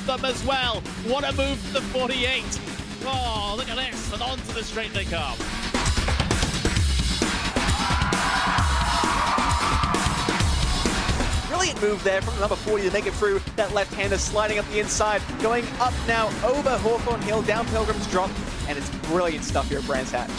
them as well. What a move from the 48. Oh, look at this, and onto the straight they come. Brilliant move there from the number 40 to make it through. That left-hander sliding up the inside, going up now over Hawthorne Hill, down Pilgrim's Drop, and it's brilliant stuff here at Brands Hatch.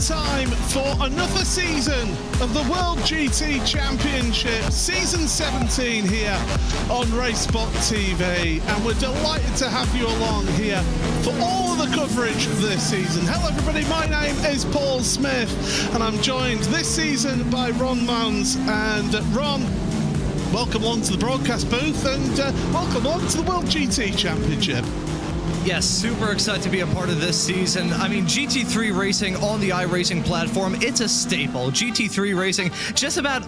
Time for another season of the World GT Championship, season 17 here on RaceSpotTV, and we're delighted to have you along here for all of the coverage of this season. Hello everybody, my name is Paul Smith and I'm joined this season by Ron Mounds. And Ron, welcome along to the broadcast booth and welcome along to the World GT Championship. Yes, super excited to be a part of this season. I mean, GT3 racing on the iRacing platform, it's a staple. GT3 racing, just about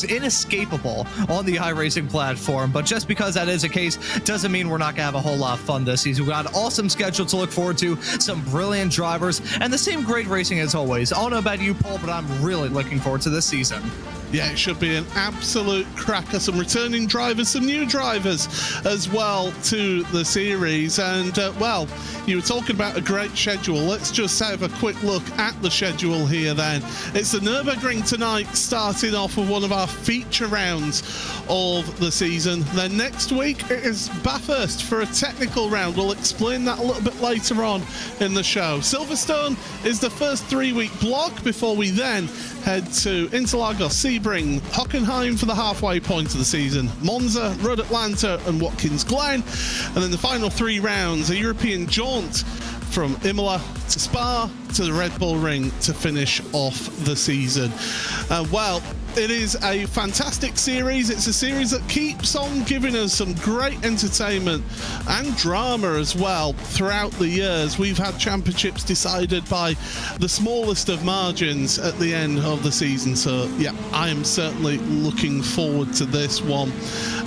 inescapable on the iRacing platform. But just because that is the case, doesn't mean we're not going to have a whole lot of fun this season. We've got an awesome schedule to look forward to, some brilliant drivers, and the same great racing as always. I don't know about you, Paul, but I'm really looking forward to this season. Yeah, it should be an absolute cracker. Some returning drivers, some new drivers as well to the series. And, well, you were talking about a great schedule. Let's just have a quick look at the schedule here then. It's the Nürburgring tonight, starting off with one of our feature rounds of the season. Then next week, it is Bathurst for a technical round. We'll explain that a little bit later on in the show. Silverstone is the first 3-week block before we then head to Interlagos, Sebring, Hockenheim for the halfway point of the season, Monza, Road Atlanta and Watkins Glen. And then the final 3 rounds, a European jaunt from Imola to Spa to the Red Bull Ring to finish off the season. Well, It is a fantastic series. It's a series that keeps on giving us some great entertainment and drama as well throughout the years. We've had championships decided by the smallest of margins at the end of the season. So yeah, I am certainly looking forward to this one.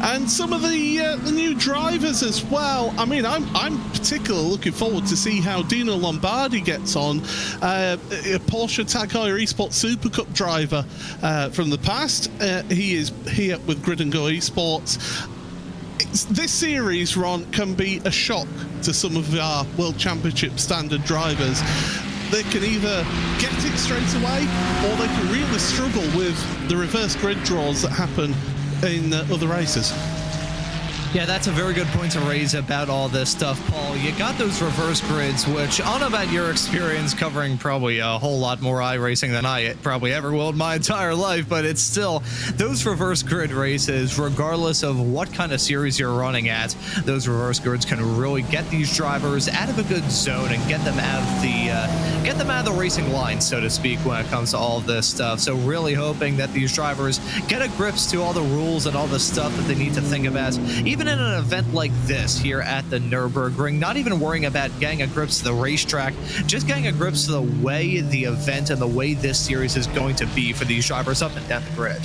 And some of the new drivers as well. I mean, I'm particularly looking forward to see how Dino Lombardi gets on. A Porsche Tag Heuer Esports Super Cup driver from the past. He is here with Grid and Go Esports. This series, Ron, can be a shock to some of our World Championship standard drivers. They can either get it straight away, or they can really struggle with the reverse grid draws that happen in other races. Yeah, that's a very good point to raise about all this stuff, Paul. You got those reverse grids, which, I don't know about your experience covering probably a whole lot more iRacing than I probably ever will in my entire life, but it's still those reverse grid races, regardless of what kind of series you're running at, those reverse grids can really get these drivers out of a good zone and get them out of the racing line, so to speak, when it comes to all of this stuff. So really hoping that these drivers get a grips to all the rules and all the stuff that they need to think about, even in an event like this here at the Nürburgring, not even worrying about getting a grips to the racetrack, just getting a grips to the way the event and the way this series is going to be for these drivers up and down the grid.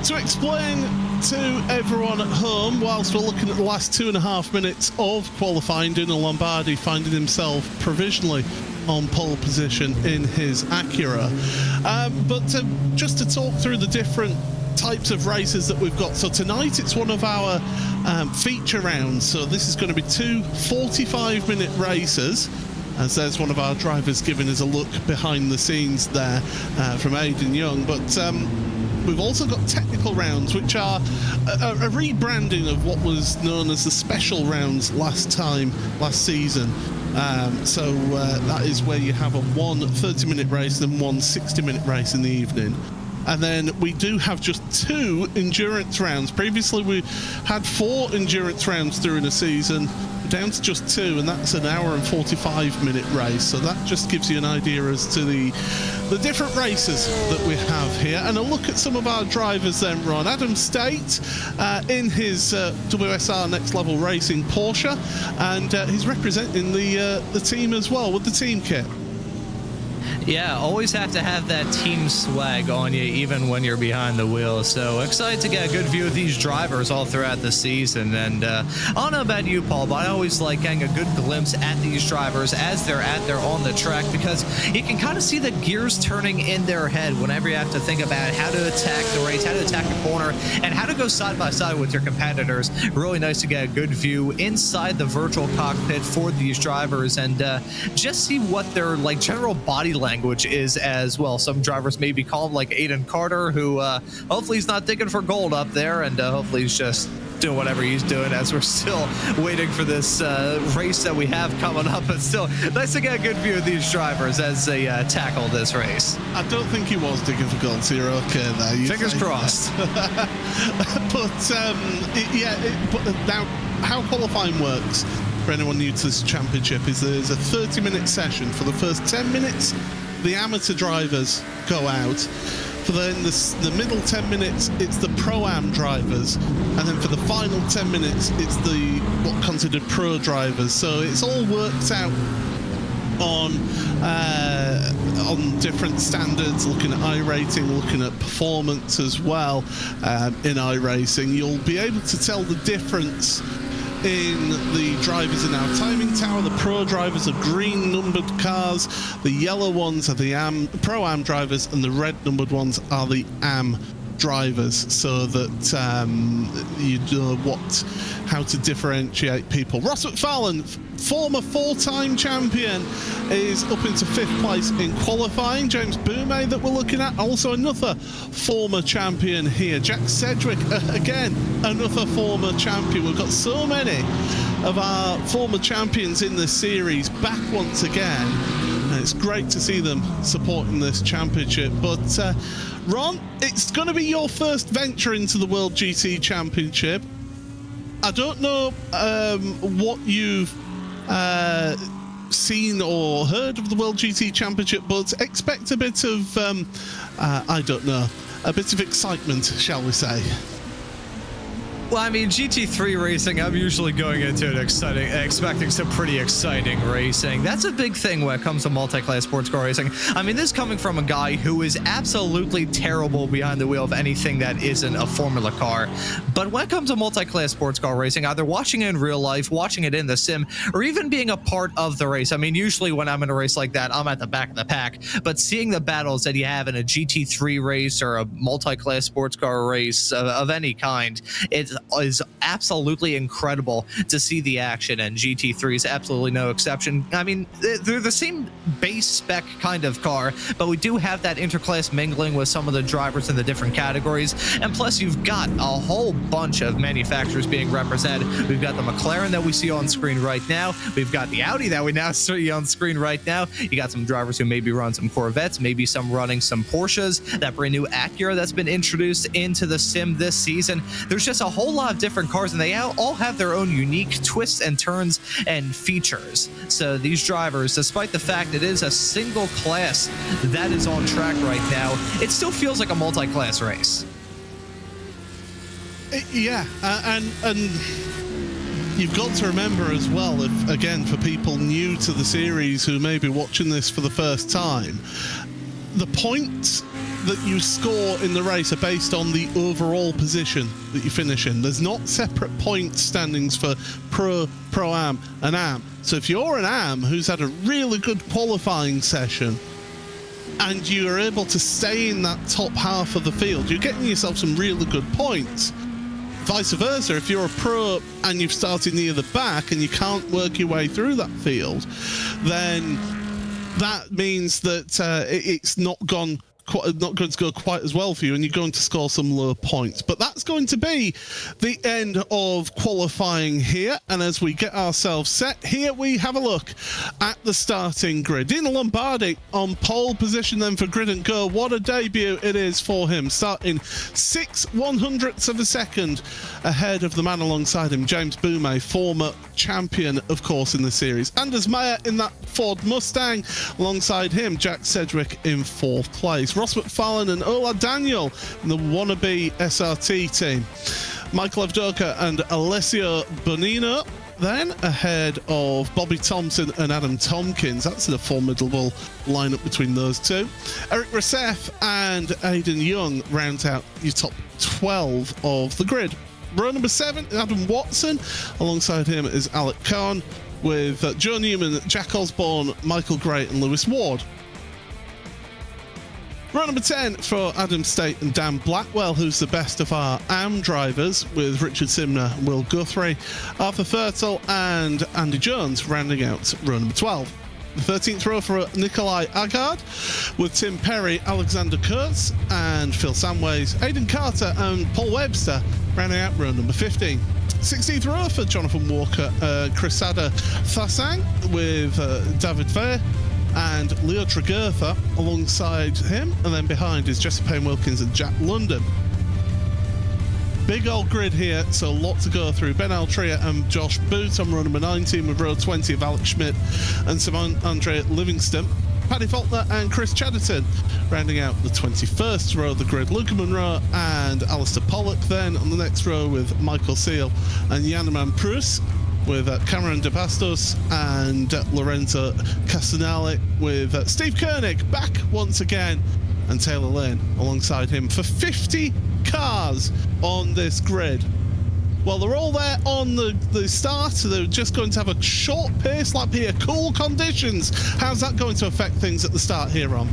To explain to everyone at home, whilst we're looking at the last 2.5 minutes of qualifying, Dino Lombardi finding himself provisionally on pole position in his Acura. But just to talk through the different types of races that we've got. So tonight it's one of our feature rounds. So this is going to be two 45-minute races, as there's one of our drivers giving us a look behind the scenes there from Aidan Young. But we've also got technical rounds, which are a rebranding of what was known as the special rounds last season. So that is where you have one 30-minute race and one 60-minute race in the evening. And then we do have just 2 endurance rounds. Previously, we had 4 endurance rounds during a season, down to just 2, and that's an hour and 45-minute race. So that just gives you an idea as to the different races that we have here. And a look at some of our drivers then, Ron. Adam State in his WSR Next Level Racing Porsche, and he's representing the team as well with the team kit. Yeah, always have to have that team swag on you, even when you're behind the wheel. So excited to get a good view of these drivers all throughout the season. And I don't know about you, Paul, but I always like getting a good glimpse at these drivers as they're out there on the track, because you can kind of see the gears turning in their head whenever you have to think about how to attack the race, how to attack a corner, and how to go side by side with your competitors. Really nice to get a good view inside the virtual cockpit for these drivers and just see what their general body language is as well. Some drivers maybe call him like Aiden Carter, who hopefully he's not digging for gold up there, and hopefully he's just doing whatever he's doing as we're still waiting for this race that we have coming up. But still nice to get a good view of these drivers as they tackle this race. I don't think he was digging for gold, so you're okay there. Fingers crossed. But now how qualifying works for anyone new to this championship is there's a 30-minute session. For the first 10 minutes, the amateur drivers go out. For then the middle 10 minutes, it's the Pro-Am drivers. And then for the final 10 minutes, it's the what considered pro drivers. So it's all worked out on different standards, looking at iRating, looking at performance as well in iRacing. You'll be able to tell the difference in the drivers in our timing tower. The pro drivers are green numbered cars, the yellow ones are the Pro-Am drivers, and the red numbered ones are the Am drivers, so that you know how to differentiate people. Ross McFarlane, former 4-time champion, is up into 5th place in qualifying. James Boumé that we're looking at, also another former champion here. Jack Sedgwick, again, another former champion. We've got so many of our former champions in this series back once again, and it's great to see them supporting this championship. But Ron, it's going to be your first venture into the World GT Championship. I don't know what you've seen or heard of the World GT Championship, but expect a bit of, I don't know, a bit of excitement, shall we say. Well, I mean, GT3 racing, I'm usually going into it expecting some pretty exciting racing. That's a big thing when it comes to multi-class sports car racing. I mean, this coming from a guy who is absolutely terrible behind the wheel of anything that isn't a Formula car. But when it comes to multi-class sports car racing, either watching it in real life, watching it in the sim, or even being a part of the race. I mean, usually when I'm in a race like that, I'm at the back of the pack. But seeing the battles that you have in a GT3 race or a multi-class sports car race of any kind, it is absolutely incredible to see the action, and GT3 is absolutely no exception. I mean, they're the same base spec kind of car, but we do have that interclass mingling with some of the drivers in the different categories, and plus you've got a whole bunch of manufacturers being represented. We've got the McLaren that we see on screen right now. We've got the Audi that we now see on screen right now. You got some drivers who maybe run some Corvettes, maybe some running some Porsches, that brand new Acura that's been introduced into the sim this season. There's just a whole lot of different cars, and they all have their own unique twists and turns and features. So these drivers, despite the fact it is a single class that is on track right now, it still feels like a multi-class race. Yeah, and you've got to remember as well, if again, for people new to the series who may be watching this for the first time, the points that you score in the race are based on the overall position that you finish in. There's not separate point standings for Pro-Am, and Am. So if you're an Am who's had a really good qualifying session and you're able to stay in that top half of the field, you're getting yourself some really good points. Vice versa, if you're a pro and you've started near the back and you can't work your way through that field, then that means that it's not going to go quite as well for you, and you're going to score some low points. But that's going to be the end of qualifying here, and as we get ourselves set, here we have a look at the starting grid. Dino Lombardi on pole position then for Grid and Go. What a debut it is for him, starting 6/100ths of a second ahead of the man alongside him, James Boumé, former champion, of course, in the series. Anders Meyer in that Ford Mustang, alongside him, Jack Sedgwick in 4th place. Ross McFarlane and Ola Daniel in the wannabe SRT team. Michael Avdoka and Alessio Bonino then ahead of Bobby Thompson and Adam Tompkins. That's a formidable lineup between those two. Eric Rousseff and Aidan Young round out your top 12 of the grid. Row number 7, Adam Watson. Alongside him is Alec Cohn, with Joe Newman, Jack Osborne, Michael Gray and Lewis Ward. Row number 10 for Adam State and Dan Blackwell, who's the best of our AM drivers, with Richard Simner, Will Guthrie, Arthur Fertel and Andy Jones rounding out row number 12. The 13th row for Nikolai Agard, with Tim Perry, Alexander Kurtz and Phil Samways, Aidan Carter and Paul Webster rounding out row number 15. 16th row for Jonathan Walker, Chrisada Thasang, with David Fair and Leo Tregurtha alongside him, and then behind is Jesse Payne Wilkins and Jack London. Big old grid here, so a lot to go through. Ben Altria and Josh Boot on row number 19, with row 20 of Alex Schmidt and Simon Andre Livingston. Paddy Faulkner and Chris Chatterton rounding out the 21st row of the grid. Luca Monroe and Alistair Pollock then on the next row, with Michael Seal and Yanaman Prus, with Cameron De Bastos and Lorenzo Castanale, with Steve Koenig back once again and Taylor Lane alongside him for 50 cars on this grid. Well, they're all there on the start, so they're just going to have a short pace lap here. Cool conditions. How's that going to affect things at the start here, Ron?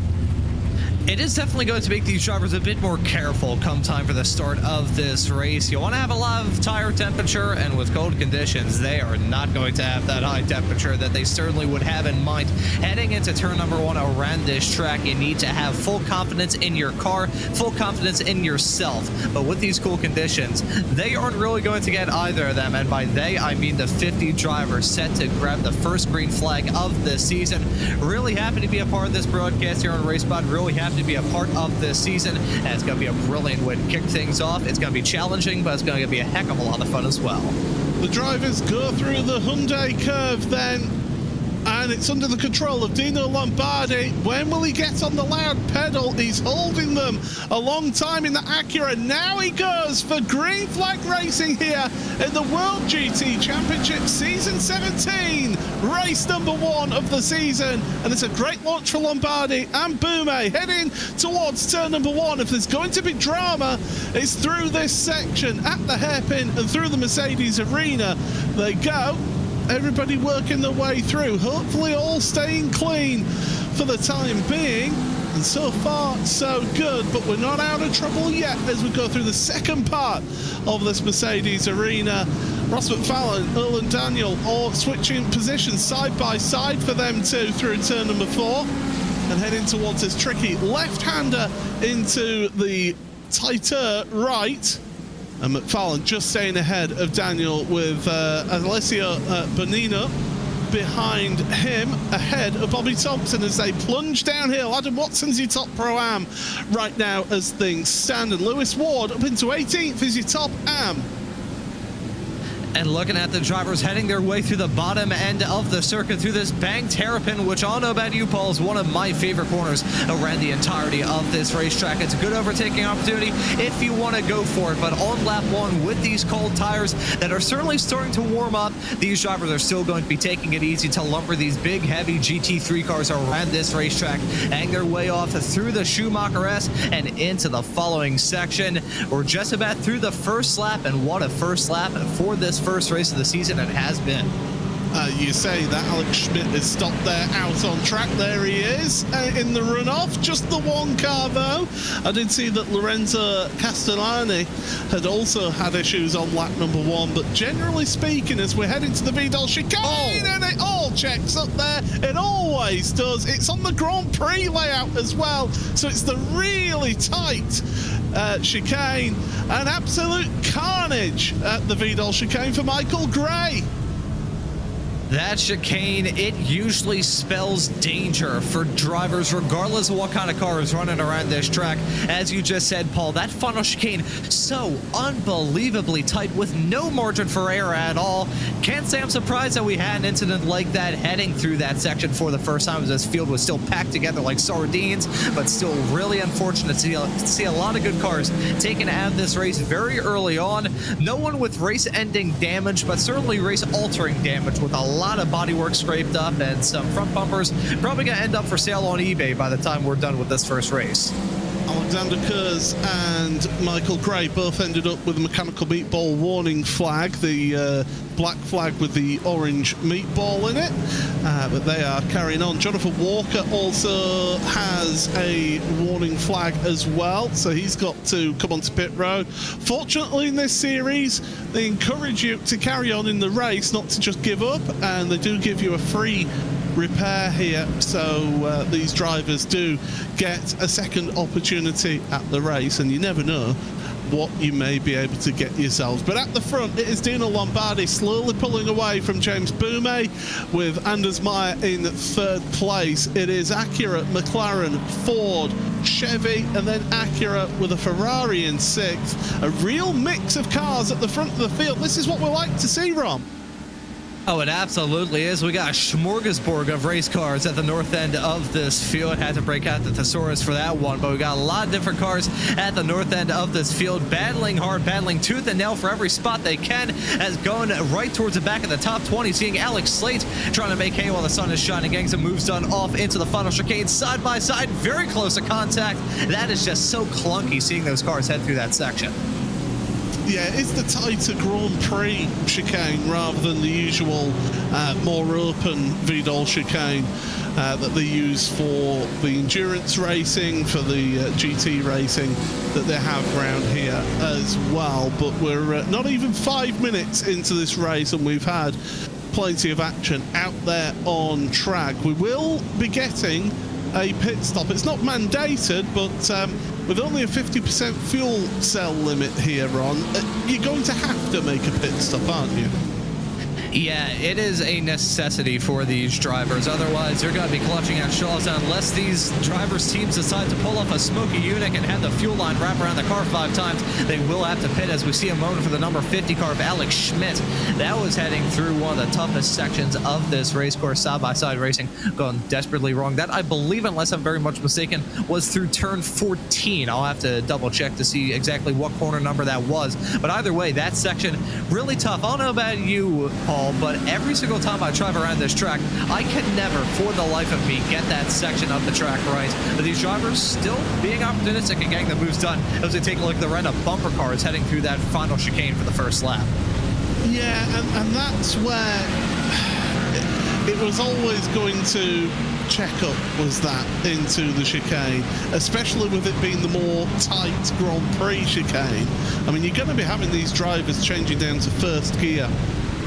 It is definitely going to make these drivers a bit more careful come time for the start of this race. You want to have a lot of tire temperature, and with cold conditions, they are not going to have that high temperature that they certainly would have in mind. Heading into turn number 1 around this track, you need to have full confidence in your car, full confidence in yourself. But with these cool conditions, they aren't really going to get either of them. And by they, I mean the 50 drivers set to grab the first green flag of this season. Really happy to be a part of this broadcast here on RaceSpot. Really happy to be a part of this season, and it's going to be a brilliant way to kick things off. It's going to be challenging, but it's going to be a heck of a lot of fun as well. The drivers go through the Hyundai curve then, and it's under the control of Dino Lombardi. When will he get on the loud pedal? He's holding them a long time in the Acura. Now he goes for green flag racing here in the World GT Championship Season 17, race number 1 of the season, and it's a great launch for Lombardi and Bume heading towards turn number 1. If there's going to be drama, it's through this section at the hairpin and through the Mercedes arena they go. Everybody working their way through, hopefully all staying clean for the time being. And so far, so good, but we're not out of trouble yet as we go through the second part of this Mercedes arena. Ross McFarlane, Earl and Daniel all switching positions side by side for them two through turn number 4 and heading towards this tricky left-hander into the tighter right. And McFarlane just staying ahead of Daniel with Alessio Bonino behind him, ahead of Bobby Thompson as they plunge downhill. Adam Watson's your top Pro-Am right now as things stand, and Lewis Ward up into 18th is your top Am. And looking at the drivers heading their way through the bottom end of the circuit through this banked hairpin, which I don't know about you, Paul, is one of my favorite corners around the entirety of this racetrack. It's a good overtaking opportunity if you want to go for it. But on lap 1, with these cold tires that are certainly starting to warm up, these drivers are still going to be taking it easy to lumber these big, heavy GT3 cars around this racetrack, hang their way off through the Schumacher S and into the following section. We're just about through the first lap, and what a first lap for this first race of the season it has been. You say that Alex Schmidt is stopped there out on track. There he is in the runoff. Just the one car though. I did see that Lorenzo Castellani had also had issues on lap number 1, but generally speaking, as we're heading to the Vidal chicane, and it all checks up there. It always does. It's on the Grand Prix layout as well, so it's the really tight chicane. An absolute carnage at the Vidal chicane for Michael Gray. That chicane, it usually spells danger for drivers, regardless of what kind of car is running around this track. As you just said, Paul, that final chicane, so unbelievably tight with no margin for error at all. Can't say I'm surprised that we had an incident like that heading through that section for the first time, as this field was still packed together like sardines, but still really unfortunate to see a lot of good cars taken out of this race very early on. No one with race-ending damage, but certainly race-altering damage with a lot of bodywork scraped up and some front bumpers probably gonna end up for sale on eBay by the time we're done with this first race. Alexander Kurz and Michael Gray both ended up with a mechanical meatball warning flag, the black flag with the orange meatball in it, but they are carrying on. Jonathan Walker also has a warning flag as well, so he's got to come onto pit road. Fortunately in this series, they encourage you to carry on in the race, not to just give up, and they do give you a free repair here, so these drivers do get a second opportunity at the race, and you never know what you may be able to get yourselves. But at the front, it is Dino Lombardi slowly pulling away from James Bume, with Anders Meyer in third place. It is Acura, McLaren, Ford, Chevy, and then Acura with a Ferrari in sixth. A real mix of cars at the front of the field. This is what we like to see, Ron. Oh, it absolutely is. We got a smorgasbord of race cars at the north end of this field. Had to break out the thesaurus for that one, but we got a lot of different cars at the north end of this field, battling hard, battling tooth and nail for every spot they can, as going right towards the back of the top 20, seeing Alex Slate trying to make hay while the sun is shining, getting some moves done off into the final chicane, side by side, very close to contact. That is just so clunky, seeing those cars head through that section. Yeah, it's the tighter Grand Prix chicane rather than the usual more open Vidal chicane that they use for the endurance racing, for the GT racing that they have around here as well. But we're not even 5 minutes into this race and we've had plenty of action out there on track. We will be getting a pit stop. It's not mandated, but with only a 50% fuel cell limit here on, you're going to have to make a pit stop, aren't you? Yeah, it is a necessity for these drivers. Otherwise, they're going to be clutching at straws unless these drivers' teams decide to pull off a smoky Unic and have the fuel line wrap around the car 5 times. They will have to pit, as we see a moment for the number 50 car of Alex Schmidt. That was heading through one of the toughest sections of this race course, side-by-side racing, going desperately wrong. That, I believe, unless I'm very much mistaken, was through turn 14. I'll have to double-check to see exactly what corner number that was. But either way, that section, really tough. I don't know about you, Paul, but every single time I drive around this track, I can never, for the life of me, get that section of the track right. But these drivers still being opportunistic and getting the moves done as they take a look at the random bumper cars heading through that final chicane for the first lap. Yeah, and that's where it was always going to check up, was that into the chicane, especially with it being the more tight Grand Prix chicane. I mean, you're going to be having these drivers changing down to first gear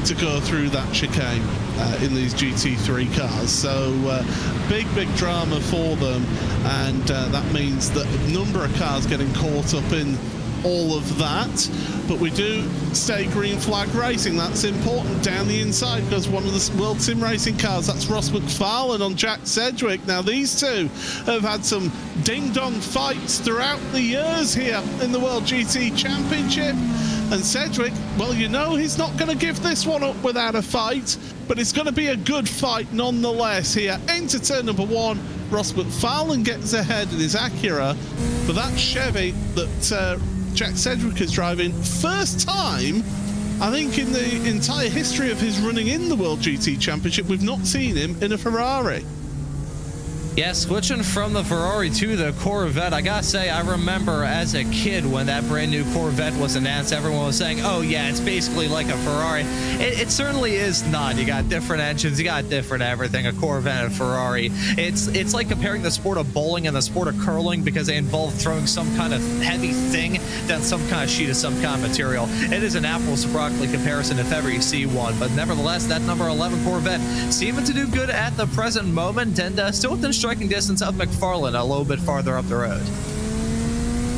to go through that chicane in these GT3 cars. So big drama for them, and that means that a number of cars getting caught up in all of that. But we do stay green flag racing. That's important down the inside, because one of the World Sim Racing cars, that's Ross McFarlane on Jack Sedgwick. Now these two have had some ding-dong fights throughout the years here in the World GT Championship. And Sedgwick, well, you know he's not going to give this one up without a fight, but it's going to be a good fight nonetheless here. Into turn number 1, Ross McFarlane gets ahead in his Acura, but that Chevy that Jack Sedgwick is driving, first time, I think, in the entire history of his running in the World GT Championship, we've not seen him in a Ferrari. Yeah, switching from the Ferrari to the Corvette, I gotta say, I remember as a kid when that brand new Corvette was announced, everyone was saying, oh yeah, it's basically like a Ferrari. It certainly is not. You got different engines, you got different everything, a Corvette and a Ferrari. It's like comparing the sport of bowling and the sport of curling, because they involve throwing some kind of heavy thing down some kind of sheet of some kind of material. It is an apples to broccoli comparison if ever you see one, but nevertheless, that number 11 Corvette seeming to do good at the present moment, and still within striking distance of McFarlane a little bit farther up the road.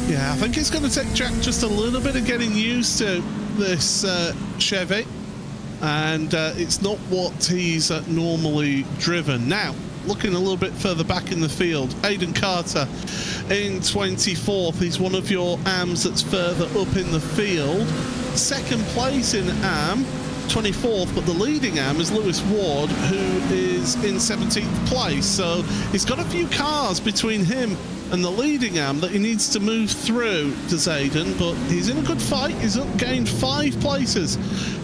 Yeah, I think it's going to take Jack just a little bit of getting used to this Chevy, and it's not what he's normally driven. Now, looking a little bit further back in the field, Aidan Carter in 24th. He's one of your AMs that's further up in the field. Second place in AM, 24th, but the leading AM is Lewis Ward, who is in 17th place. So he's got a few cars between him and the leading AM that he needs to move through, does Aidan, but he's in a good fight. He's gained 5 places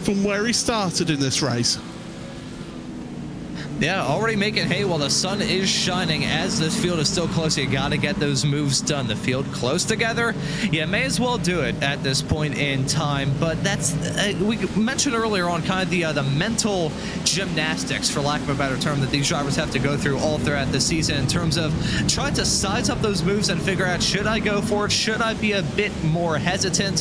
from where he started in this race. Yeah, already making hay while the sun is shining. As this field is still close, you got to get those moves done. The field close together, you may as well do it at this point in time. But that's, we mentioned earlier on, kind of the mental gymnastics, for lack of a better term, that these drivers have to go through all throughout the season in terms of trying to size up those moves and figure out, should I go for it? Should I be a bit more hesitant?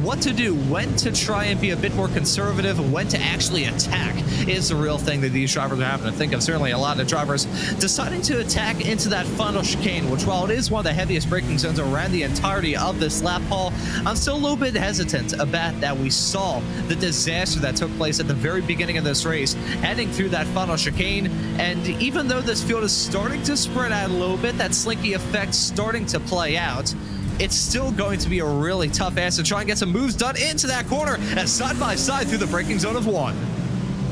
What to do? When to try and be a bit more conservative? When to actually attack is the real thing that these drivers are having to think of. Certainly a lot of drivers deciding to attack into that final chicane, which, while it is one of the heaviest braking zones around the entirety of this lap, Paul, I'm still a little bit hesitant about that. We saw the disaster that took place at the very beginning of this race, heading through that final chicane, and even though this field is starting to spread out a little bit, that slinky effect starting to play out, it's still going to be a really tough ask to try and get some moves done into that corner, and side by side through the braking zone of 1.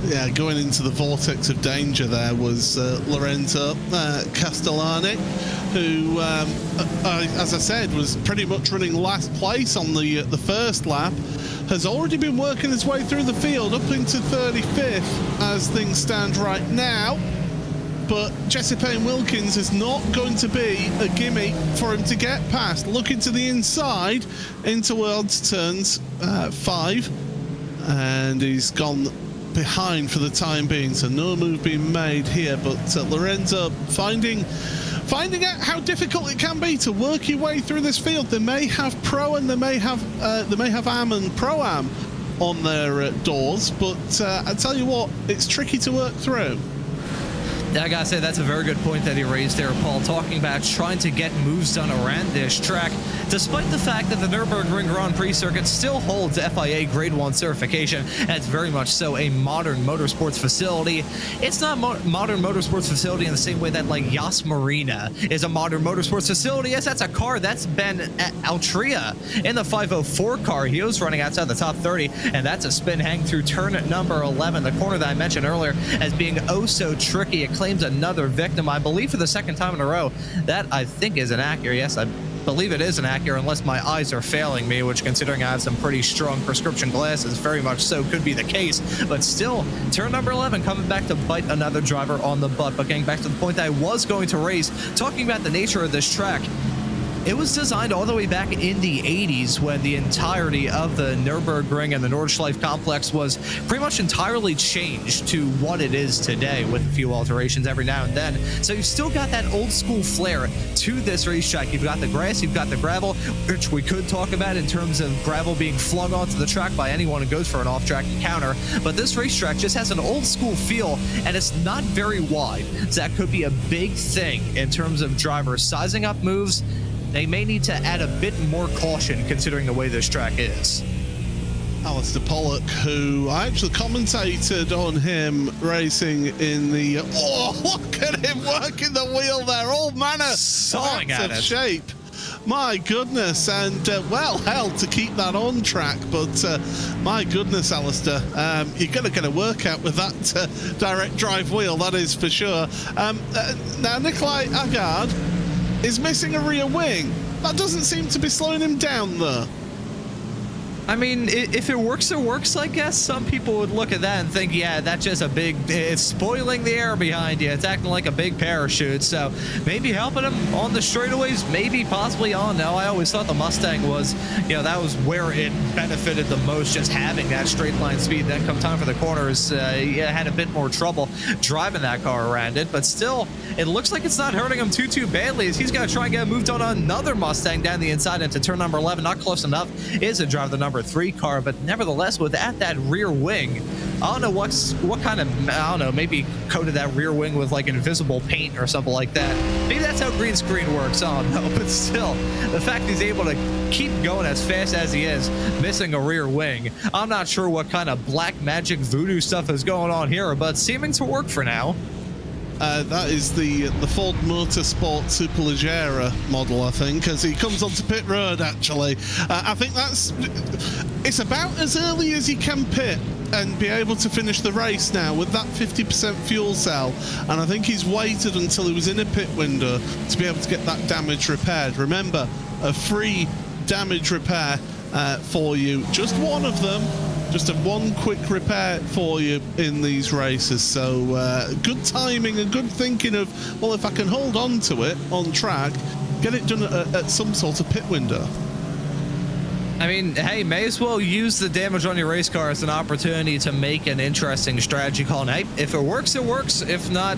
Yeah, going into the vortex of danger there was Lorenzo Castellani, who, as I said, was pretty much running last place on the first lap, has already been working his way through the field up into 35th as things stand right now. But Jesse Payne Wilkins is not going to be a gimme for him to get past. Looking to the inside into World's turns 5, and he's gone behind for the time being, so no move being made here. But Lorenzo finding out how difficult it can be to work your way through this field. They may have Pro and they may have Am and Pro-Am on their doors, but I tell you what, it's tricky to work through. I gotta say, that's a very good point that he raised there, Paul, talking about trying to get moves done around this track. despite the fact that the Nürburgring Grand Prix circuit still holds FIA Grade 1 certification, and it's very much so a modern motorsports facility. It's not modern motorsports facility in the same way that like Yas Marina is a modern motorsports facility. Yes, that's a car that's been at Altria in the 504 car. He was running outside the top 30, and that's a spin hang through turn number 11, the corner that I mentioned earlier as being oh so tricky. It claims another victim, I believe, for the second time in a row. That I think is an Acura. Yes, I believe it is an Acura, unless my eyes are failing me, which, considering I have some pretty strong prescription glasses, very much so could be the case. But still, turn number 11 coming back to bite another driver on the butt. But getting back to the point that I was going to raise, talking about the nature of this track, it was designed all the way back in the 80s when the entirety of the Nürburgring and the Nordschleife complex was pretty much entirely changed to what it is today, with a few alterations every now and then. So you've still got that old school flair to this racetrack. You've got the grass, you've got the gravel, which we could talk about in terms of gravel being flung onto the track by anyone who goes for an off-track encounter. But this racetrack just has an old school feel, and it's not very wide. So that could be a big thing in terms of drivers sizing up moves. They may need to add a bit more caution considering the way this track is. Alistair Pollock, who I actually commentated on him racing in the... Oh, look at him working the wheel there. All manner of shape. My goodness. And, well, hell, to keep that on track. But, my goodness, Alistair, you're going to get a workout with that direct drive wheel, that is for sure. Now, Nikolai Agard is missing a rear wing. That doesn't seem to be slowing him down, though. I mean, if it works, it works, I guess. Some people would look at that and think, yeah, that's just a big... It's spoiling the air behind you. It's acting like a big parachute. So maybe helping him on the straightaways, maybe, possibly on. No, I always thought the Mustang was, you know, that was where it benefited the most, just having that straight line speed. Then come time for the corners, had a bit more trouble driving that car around it. But still, it looks like it's not hurting him too badly, as he's going to try and get moved on another Mustang down the inside into turn number 11. Not close enough is a driver the number 3 car, but nevertheless, without that rear wing, I don't know what kind of, I don't know, maybe coated that rear wing with like invisible paint or something like that. Maybe that's how green screen works. I don't know, but still, the fact he's able to keep going as fast as he is, missing a rear wing, I'm not sure what kind of black magic voodoo stuff is going on here, but seeming to work for now. That is the Ford Motorsport Superleggera model, I think, as he comes onto pit road, actually. I think it's about as early as he can pit and be able to finish the race now with that 50% fuel cell. And I think he's waited until he was in a pit window to be able to get that damage repaired. Remember, a free damage repair for you. Just one of them. Just a one quick repair for you in these races. So good timing and good thinking of, well, if I can hold on to it on track, get it done at some sort of pit window. I mean, hey, may as well use the damage on your race car as an opportunity to make an interesting strategy call. And hey, if it works, it works. If not,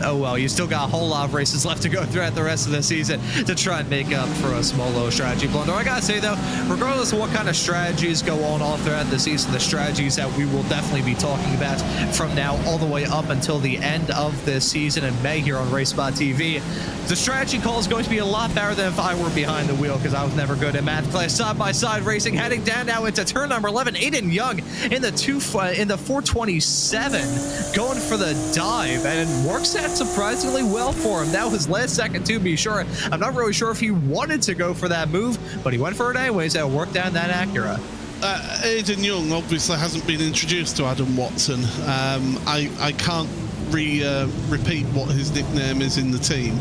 oh well, you still got a whole lot of races left to go throughout the rest of the season to try and make up for a small little strategy blunder. I gotta say though, regardless of what kind of strategies go on all throughout the season, the strategies that we will definitely be talking about from now all the way up until the end of this season in May here on RaceSpotTV, the strategy call is going to be a lot better than if I were behind the wheel, because I was never good at math class. Side-by-side racing, heading down now into turn number 11. Aiden Young in the 427, going for the dive, and it works out surprisingly well for him. That was last second to be sure. I'm not really sure if he wanted to go for that move, but he went for it anyways. That worked down that Acura. Aiden Young obviously hasn't been introduced to Adam Watson. I can't repeat what his nickname is in the team.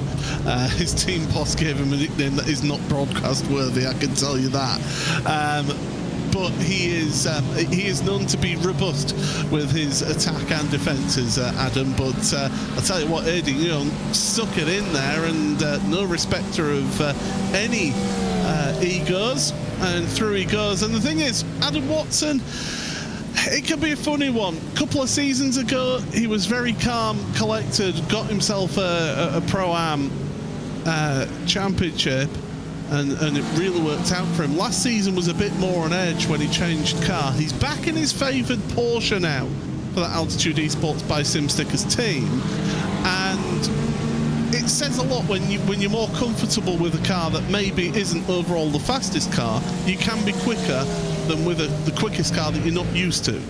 His team boss gave him a nickname that is not broadcast worthy, I can tell you that. But he is known to be robust with his attack and defences, Adam. But I'll tell you what, Aiden Young stuck it in there, and no respecter of any egos, and through he goes. And the thing is, Adam Watson, it could be a funny one. A couple of seasons ago, he was very calm, collected, got himself a Pro-Am championship, and it really worked out for him. Last season was a bit more on edge when he changed car. He's back in his favoured Porsche now for that Altitude Esports by SimStickers team, and it says a lot when you're more comfortable with a car that maybe isn't overall the fastest car. You can be quicker than with the quickest car that you're not used to.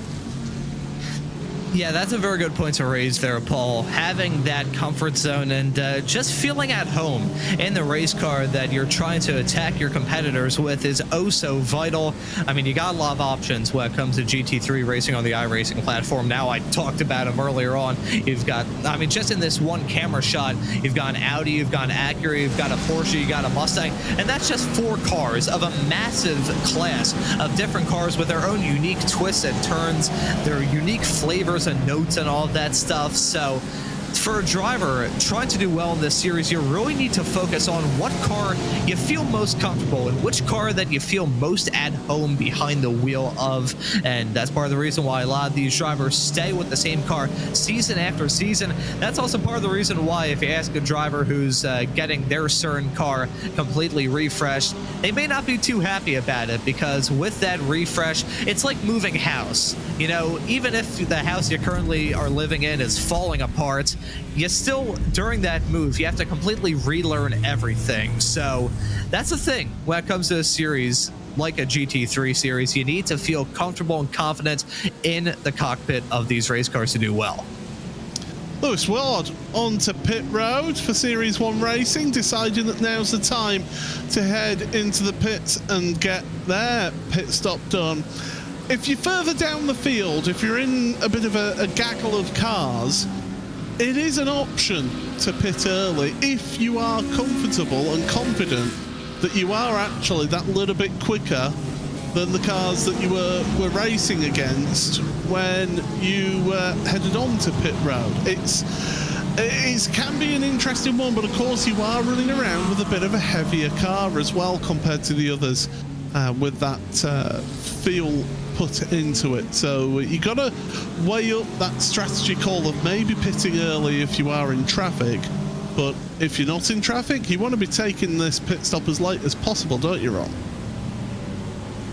Yeah, that's a very good point to raise there, Paul. Having that comfort zone and just feeling at home in the race car that you're trying to attack your competitors with is oh so vital. I mean, you got a lot of options when it comes to GT3 racing on the iRacing platform. Now, I talked about them earlier on. You've got, I mean, just in this one camera shot, you've got an Audi, you've got an Acura, you've got a Porsche, you got a Mustang, and that's just 4 cars of a massive class of different cars with their own unique twists and turns, their unique flavors and notes and all of that stuff. So for a driver trying to do well in this series, you really need to focus on what car you feel most comfortable in, which car that you feel most at home behind the wheel of. And that's part of the reason why a lot of these drivers stay with the same car season after season. That's also part of the reason why if you ask a driver who's getting their certain car completely refreshed, they may not be too happy about it, because with that refresh, it's like moving house. You know, even if the house you currently are living in is falling apart, you still, during that move, you have to completely relearn everything. So that's the thing when it comes to a series like a GT3 series. You need to feel comfortable and confident in the cockpit of these race cars to do well. Lewis Ward onto pit road for Series 1 racing, deciding that now's the time to head into the pits and get their pit stop done. If you're further down the field, if you're in a bit of a gaggle of cars, it is an option to pit early if you are comfortable and confident that you are actually that little bit quicker than the cars that you were racing against when you headed on to pit road. It can be an interesting one, but of course you are running around with a bit of a heavier car as well compared to the others, with that feel put into it. So you got to weigh up that strategy call of maybe pitting early if you are in traffic, but if you're not in traffic, you want to be taking this pit stop as late as possible, don't you, Ron?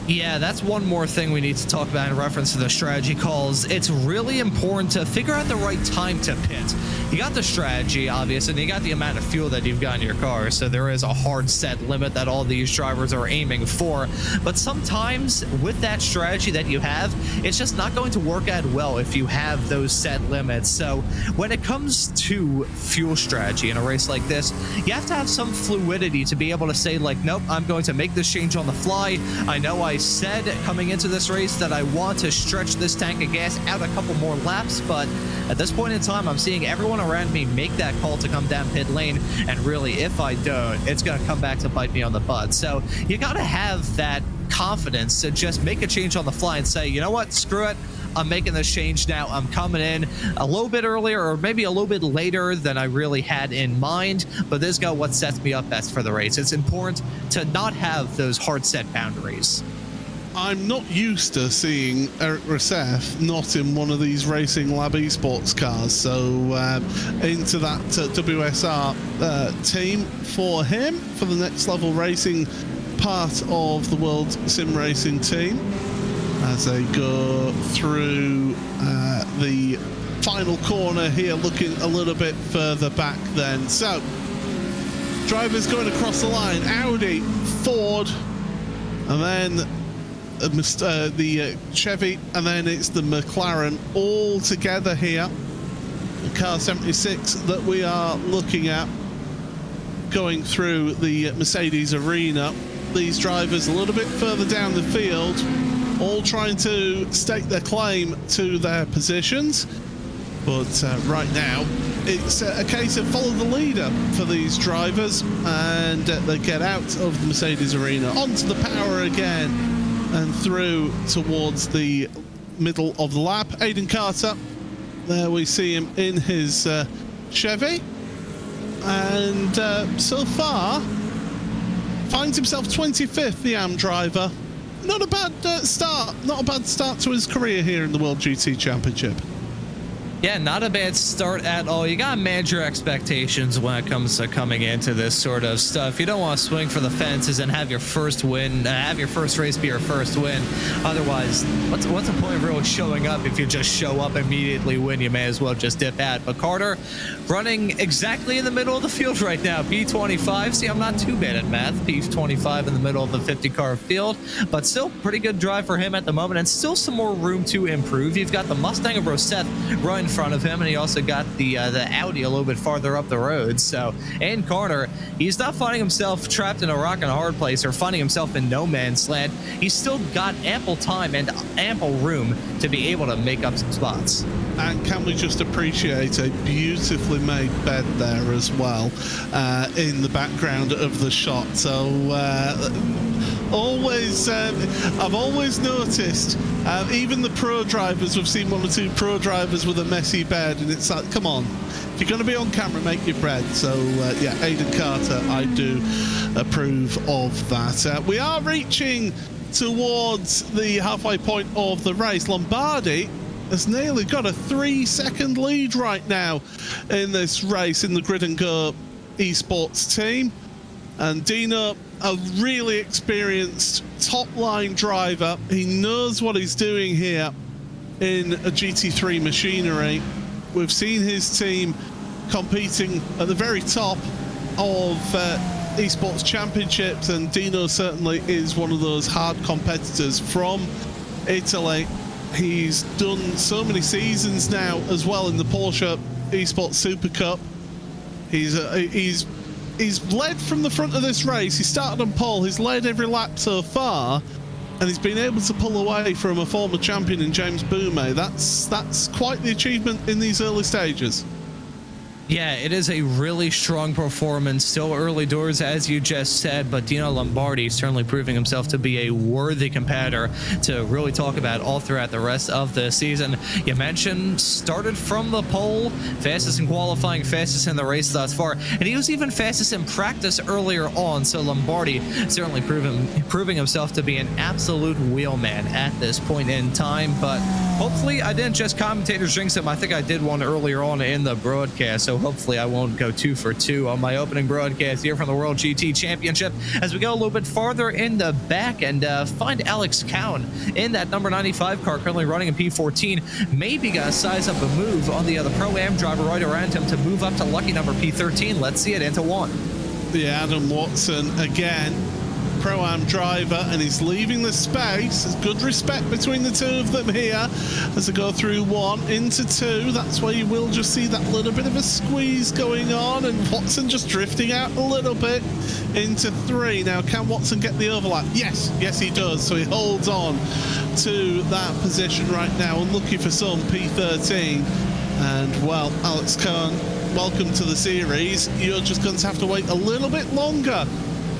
Yeah, that's one more thing we need to talk about in reference to the strategy calls. It's really important to figure out the right time to pit. You got the strategy, obvious, and you got the amount of fuel that you've got in your car, so there is a hard set limit that all these drivers are aiming for. But sometimes with that strategy that you have, it's just not going to work out well if you have those set limits. So when it comes to fuel strategy in a race like this, you have to have some fluidity to be able to say, like, nope, I'm going to make this change on the fly. I know I said coming into this race that I want to stretch this tank of gas out a couple more laps, but at this point in time, I'm seeing everyone around me make that call to come down pit lane, and really, if I don't, it's going to come back to bite me on the butt. So you got to have that confidence to just make a change on the fly and say, you know what, screw it, I'm making this change now. I'm coming in a little bit earlier or maybe a little bit later than I really had in mind, but this is what sets me up best for the race. It's important to not have those hard set boundaries. I'm not used to seeing Eric Rousseff not in one of these Racing Lab esports cars, so into that WSR team for him for the next level racing part of the World Sim Racing team as they go through the final corner here, looking a little bit further back then. So drivers going across the line, Audi, Ford, and then the Chevy, and then it's the McLaren all together here. The car 76 that we are looking at going through the Mercedes arena. These drivers a little bit further down the field, all trying to stake their claim to their positions. But right now, it's a case of follow the leader for these drivers, and they get out of the Mercedes arena onto the power again and through towards the middle of the lap. Aiden Carter, there we see him in his Chevy, and so far finds himself 25th, the AM driver. Not a bad start to his career here in the World GT Championship. Yeah, not a bad start at all. You gotta manage your expectations when it comes to coming into this sort of stuff. You don't want to swing for the fences and have your first win, have your first race be your first win. Otherwise, what's the point of really showing up if you just show up immediately win? You may as well just dip out. But Carter running exactly in the middle of the field right now. P25. See, I'm not too bad at math. P25 in the middle of the 50-car field, but still pretty good drive for him at the moment, and still some more room to improve. You've got the Mustang of Roseth right in front of him, and he also got the Audi a little bit farther up the road. So, and Carter, he's not finding himself trapped in a rock and a hard place or finding himself in no man's land. He's still got ample time and ample room to be able to make up some spots. And can we just appreciate a beautifully made bed there as well in the background of the shot. So I've always noticed, even the pro drivers, we've seen one or two pro drivers with a messy bed, and it's like, come on, if you're going to be on camera, make your bread. So yeah, Aidan Carter, I do approve of that. We are reaching towards the halfway point of the race. Lombardi has nearly got a 3-second lead right now in this race in the Grid and Go esports team. And Dino, a really experienced top-line driver. He knows what he's doing here in a GT3 machinery. We've seen his team competing at the very top of esports championships, and Dino certainly is one of those hard competitors from Italy. He's done so many seasons now as well in the Porsche Esports Super Cup. He's led from the front of this race. He started on pole. He's led every lap so far, and he's been able to pull away from a former champion in James Boumet. That's quite the achievement in these early stages. Yeah, it is a really strong performance. Still early doors, as you just said, but Dino Lombardi certainly proving himself to be a worthy competitor to really talk about all throughout the rest of the season. You mentioned started from the pole, fastest in qualifying, fastest in the race thus far, and he was even fastest in practice earlier on. So Lombardi certainly proving himself to be an absolute wheelman at this point in time. But hopefully, I didn't just commentator's jinx him. I think I did one earlier on in the broadcast. So hopefully I won't go 2 for 2 on my opening broadcast here from the World GT Championship as we go a little bit farther in the back and find Alex Cowan in that number 95 car currently running in P14. Maybe got to size up a move on the other Pro-Am driver right around him to move up to lucky number P13. Let's see it into 1. Yeah, Adam Watson again, Pro-Am driver, and he's leaving the space. There's good respect between the two of them here as they go through 1 into 2. That's where you will just see that little bit of a squeeze going on, and Watson just drifting out a little bit into 3. Now, can Watson get the overlap? Yes, he does. So he holds on to that position right now, and looking for some P13. And, well, Alex Cohen, welcome to the series. You're just going to have to wait a little bit longer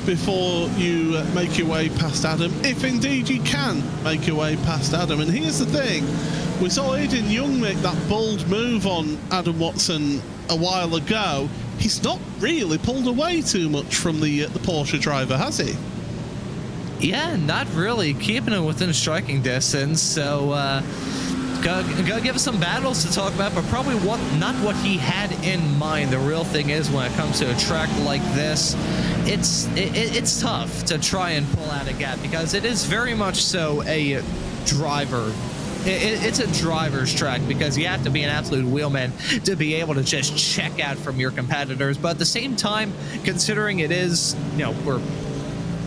before you make your way past Adam, if indeed you can make your way past Adam. And here's the thing, we saw Aidan Young make that bold move on Adam Watson a while ago. He's not really pulled away too much from the Porsche driver, has he? Yeah, not really, keeping it within striking distance. So gotta give us some battles to talk about, but probably not what he had in mind. The real thing is, when it comes to a track like this, it's tough to try and pull out a gap because it is very much so a driver. It's a driver's track because you have to be an absolute wheelman to be able to just check out from your competitors. But at the same time, considering it is, we're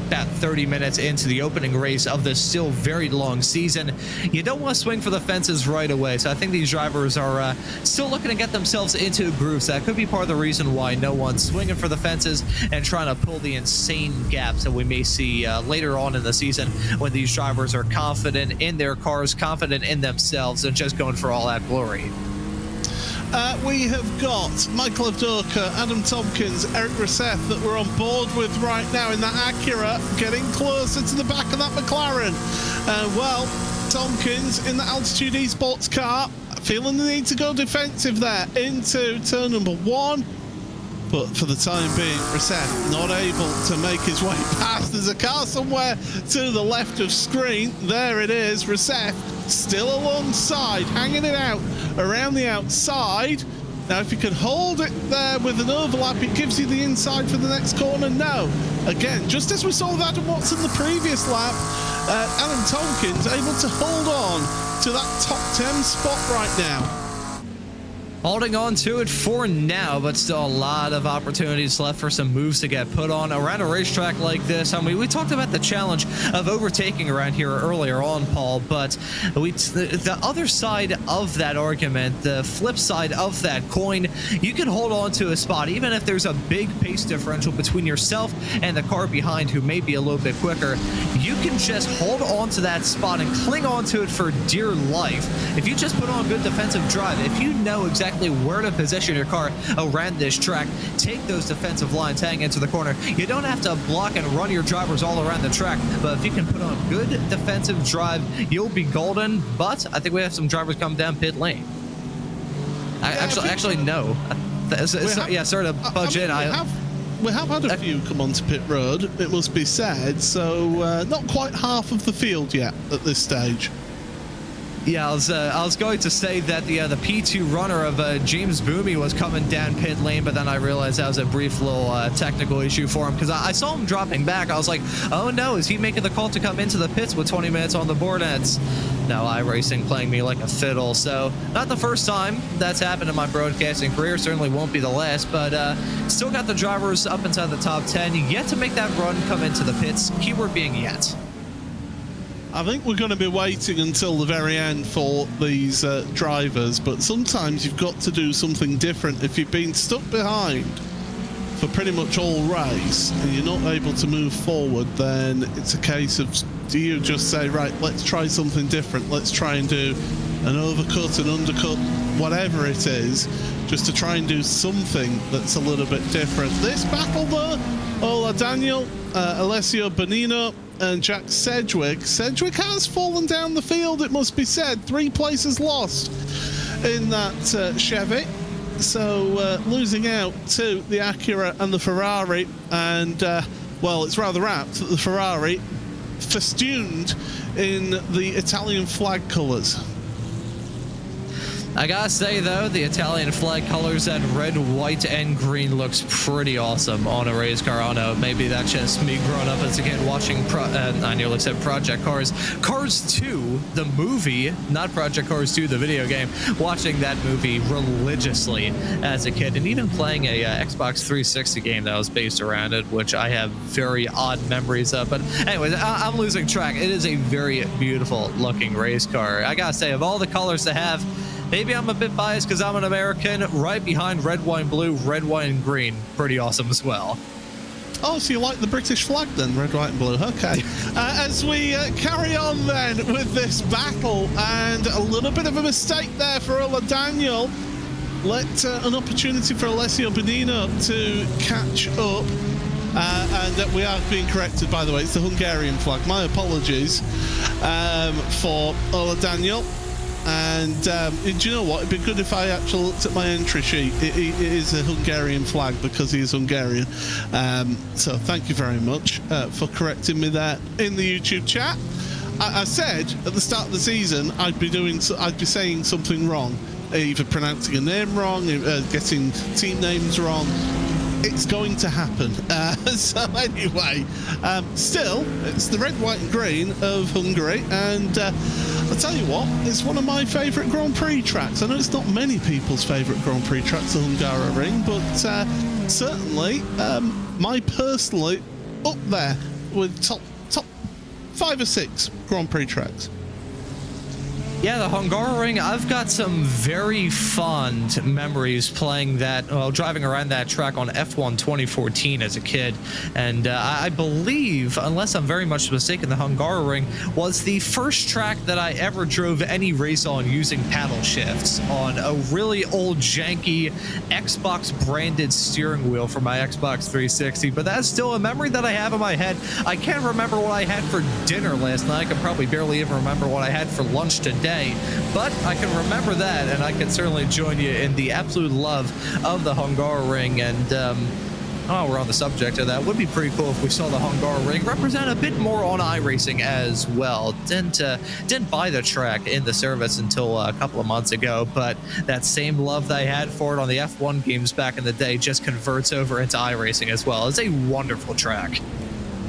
about 30 minutes into the opening race of this still very long season, you don't want to swing for the fences right away. So I think these drivers are still looking to get themselves into grooves. That could be part of the reason why no one's swinging for the fences and trying to pull the insane gaps that we may see later on in the season when these drivers are confident in their cars, confident in themselves, and just going for all that glory. We have got Michael Avdoka, Adam Tompkins, Eric Roseth that we're on board with right now in that Acura, getting closer to the back of that McLaren. Well, Tompkins in the Altitude Esports car, feeling the need to go defensive there into turn number 1. But for the time being, Reset not able to make his way past. There's a car somewhere to the left of screen. There it is. Reset still alongside, hanging it out around the outside. Now, if you can hold it there with an overlap, it gives you the inside for the next corner. No. Again, just as we saw with Adam Watson the previous lap, Alan Tompkins able to hold on to that top 10 spot right now. Holding on to it for now, but still a lot of opportunities left for some moves to get put on around a racetrack like this. I mean, we talked about the challenge of overtaking around here earlier on, Paul, but the other side of that argument, the flip side of that coin, you can hold on to a spot, even if there's a big pace differential between yourself and the car behind who may be a little bit quicker. You can just hold on to that spot and cling on to it for dear life. If you just put on good defensive drive, if you know exactly where to position your car around this track, take those defensive lines, hang into the corner. You don't have to block and run your drivers all around the track, but if you can put on good defensive drive, you'll be golden. But I think we have some drivers come down pit lane. Actually, no. Sorry to budge in. We have had a few come onto pit road, it must be said, so not quite half of the field yet at this stage. Yeah, I was going to say that the P2 runner of James Boomey was coming down pit lane, but then I realized that was a brief little technical issue for him because I saw him dropping back. I was like, oh no, is he making the call to come into the pits with 20 minutes on the board? And it's no, iRacing playing me like a fiddle. So not the first time that's happened in my broadcasting career, certainly won't be the last, but still got the drivers up inside the top 10, yet to make that run come into the pits, keyword being yet. I think we're going to be waiting until the very end for these drivers, but sometimes you've got to do something different. If you've been stuck behind for pretty much all race and you're not able to move forward, then it's a case of, do you just say, right, let's try something different, let's try and do an overcut, an undercut, whatever it is, just to try and do something that's a little bit different. This battle though, Ola Daniel, Alessio Bonino, and Jack Sedgwick. Sedgwick has fallen down the field, it must be said. 3 places lost in that Chevy. So losing out to the Acura and the Ferrari. And, well, it's rather apt that the Ferrari festooned in the Italian flag colours. I gotta say, though, the Italian flag colors, that red, white, and green looks pretty awesome on a race car. I don't know, maybe that's just me growing up as a kid watching, I nearly said Project Cars. Cars 2, the movie, not Project Cars 2, the video game, watching that movie religiously as a kid, and even playing a Xbox 360 game that was based around it, which I have very odd memories of. But anyways, I'm losing track. It is a very beautiful looking race car. I gotta say, of all the colors to have, maybe I'm a bit biased because I'm an American. Right behind red, white, and blue, red, white, and green. Pretty awesome as well. Oh, so you like the British flag then, red, white, and blue. Okay. As we carry on then with this battle, and a little bit of a mistake there for Ola Daniel. Let an opportunity for Alessio Bonino to catch up. And we are being corrected, by the way. It's the Hungarian flag. My apologies for Ola Daniel. And do you know what? It'd be good if I actually looked at my entry sheet. It is a Hungarian flag because he is Hungarian. So thank you very much for correcting me there in the YouTube chat. I said at the start of the season I'd be saying something wrong, either pronouncing a name wrong, getting team names wrong. It's going to happen. So anyway, still, it's the red, white and green of Hungary, and I'll tell you what, it's one of my favourite Grand Prix tracks. I know it's not many people's favourite Grand Prix tracks, the Hungaroring, but certainly my personally up there with top 5 or 6 Grand Prix tracks. Yeah, the Hungaroring, I've got some very fond memories playing that, well, driving around that track on F1 2014 as a kid. And I believe, unless I'm very much mistaken, the Hungaroring was the first track that I ever drove any race on using paddle shifts on a really old, janky Xbox branded steering wheel for my Xbox 360. But that's still a memory that I have in my head. I can't remember what I had for dinner last night. I can probably barely even remember what I had for lunch today. day. But I can remember that, and I can certainly join you in the absolute love of the Hungaroring. And oh, we're on the subject of that. Would be pretty cool if we saw the Hungaroring represent a bit more on iRacing as well. Didn't buy the track in the service until a couple of months ago, but that same love that I had for it on the F1 games back in the day just converts over into iRacing as well. It's a wonderful track.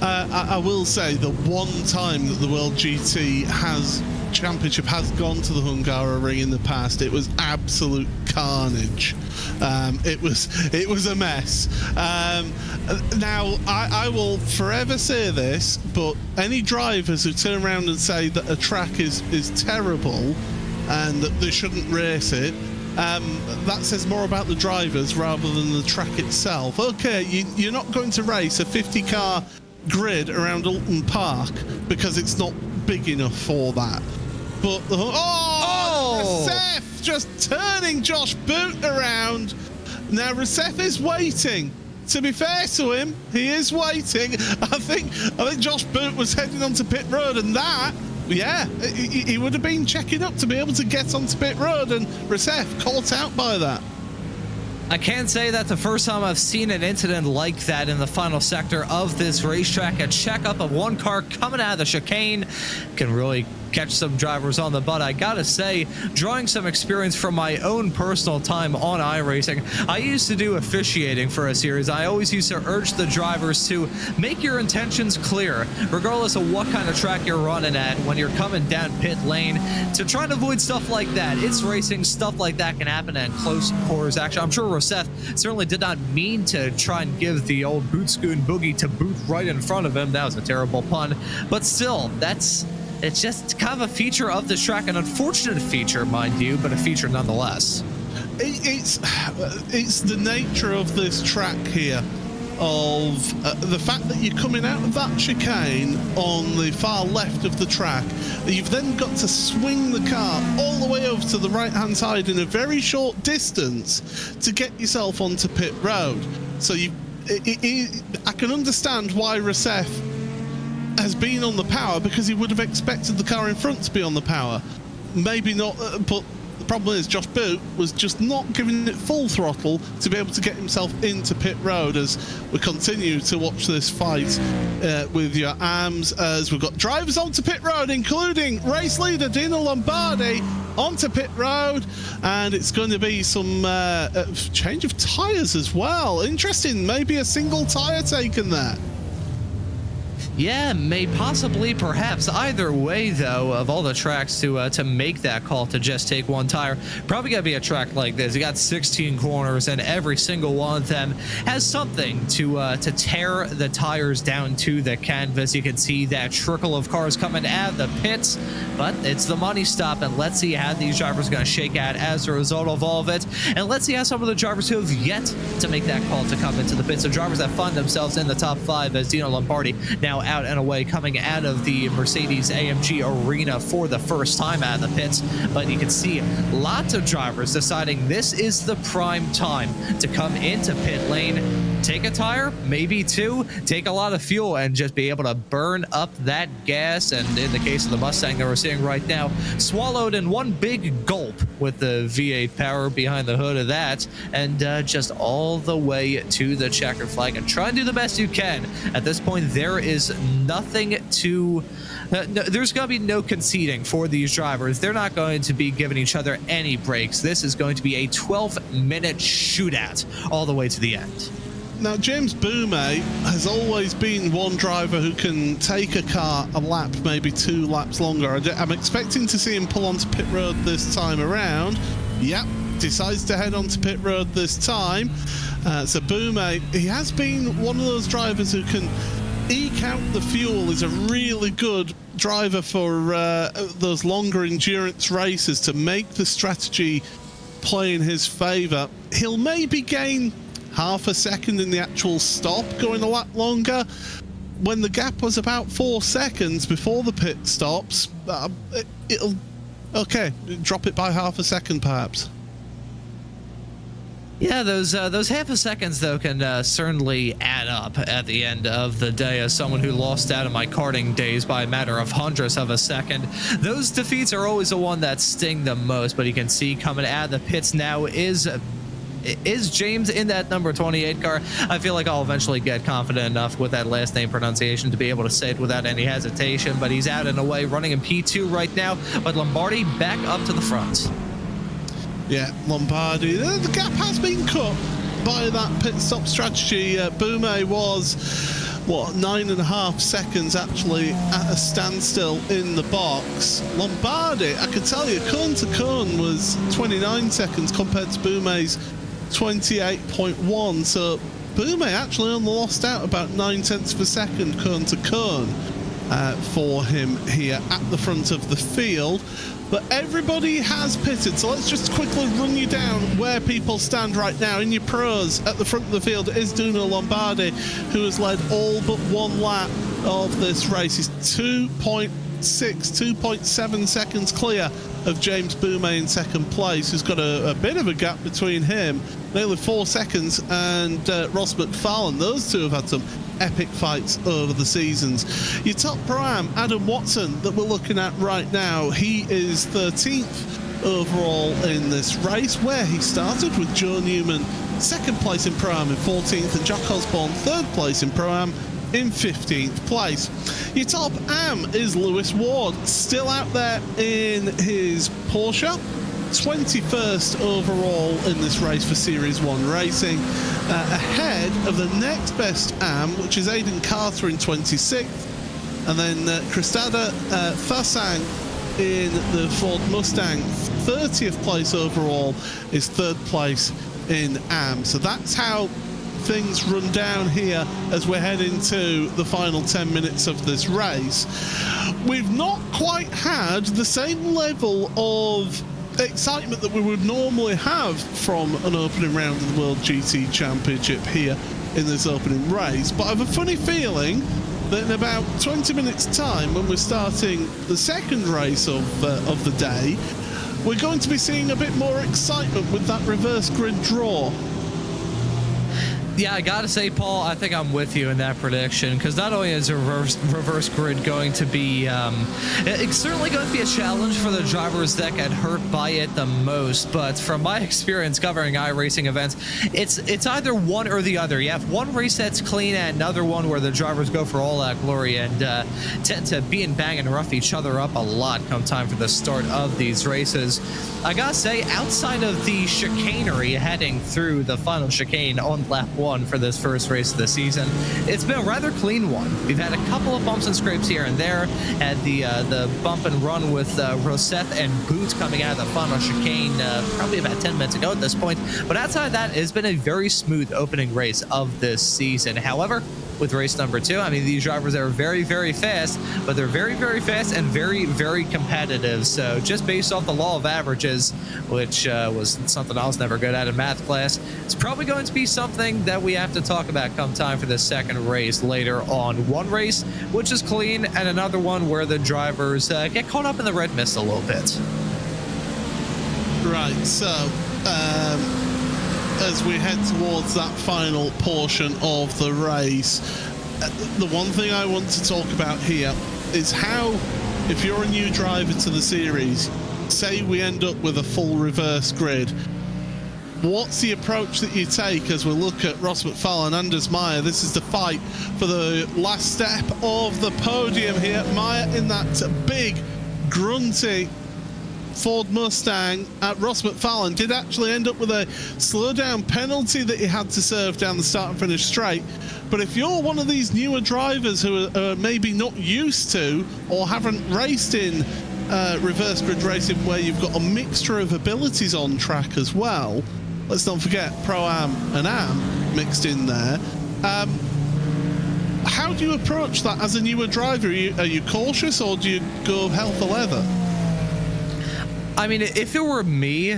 I will say the one time that the World GT Championship has gone to the Hungaroring in the past, it was absolute carnage. It was a mess. Now I will forever say this, but any drivers who turn around and say that a track is terrible and that they shouldn't race it, that says more about the drivers rather than the track itself. Okay, you're not going to race a 50-car grid around Alton Park because it's not big enough for that. But Rousseff just turning Josh Boot around. Now Rousseff is waiting. To be fair to him, he is waiting. I think Josh Boot was heading onto pit road, and that, yeah, he would have been checking up to be able to get onto pit road, and Rousseff caught out by that. I can't say that's the first time I've seen an incident like that in the final sector of this racetrack. A checkup of one car coming out of the chicane can really catch some drivers on the butt. I gotta say, drawing some experience from my own personal time on iRacing, I used to do officiating for a series. I always used to urge the drivers to make your intentions clear, regardless of what kind of track you're running at when you're coming down pit lane, to try and avoid stuff like that. It's racing, stuff like that can happen in close quarters action. I'm sure Rousseff certainly did not mean to try and give the old boot scoon boogie to Boot right in front of him. That was a terrible pun, but still, it's just kind of a feature of this track, an unfortunate feature, mind you, but a feature nonetheless. It's the nature of this track here, of the fact that you're coming out of that chicane on the far left of the track. You've then got to swing the car all the way over to the right-hand side in a very short distance to get yourself onto pit road. So I can understand why Rousseff has been on the power, because he would have expected the car in front to be on the power. Maybe not, but the problem is Josh Boot was just not giving it full throttle to be able to get himself into pit road. As we continue to watch this fight with your arms, as we've got drivers onto pit road, including race leader Dino Lombardi onto pit road, and it's going to be some change of tyres as well. Interesting, maybe a single tyre taken there. Yeah, possibly, perhaps. Either way, though, of all the tracks to make that call to just take one tire, probably gotta be a track like this. You got 16 corners, and every single one of them has something to tear the tires down to the canvas. You can see that trickle of cars coming out of the pits, but it's the money stop, and let's see how these drivers are going to shake out as a result of all of it. And let's see how some of the drivers who have yet to make that call to come into the pits, the drivers that find themselves in the top 5, as Dino Lombardi now out and away, coming out of the Mercedes-AMG arena for the first time out of the pits. But you can see lots of drivers deciding this is the prime time to come into pit lane, take a tire, maybe two, take a lot of fuel, and just be able to burn up that gas. And in the case of the Mustang that we're seeing right now, swallowed in one big gulp with the V8 power behind the hood of that, and just all the way to the checkered flag, and try and do the best you can. At this point, there is nothing to there's going to be no conceding for these drivers. They're not going to be giving each other any breaks. This is going to be a 12-minute shootout all the way to the end. Now, James Boume has always been one driver who can take a car a lap, maybe 2 laps longer. I'm expecting to see him pull onto pit road this time around. Yep, decides to head onto pit road this time. So Boume, he has been one of those drivers who can eke out the fuel. Is a really good driver for those longer endurance races to make the strategy play in his favor. He'll maybe gain half a second in the actual stop going a lap longer. When the gap was about 4 seconds before the pit stops, it'll drop it by half a second perhaps. Yeah, those half a seconds though can certainly add up at the end of the day. As someone who lost out in my karting days by a matter of hundredths of a second, those defeats are always the one that sting the most. But you can see coming out of the pits now is James in that number 28 car. I feel like I'll eventually get confident enough with that last name pronunciation to be able to say it without any hesitation. But he's out and away, running in P2 right now. But Lombardi back up to the front. Yeah, Lombardi. The gap has been cut by that pit stop strategy. Boumet was, what, 9.5 seconds actually at a standstill in the box. Lombardi, I can tell you, cone to cone was 29 seconds compared to Boumet's 28.1. So Boumet actually only lost out about 9/10 of a second cone to cone for him here at the front of the field. But everybody has pitted, so let's just quickly run you down where people stand right now. In your pros, at the front of the field is Duno Lombardi, who has led all but one lap of this race. He's 2.7 seconds clear of James Boumet in second place, who's got a bit of a gap between him, nearly 4 seconds, and Ross McFarlane. Those two have had some epic fights over the seasons. Your top pro-am, Adam Watson, that we're looking at right now, he is 13th overall in this race, where he started with Joe Newman second place in pro-am in 14th, and Jack Osborne third place in pro-am in 15th place. Your top am is Lewis Ward, still out there in his Porsche, 21st overall in this race for Series 1 Racing, ahead of the next best am, which is Aidan Carter in 26th, and then Christada Fasang in the Ford Mustang, 30th place overall, is third place in am. So that's how things run down here as we're heading to the final 10 minutes of this race. We've not quite had the same level of excitement that we would normally have from an opening round of the World GT Championship here in this opening race, but I have a funny feeling that in about 20 minutes time, when we're starting the second race of the day, we're going to be seeing a bit more excitement with that reverse grid draw. Yeah, I gotta say, Paul, I think I'm with you in that prediction, because not only is a reverse grid going to be, it's certainly going to be a challenge for the drivers that get hurt by it the most, but from my experience covering iRacing events, it's either one or the other. You have one race that's clean and another one where the drivers go for all that glory and tend to be and bang and rough each other up a lot come time for the start of these races. I gotta say, outside of the chicanery heading through the final chicane on lap 1 for this first race of the season, it's been a rather clean one. We've had a couple of bumps and scrapes here and there, had the bump and run with Roseth and Boot coming out of the final chicane probably about 10 minutes ago at this point, but outside of that, it's been a very smooth opening race of this season. However, with race number 2, I mean, these drivers are very, very fast, but they're very, very fast and very, very competitive. So just based off the law of averages, which was something I was never good at in math class, it's probably going to be something that we have to talk about come time for the second race later on. One race which is clean, and another one where the drivers get caught up in the red mist a little bit. Right, so as we head towards that final portion of the race, the one thing I want to talk about here is how, if you're a new driver to the series, say we end up with a full reverse grid, what's the approach that you take as we look at Ross McFarlane, Anders Meyer? This is the fight for the last step of the podium here. Meyer in that big, grunty Ford Mustang. Ross McFarlane did actually end up with a slowdown penalty that he had to serve down the start and finish straight. But if you're one of these newer drivers who are maybe not used to or haven't raced in reverse grid racing, where you've got a mixture of abilities on track as well, let's not forget Pro-Am and Am mixed in there, how do you approach that as a newer driver? Are you cautious, or do you go hell for leather? I mean, if it were me,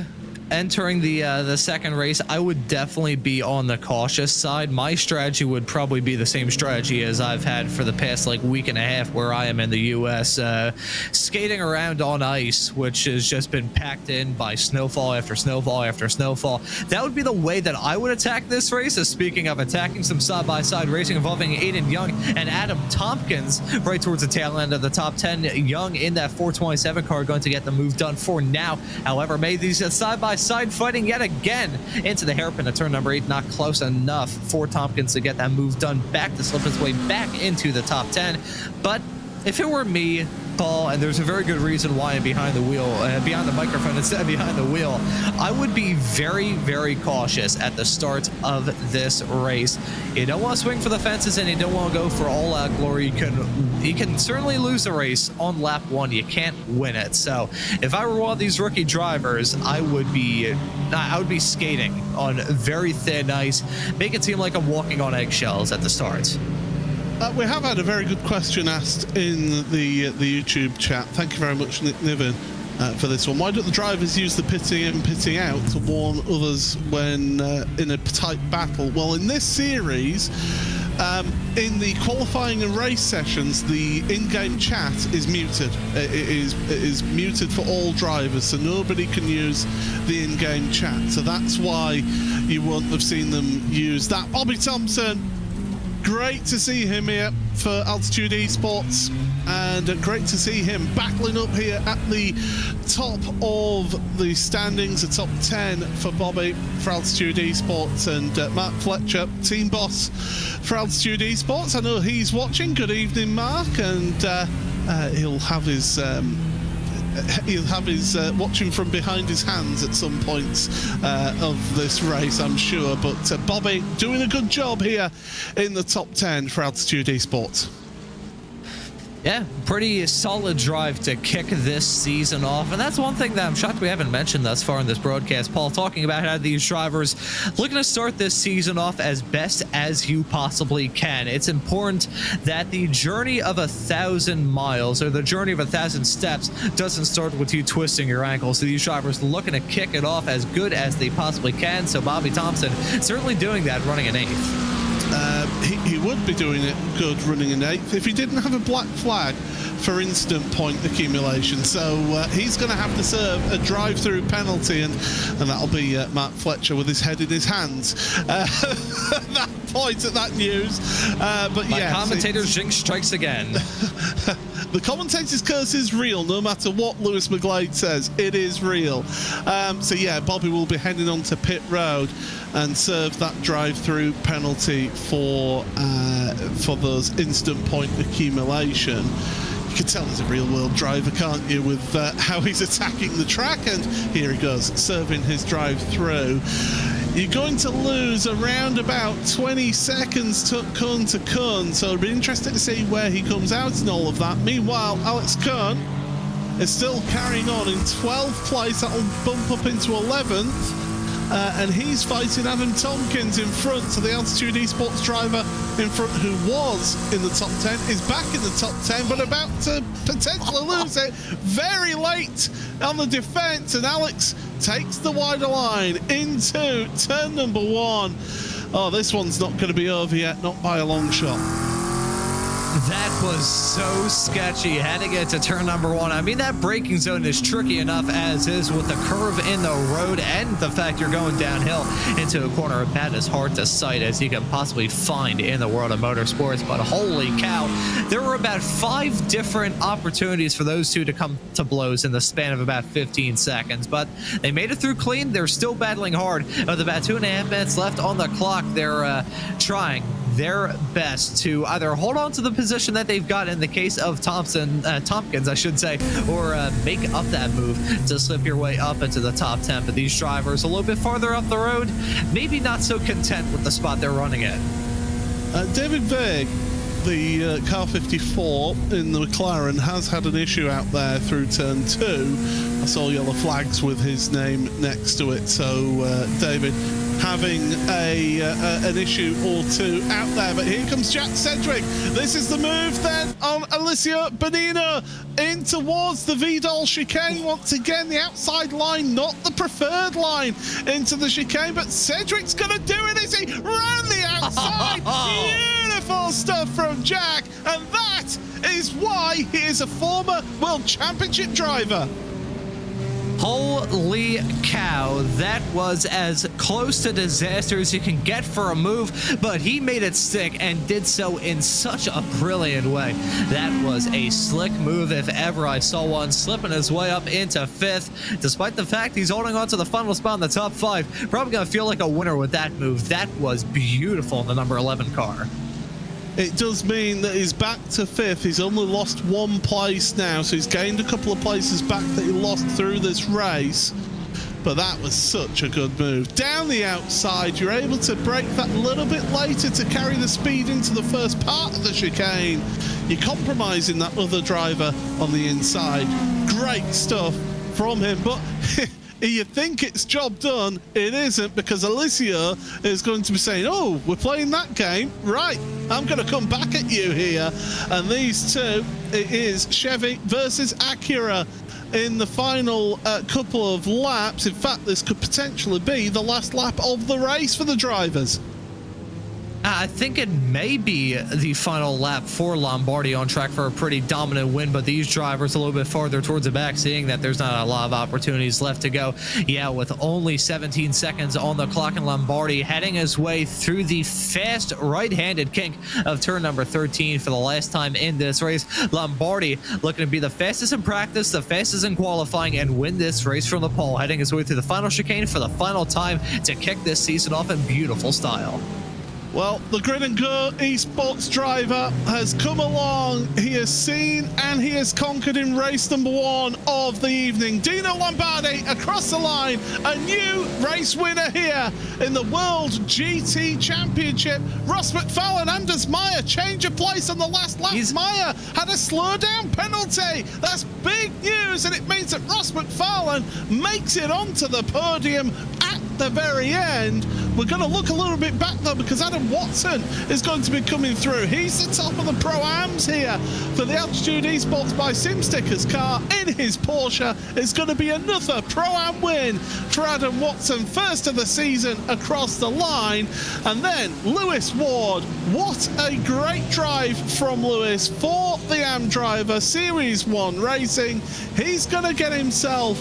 entering the second race, I would definitely be on the cautious side. My strategy would probably be the same strategy as I've had for the past like week and a half where I am in the US, skating around on ice, which has just been packed in by snowfall after snowfall after snowfall. That would be the way that I would attack this race. Speaking of attacking, some side-by-side racing involving Aiden Young and Adam Tompkins right towards the tail end of the top 10. Young in that 427 car going to get the move done for now. However, made these side-by-side fighting yet again into the hairpin of turn number 8. Not close enough for Tompkins to get that move done back to slip his way back into the top 10. But if it were me, Paul, and there's a very good reason why I'm behind the wheel, behind the microphone instead of behind the wheel, I would be very, very cautious at the start of this race. You don't want to swing for the fences and you don't want to go for all-out glory. You can certainly lose a race on lap 1. You can't win it. So if I were one of these rookie drivers, I would be skating on very thin ice, make it seem like I'm walking on eggshells at the start. We have had a very good question asked in the YouTube chat. Thank you very much, Nick Niven, for this one. Why don't the drivers use the pitting in, pitting out to warn others when in a tight battle? Well, in this series, in the qualifying and race sessions, the in-game chat is muted. It is muted for all drivers, so nobody can use the in-game chat. So that's why you won't have seen them use that. Bobby Thompson, great to see him here for Altitude Esports, and great to see him battling up here at the top of the standings, the top 10 for Bobby for Altitude Esports, and Mark Fletcher, team boss for Altitude Esports. I know he's watching. Good evening, Mark, and he'll have his watching from behind his hands at some points of this race, I'm sure. But Bobby doing a good job here in the top 10 for Altitude Esports. Yeah, pretty solid drive to kick this season off. And that's one thing that I'm shocked we haven't mentioned thus far in this broadcast, Paul, talking about how these drivers looking to start this season off as best as you possibly can. It's important that the journey of 1,000 miles or the journey of 1,000 steps doesn't start with you twisting your ankle. So these drivers looking to kick it off as good as they possibly can. So Bobby Thompson certainly doing that, running an 8th. He would be doing it good running an 8th if he didn't have a black flag for instant point accumulation. So he's going to have to serve a drive-through penalty, and that'll be Mark Fletcher with his head in his hands at that point, at that news. But my yeah, commentator's jinx strikes again. The commentator's curse is real, no matter what Lewis McGlade says. It is real. So yeah, Bobby will be heading on to pit road and serve that drive-through penalty for those instant point accumulation. You can tell he's a real-world driver, can't you, with how he's attacking the track? And here he goes, serving his drive-through. You're going to lose around about 20 seconds cone to cone, so it'll be interesting to see where he comes out in all of that. Meanwhile, Alex Kern is still carrying on in 12th place. That'll bump up into 11th. And he's fighting Adam Tompkins in front. So the Altitude Esports driver in front, who was in the top 10, is back in the top 10, but about to potentially lose it very late on the defense. And Alex takes the wider line into turn number 1. Oh, this one's not going to be over yet, not by a long shot. That was so sketchy. Had to get to turn number 1. I mean, that braking zone is tricky enough as is, with the curve in the road and the fact you're going downhill into a corner about as hard to sight as you can possibly find in the world of motorsports. But holy cow, there were about 5 different opportunities for those two to come to blows in the span of about 15 seconds. But they made it through clean. They're still battling hard. With about 2.5 minutes left on the clock, they're trying their best to either hold on to the position that they've got in the case of Tompkins, I should say, or make up that move to slip your way up into the top 10. But these drivers a little bit farther up the road, maybe not so content with the spot they're running in. David Vague, the car 54 in the McLaren, has had an issue out there through turn 2. I saw yellow flags with his name next to it. So David, having an issue or two out there. But here comes Jack Sedgwick. This is the move then on Alicia Bonino in towards the Vidal chicane. Once again, the outside line, not the preferred line into the chicane, but Sedgwick's gonna do it, is he? Round the outside. Beautiful stuff from Jack, and that is why he is a former World Championship driver. Holy cow, that was as close to disaster as you can get for a move, but he made it stick and did so in such a brilliant way. That was a slick move if ever I saw one, slipping his way up into 5th, despite the fact he's holding on to the final spot in the top 5. Probably gonna feel like a winner with that move. That was beautiful in the number 11 car. It does mean that he's back to 5th. He's only lost 1 place now, so he's gained a couple of places back that he lost through this race. But that was such a good move. Down the outside, you're able to brake that a little bit later to carry the speed into the first part of the chicane. You're compromising that other driver on the inside. Great stuff from him, but you think it's job done. It isn't, because Alicia is going to be saying, oh, we're playing that game. Right, I'm going to come back at you here. And these two, it is Chevy versus Acura in the final couple of laps. In fact, this could potentially be the last lap of the race for the drivers. I think it may be the final lap for Lombardi, on track for a pretty dominant win, but these drivers a little bit farther towards the back, seeing that there's not a lot of opportunities left to go. Yeah, with only 17 seconds on the clock, and Lombardi heading his way through the fast right-handed kink of turn number 13 for the last time in this race. Lombardi looking to be the fastest in practice, the fastest in qualifying, and win this race from the pole, heading his way through the final chicane for the final time to kick this season off in beautiful style. Well, the Grid and Go esports driver has come along. He has seen and he has conquered in race number 1 of the evening. Dino Lombardi across the line, a new race winner here in the World GT Championship. Ross McFarlane, Anders Meyer change of place on the last lap. Meyer had a slow down penalty. That's big news, and it means that Ross McFarlane makes it onto the podium at the very end. We're going to look a little bit back though, because Adam Watson is going to be coming through. He's the top of the Pro-Ams here for the Altitude Esports by SimStickers car in his Porsche. It's going to be another Pro-Am win for Adam Watson, first of the season across the line. And then Lewis Ward, what a great drive from Lewis for the Am driver, Series 1 Racing. He's going to get himself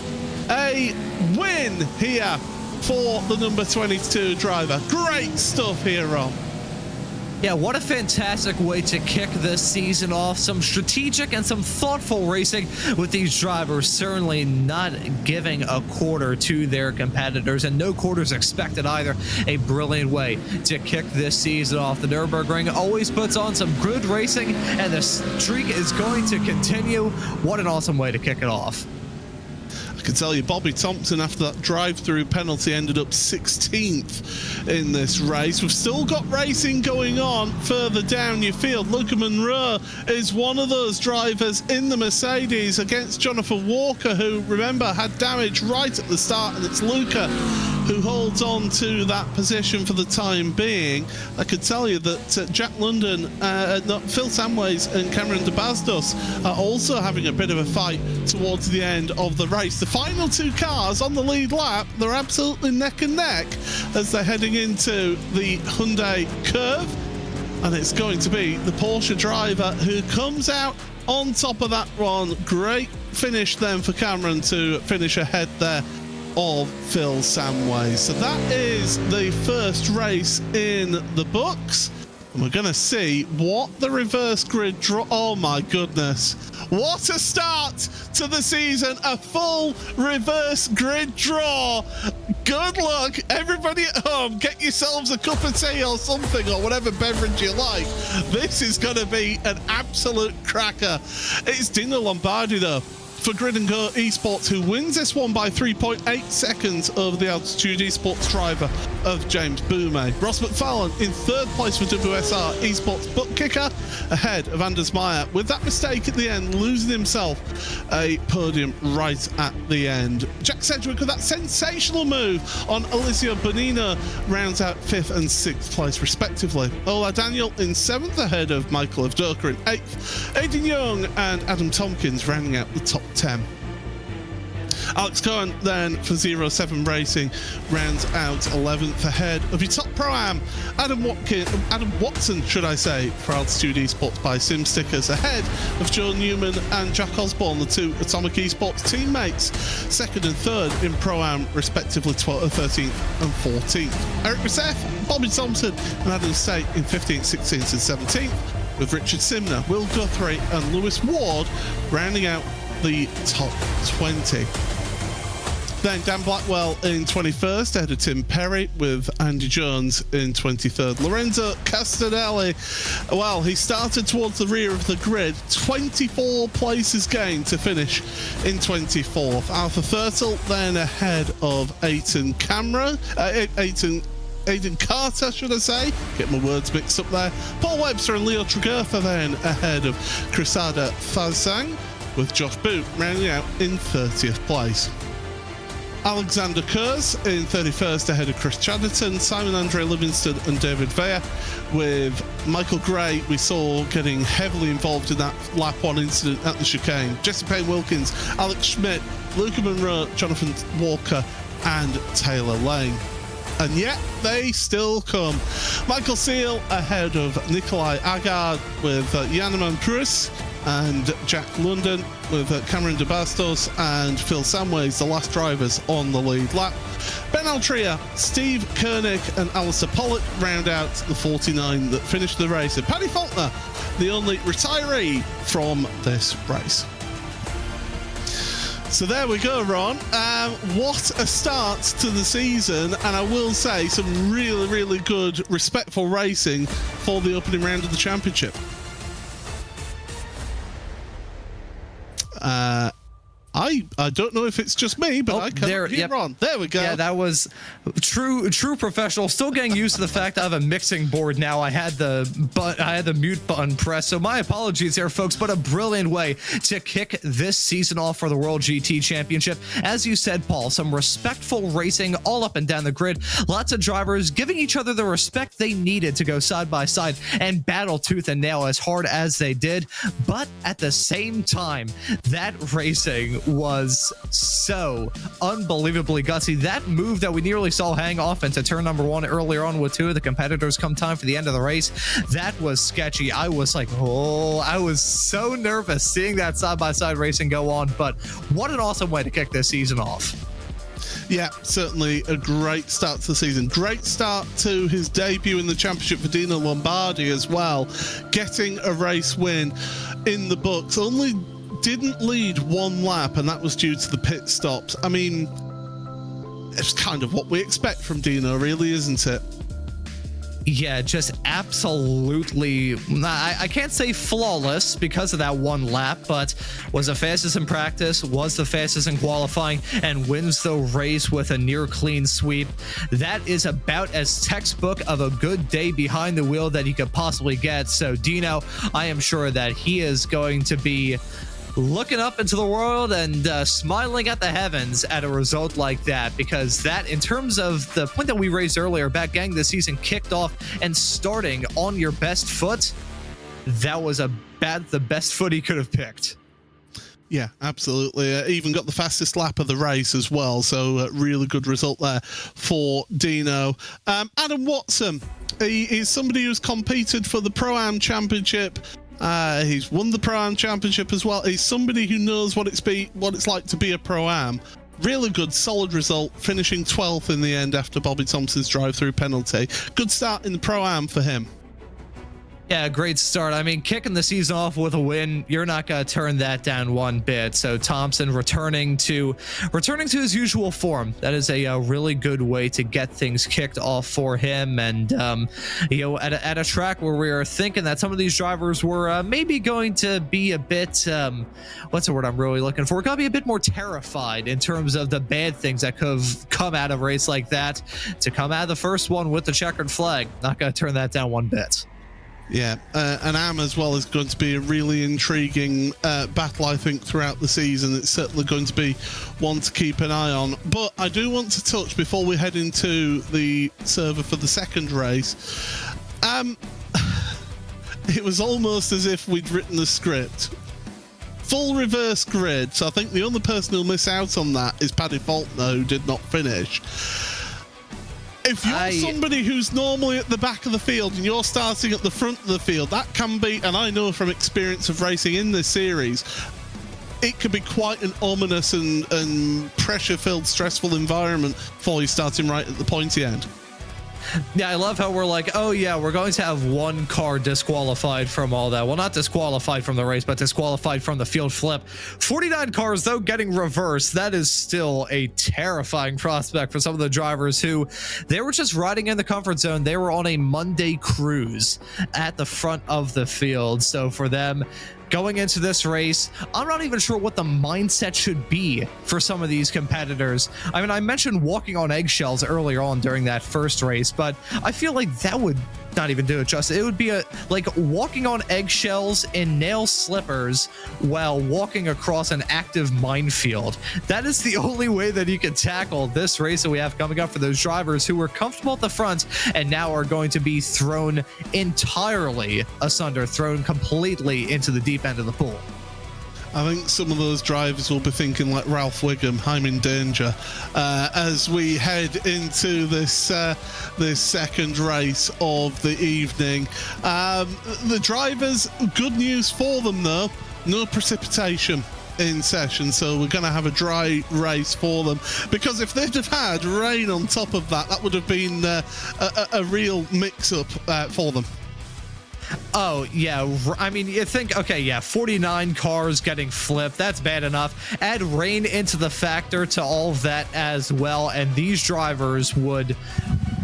a win here for the number 22 driver. Great stuff here, Rob. Yeah, what a fantastic way to kick this season off. Some strategic and some thoughtful racing with these drivers, certainly not giving a quarter to their competitors, and no quarters expected either. A brilliant way to kick this season off. The Nürburgring always puts on some good racing, and the streak is going to continue. What an awesome way to kick it off. I can tell you, Bobby Thompson, after that drive-through penalty, ended up 16th in this race. We've still got racing going on further down your field. Luca Monroe is one of those drivers in the Mercedes against Jonathan Walker, who, remember, had damage right at the start, and it's Luca who holds on to that position for the time being. I could tell you that Jack London, Phil Samways and Cameron de Bastos are also having a bit of a fight towards the end of the race. The final 2 cars on the lead lap, they're absolutely neck and neck as they're heading into the Hyundai curve, and it's going to be the Porsche driver who comes out on top of that one. Great finish then for Cameron to finish ahead there of Phil Samways. So that is the first race in the books, and we're going to see what the reverse grid draw. Oh my goodness, what a start to the season, a full reverse grid draw. Good luck, everybody at home. Get yourselves a cup of tea or something, or whatever beverage you like. This is going to be an absolute cracker. It's Dino Lombardi though, for Grid and Go Esports, who wins this one by 3.8 seconds over the Altitude Esports driver of James Boumé. Ross McFarlane in third place for WSR Esports butt kicker, ahead of Anders Meyer, with that mistake at the end, losing himself a podium right at the end. Jack Sedgwick with that sensational move on Alicia Bonino rounds out 5th and 6th place respectively. Ola Daniel in 7th, ahead of Michael Avdoka in 8th. Aidan Young and Adam Tompkins rounding out the top 10. Alex Cohen then for 07 Racing rounds out 11th, ahead of your top Pro-Am Adam Watson should I say, for Altitude Esports by Sim Stickers, ahead of Joe Newman and Jack Osborne, the two Atomic Esports teammates, 2nd and 3rd in Pro-Am respectively, 13th and 14th. Eric Rousseff, Bobby Thompson and Adam State in 15th, 16th and 17th, with Richard Simner, Will Guthrie and Lewis Ward rounding out the top 20. Then Dan Blackwell in 21st, ahead of Tim Perry, with Andy Jones in 23rd. Lorenzo Castanelli, well, he started towards the rear of the grid, 24 places gained to finish in 24th. Arthur Thurtle then ahead of Aidan Carter, should I say? Get my words mixed up there. Paul Webster and Leo Tregurtha then ahead of Crisada Fazang, with Josh Boot rounding out in 30th place. Alexander Kurz in 31st, ahead of Chris Chatterton, Simon Andre Livingston and David Veyer, with Michael Gray we saw getting heavily involved in that lap 1 incident at the chicane. Jesse Payne Wilkins, Alex Schmidt, Luca Monroe, Jonathan Walker and Taylor Lane. And yet they still come. Michael Seal ahead of Nikolai Agard, with Yanaman Pruis and Jack London, with Cameron De Bastos and Phil Samways, the last drivers on the lead lap. Ben Altria, Steve Koenig and Alistair Pollock round out the 49 that finished the race. And Paddy Faulkner, the only retiree from this race. So there we go, Ron. What a start to the season, and I will say some really, really good, respectful racing for the opening round of the championship. I don't know if it's just me, but I can't hear Ron. There we go. Yeah, that was true professional. Still getting used to the fact I have a mixing board now. I had the mute button pressed, so my apologies there, folks, but a brilliant way to kick this season off for the World GT Championship. As you said, Paul, some respectful racing all up and down the grid. Lots of drivers giving each other the respect they needed to go side by side and battle tooth and nail as hard as they did. But at the same time, that racing was so unbelievably gutsy. That move that we nearly saw hang off into turn number 1 earlier on with 2 of the competitors come time for the end of the race, that was sketchy. I was like, oh, I was so nervous seeing that side-by-side racing go on, but what an awesome way to kick this season off. Yeah, certainly a great start to the season. Great start to his debut in the championship for Dino Lombardi as well, getting a race win in the books. Only didn't lead 1 lap, and that was due to the pit stops. I mean, it's kind of what we expect from Dino, really, isn't it? Yeah, just absolutely, I can't say flawless because of that 1 lap, but was the fastest in practice, was the fastest in qualifying, and wins the race with a near clean sweep. That is about as textbook of a good day behind the wheel that you could possibly get. So Dino, I am sure that he is going to be looking up into the world and smiling at the heavens at a result like that, because that, in terms of the point that we raised earlier about getting the season kicked off and starting on your best foot, that was the best foot he could have picked. Yeah, absolutely. Even got the fastest lap of the race as well, so really good result there for Dino. Adam Watson, he's somebody who's competed for the Pro-Am Championship. He's won the Pro-Am Championship as well. He's somebody who knows what it's like to be a Pro-Am. Really good, solid result, finishing 12th in the end after Bobby Thompson's drive-through penalty. Good start in the Pro-Am for him. Yeah, great start. I mean, kicking the season off with a win, you're not going to turn that down one bit. So Thompson returning to his usual form. That is a really good way to get things kicked off for him. And you know, at a track where we were thinking that some of these drivers were maybe going to be a bit what's the word I'm really looking for? Going to be a bit more terrified in terms of the bad things that could have come out of a race like that. To come out of the first one with the checkered flag, not going to turn that down one bit. Yeah, and AM as well is going to be a really intriguing battle, I think, throughout the season. It's certainly going to be one to keep an eye on. But I do want to touch, before we head into the server for the second race, it was almost as if we'd written the script. Full reverse grid, so I think the only person who'll miss out on that is Paddy Faulkner, who did not finish. If you're somebody who's normally at the back of the field and you're starting at the front of the field, that can be, and I know from experience of racing in this series, it can be quite an ominous and pressure-filled, stressful environment for you starting right at the pointy end. Yeah, I love how we're like, oh yeah, we're going to have one car disqualified from all that. Well, not disqualified from the race, but disqualified from the field flip. 49 cars, though, getting reversed. That is still a terrifying prospect for some of the drivers who, they were just riding in the comfort zone. They were on a Monday cruise at the front of the field. So for them, going into this race, I'm not even sure what the mindset should be for some of these competitors. I mean, I mentioned walking on eggshells earlier on during that first race, but I feel like that would not even do it justice. It would be like walking on eggshells in nail slippers while walking across an active minefield. That is the only way that you can tackle this race that we have coming up for those drivers who were comfortable at the front and now are going to be thrown entirely asunder, thrown completely into the deep end of the pool. I think some of those drivers will be thinking like Ralph Wiggum, I'm in danger, as we head into this this second race of the evening. The drivers, good news for them though, no precipitation in session, so we're going to have a dry race for them, because if they'd have had rain on top of that, that would have been a real mix-up for them. Oh, yeah. I mean, you think, okay, yeah, 49 cars getting flipped. That's bad enough. Add rain into the factor to all of that as well. And these drivers would,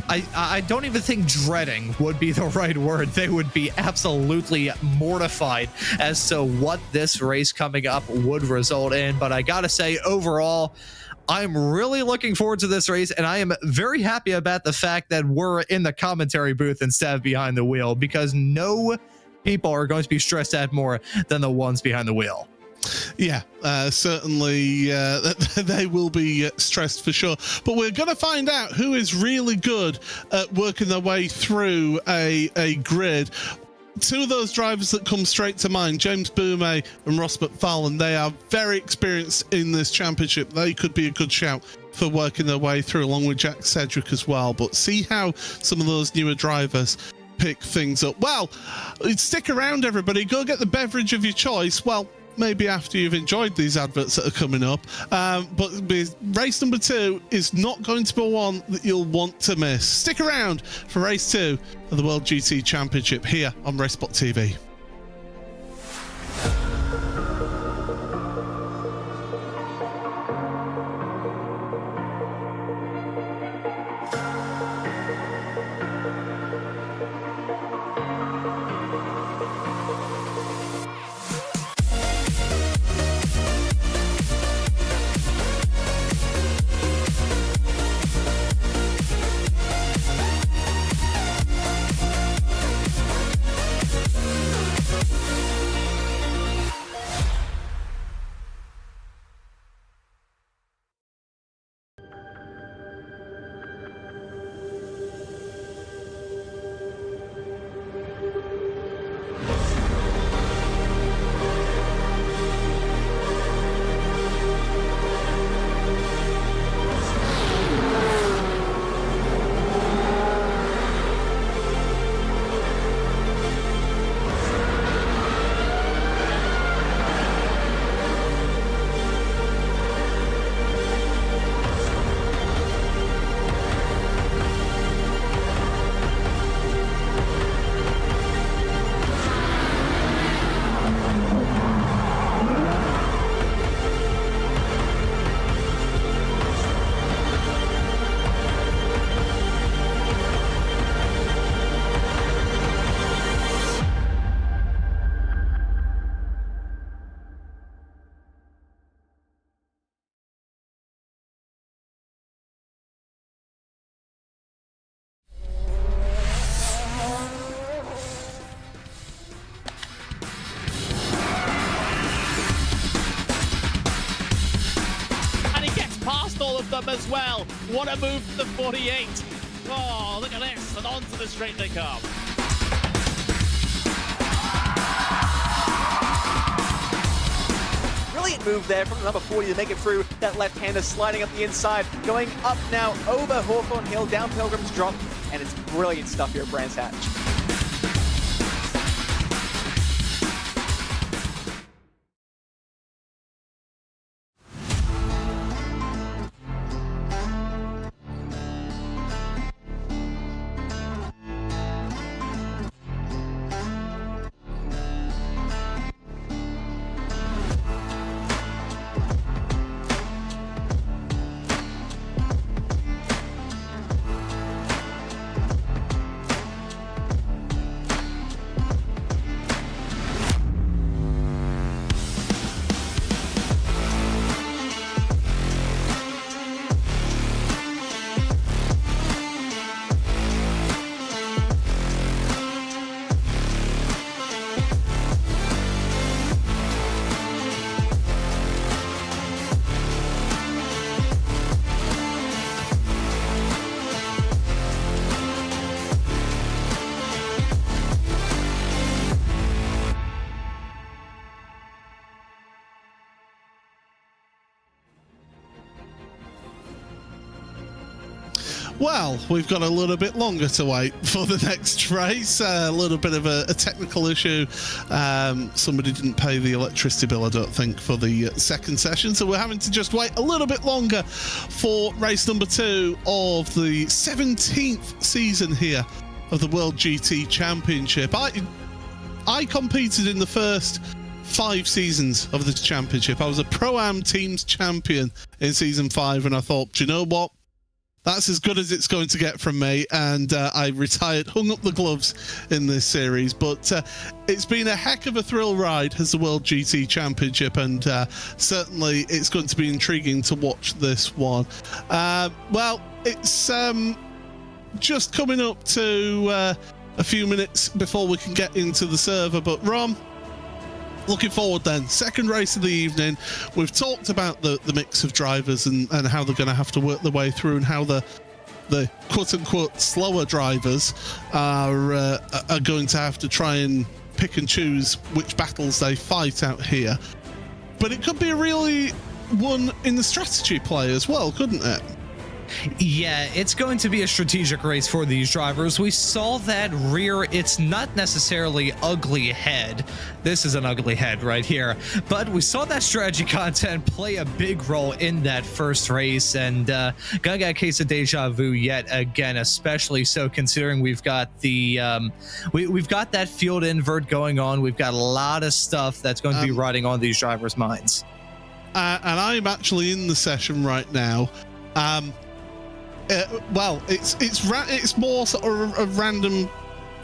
I don't even think dreading would be the right word. They would be absolutely mortified as to what this race coming up would result in. But I got to say, overall, I'm really looking forward to this race, and I am very happy about the fact that we're in the commentary booth instead of behind the wheel, because no people are going to be stressed out more than the ones behind the wheel. Yeah, certainly they will be stressed for sure. But we're going to find out who is really good at working their way through a grid. Two of those drivers that come straight to mind, James Boumé and Ross McFarlane, they are very experienced in this championship. They could be a good shout for working their way through, along with Jack Sedgwick as well. But see how some of those newer drivers pick things up. Well, stick around, everybody. Go get the beverage of your choice. Well, maybe after you've enjoyed these adverts that are coming up. But race number 2 is not going to be one that you'll want to miss. Stick around for race 2 of the World GT Championship here on RaceSpotTV. past all of them as well. What a move for the 48. Oh, look at this, and onto the straight they come. Brilliant move there from the number 40 to make it through. That left-hander sliding up the inside, going up now over Hawthorne Hill, down Pilgrim's Drop, and it's brilliant stuff here at Brands Hatch. Well, we've got a little bit longer to wait for the next race. A little bit of a technical issue. Somebody didn't pay the electricity bill, I don't think, for the second session. So we're having to just wait a little bit longer for race number 2 of the 17th season here of the World GT Championship. I competed in the first 5 seasons of this championship. I was a Pro-Am Teams champion in season 5, and I thought, do you know what? That's as good as it's going to get from me, and I retired, hung up the gloves in this series. But it's been a heck of a thrill ride as the World GT Championship, and certainly it's going to be intriguing to watch this one. Well, it's just coming up to a few minutes before we can get into the server, but Rom, looking forward then. Second race of the evening. We've talked about the mix of drivers and how they're going to have to work their way through, and how the quote-unquote slower drivers are going to have to try and pick and choose which battles they fight out here. But it could be a really one in the strategy play as well, couldn't it? Yeah, it's going to be a strategic race for these drivers. We saw that rear, it's not necessarily ugly head. This is an ugly head right here. But we saw that strategy content play a big role in that first race, and gonna get a case of deja vu yet again, especially so considering we've got the we've got that field invert going on. We've got a lot of stuff that's going to be riding on these drivers' minds. And I'm actually in the session right now. Well, it's more sort of a random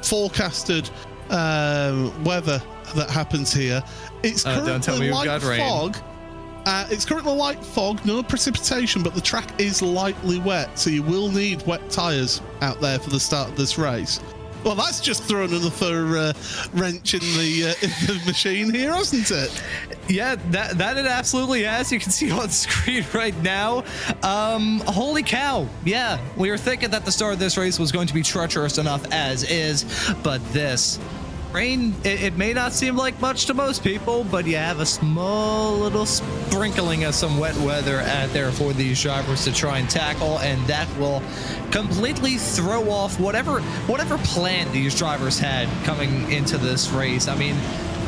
forecasted weather that happens here. It's currently light fog. It's currently light fog, no precipitation, but the track is lightly wet, so you will need wet tyres out there for the start of this race. Well, that's just thrown another wrench in the machine here, hasn't it? Yeah, that it absolutely has. You can see on screen right now. Holy cow. Yeah, we were thinking that the start of this race was going to be treacherous enough as is, but this rain, it may not seem like much to most people, but you have a small little sprinkling of some wet weather out there for these drivers to try and tackle, and that will completely throw off whatever plan these drivers had coming into this race. I mean,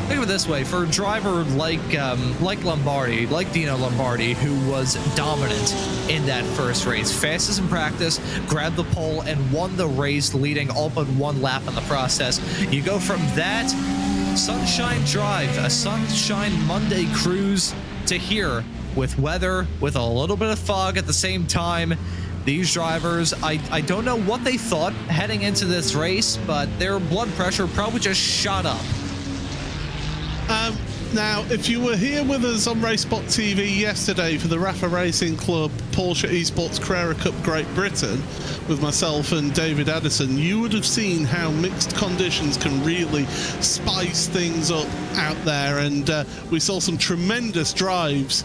think of it this way: for a driver like Lombardi, like Dino Lombardi, who was dominant in that first race, fastest in practice, grabbed the pole and won the race, leading all but one lap in the process. You go from that sunshine drive, a sunshine Monday cruise, to here with weather, with a little bit of fog at the same time. These drivers, I don't know what they thought heading into this race, but their blood pressure probably just shot up. Now, if you were here with us on RaceSpotTV yesterday for the Rafa Racing Club Porsche Esports Carrera Cup Great Britain with myself and David Addison, you would have seen how mixed conditions can really spice things up out there, and we saw some tremendous drives.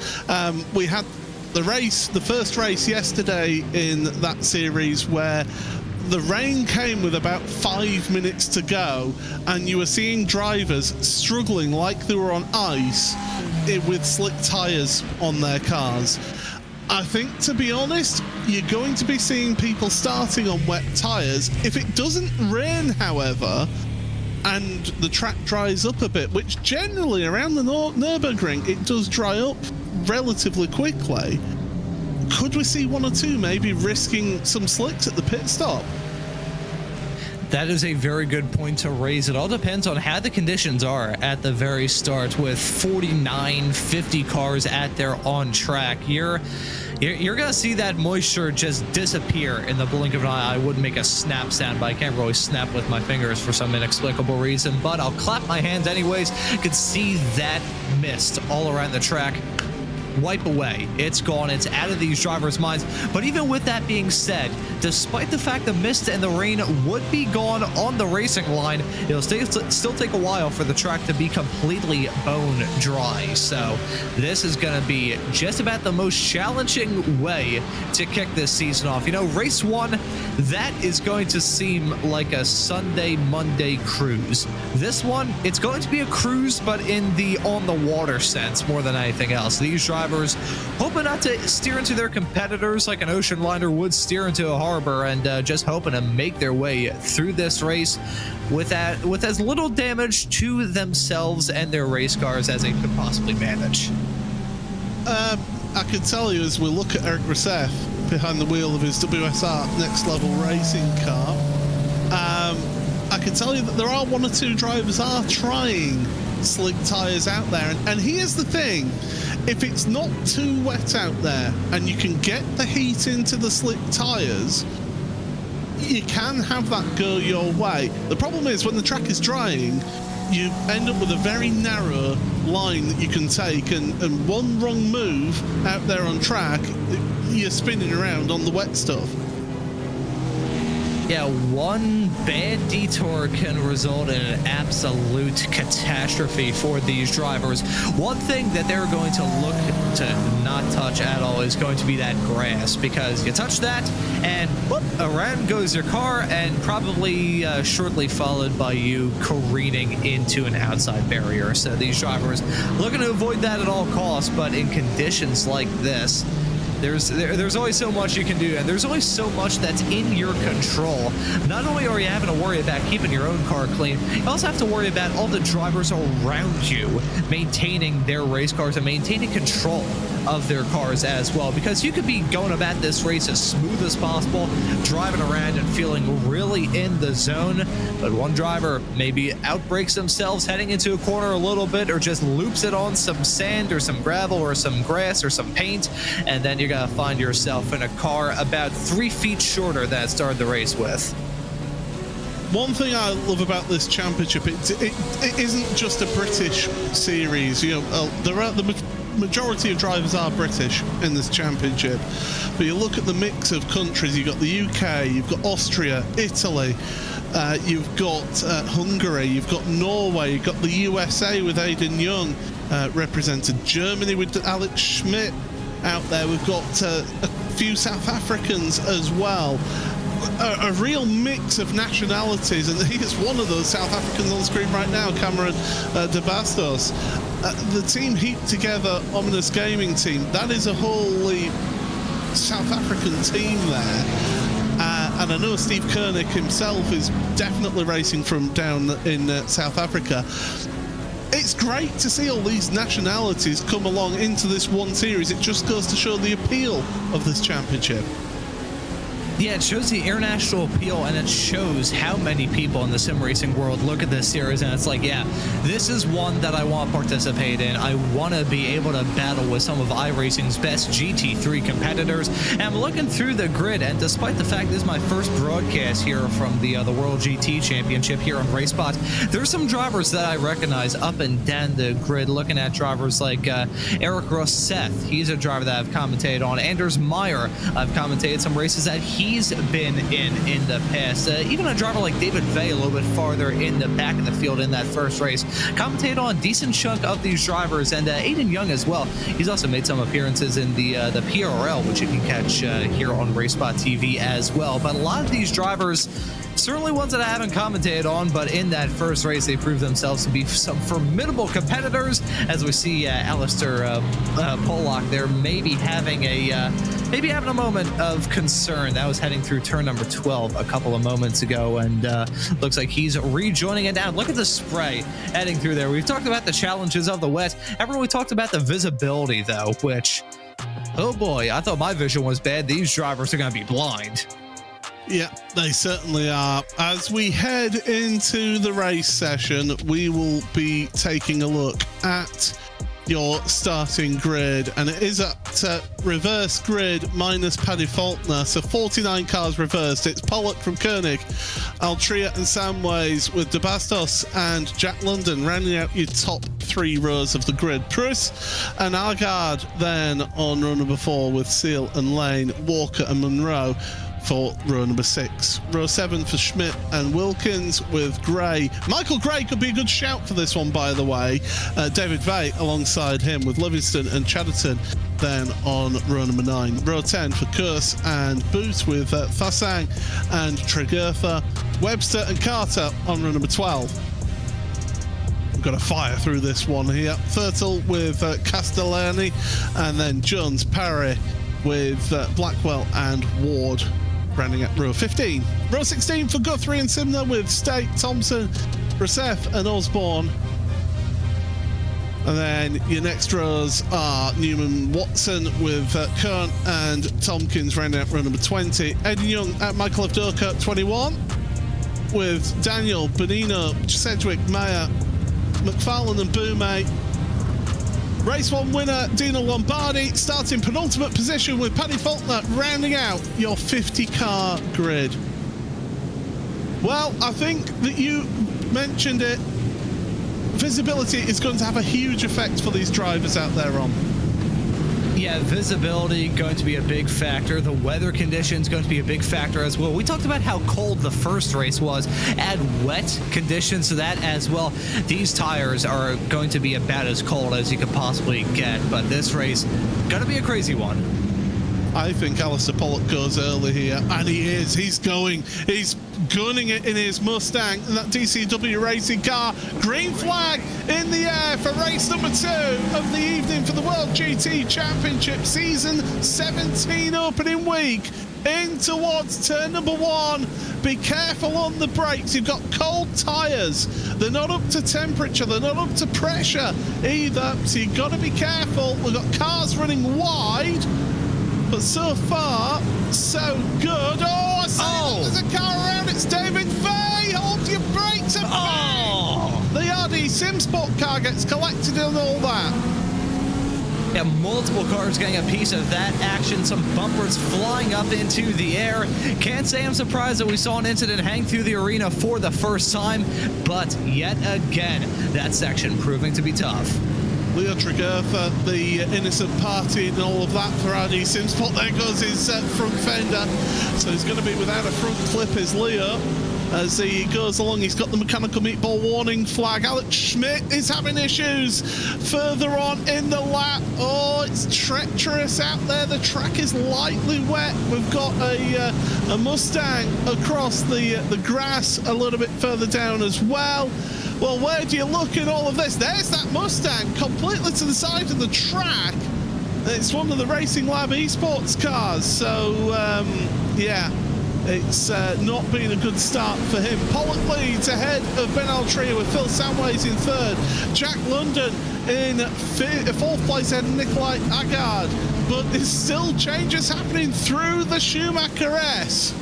We had the first race yesterday in that series, where the rain came with about 5 minutes to go, and you were seeing drivers struggling like they were on ice with slick tires on their cars. I think, to be honest, you're going to be seeing people starting on wet tires. If it doesn't rain, however, and the track dries up a bit, which generally around the Nürburgring it does dry up relatively quickly, could we see one or two maybe risking some slicks at the pit stop? That is a very good point to raise. It all depends on how the conditions are at the very start. With 49, 50 cars at their on track, you're gonna see that moisture just disappear in the blink of an eye. I would make a snap sound, but I can't really snap with my fingers for some inexplicable reason. But I'll clap my hands anyways. You can see that mist all around the track. Wipe away. It's gone. It's out of these drivers' minds. But even with that being said, despite the fact the mist and the rain would be gone on the racing line, it'll still take a while for the track to be completely bone dry. So this is going to be just about the most challenging way to kick this season off. You know, race one, that is going to seem like a Sunday, Monday cruise. This one, it's going to be a cruise, but in the on the water sense more than anything else. These drivers hoping not to steer into their competitors like an ocean liner would steer into a harbor, and just hoping to make their way through this race with as little damage to themselves and their race cars as they could possibly manage. I can tell you, as we look at Eric Rousseff behind the wheel of his WSR Next Level Racing car, I can tell you that there are one or two drivers are trying slick tires out there, and here's the thing: if it's not too wet out there and you can get the heat into the slick tires, you can have that go your way. The problem is, when the track is drying, you end up with a very narrow line that you can take, and one wrong move out there on track, you're spinning around on the wet stuff. Yeah, one bad detour can result in an absolute catastrophe for these drivers. One thing that they're going to look to not touch at all is going to be that grass, because you touch that and whoop, around goes your car, and probably shortly followed by you careening into an outside barrier. So these drivers looking to avoid that at all costs, but in conditions like this, there's always so much you can do, and there's always so much that's in your control. Not only are you having to worry about keeping your own car clean, you also have to worry about all the drivers around you maintaining their race cars and maintaining control of their cars as well, because you could be going about this race as smooth as possible, driving around and feeling really in the zone, but one driver maybe outbrakes themselves heading into a corner a little bit, or just loops it on some sand or some gravel or some grass or some paint, and then you're gonna find yourself in a car about 3 feet shorter than it started the race with. One thing I love about this championship, it isn't just a British series. You know, the majority of drivers are British in this championship, but you look at the mix of countries. You've got the UK, you've got Austria, Italy, you've got Hungary, you've got Norway, you've got the USA with Aidan Young represented, Germany with Alex Schmidt out there. We've got a few South Africans as well. A real mix of nationalities, and here's one of those South Africans on screen right now, Cameron de Bastos. The team heaped together, Ominous Gaming team, that is a wholly South African team there. And I know Steve Koenig himself is definitely racing from down in South Africa. It's great to see all these nationalities come along into this one series. It just goes to show the appeal of this championship. Yeah, it shows the international appeal, and it shows how many people in the sim racing world look at this series and it's like, yeah, this is one that I want to participate in. I want to be able to battle with some of iRacing's best GT3 competitors. And I'm looking through the grid, and despite the fact this is my first broadcast here from the World GT Championship here on RaceSpot, there's some drivers that I recognize up and down the grid. Looking at drivers like Eric Rousseff, he's a driver that I've commentated on. Anders Meyer, I've commentated some races that he he's been in the past. Even a driver like David Vey a little bit farther in the back of the field in that first race. Commentated on a decent chunk of these drivers, and Aiden Young as well. He's also made some appearances in the PRL, which you can catch here on RaceSpotTV as well. But a lot of these drivers, certainly ones that I haven't commentated on, but in that first race, they proved themselves to be some formidable competitors. As we see Alistair Pollock there, maybe having a moment of concern. That was heading through turn number 12 a couple of moments ago, and looks like he's rejoining it down. Look at the spray heading through there. We've talked about the challenges of the wet. Everyone, we talked about the visibility, though, which, oh boy, I thought my vision was bad. These drivers are going to be blind. Yeah, they certainly are. As we head into the race session, we will be taking a look at your starting grid, and it is up to reverse grid minus Paddy Faulkner, so 49 cars reversed. It's Pollock from Koenig, Altria and Samways, with De Bastos and Jack London rounding out your top 3 rows of the grid. Pruis and Argard then on row number 4 with Seal and Lane, Walker and Monroe for row number 6. Row 7 for Schmidt and Wilkins with Gray. Michael Gray could be a good shout for this one, by the way. David Vey alongside him with Livingston and Chatterton then on row number 9. Row 10 for Kurse and Boot with Fasang and Tregurtha. Webster and Carter on row number 12. We've got to fire through this one here. Thurtle with Castellani, and then Jones, Parry with Blackwell and Ward, rounding at row 15. Row 16 for Guthrie and Simner with State, Thompson, Rousseff and Osborne. And then your next rows are Newman Watson with Kern and Tompkins, rounding out row number 20. Aiden Young at Michael Avdoka 21 with Daniel, Bonino, Sedgwick, Mayer, McFarlane and Boumé. Race 1 winner Dino Lombardi starting penultimate position with Paddy Faulkner, rounding out your 50-car grid. Well, I think that you mentioned it. Visibility is going to have a huge effect for these drivers out there, Ron. Yeah, visibility going to be a big factor. The weather conditions going to be a big factor as well. We talked about how cold the first race was. Add wet conditions to that as well. These tires are going to be about as cold as you could possibly get, but this race going to be a crazy one. I think Alistair Pollock goes early here, and he is. He's going. He's gunning it in his Mustang, and that DCW racing car. Green flag in the air for race number 2 of the evening for the World GT Championship Season 17 opening week. In towards turn number 1. Be careful on the brakes. You've got cold tyres. They're not up to temperature. They're not up to pressure either, so you've got to be careful. We've got cars running wide. But so far, so good. Oh, I see there's a car around. It's David Vey. Hold your brakes and the RD Sim Sport car gets collected and all that. Yeah, multiple cars getting a piece of that action. Some bumpers flying up into the air. Can't say I'm surprised that we saw an incident hang through the arena for the first time, but yet again, that section proving to be tough. Leo Tregurtha, the innocent party and all of that for RD Simspot. There goes his front fender. So he's going to be without a front clip, is Leo. As he goes along, he's got the mechanical meatball warning flag. Alex Schmidt is having issues further on in the lap. Oh, it's treacherous out there. The track is lightly wet. We've got a Mustang across the grass a little bit further down as well. Well, where do you look in all of this? There's that Mustang completely to the side of the track. It's one of the Racing Lab esports cars. So, yeah, it's not been a good start for him. Pollock leads ahead of Ben Altria with Phil Samways in 3rd. Jack London in 4th place ahead of Nikolai Agard. But there's still changes happening through the Schumacher S.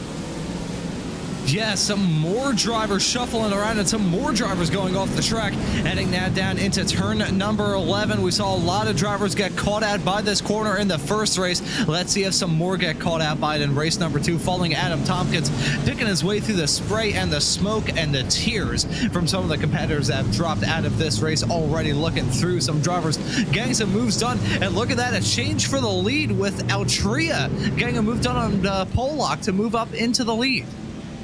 Yeah, some more drivers shuffling around and some more drivers going off the track. Heading now down into turn number 11. We saw a lot of drivers get caught out by this corner in the first race. Let's see if some more get caught out by it in race number 2, following Adam Tompkins, picking his way through the spray and the smoke and the tears from some of the competitors that have dropped out of this race already. Looking through some drivers, getting some moves done. And look at that, a change for the lead with Altria getting a move done on pole lock to move up into the lead.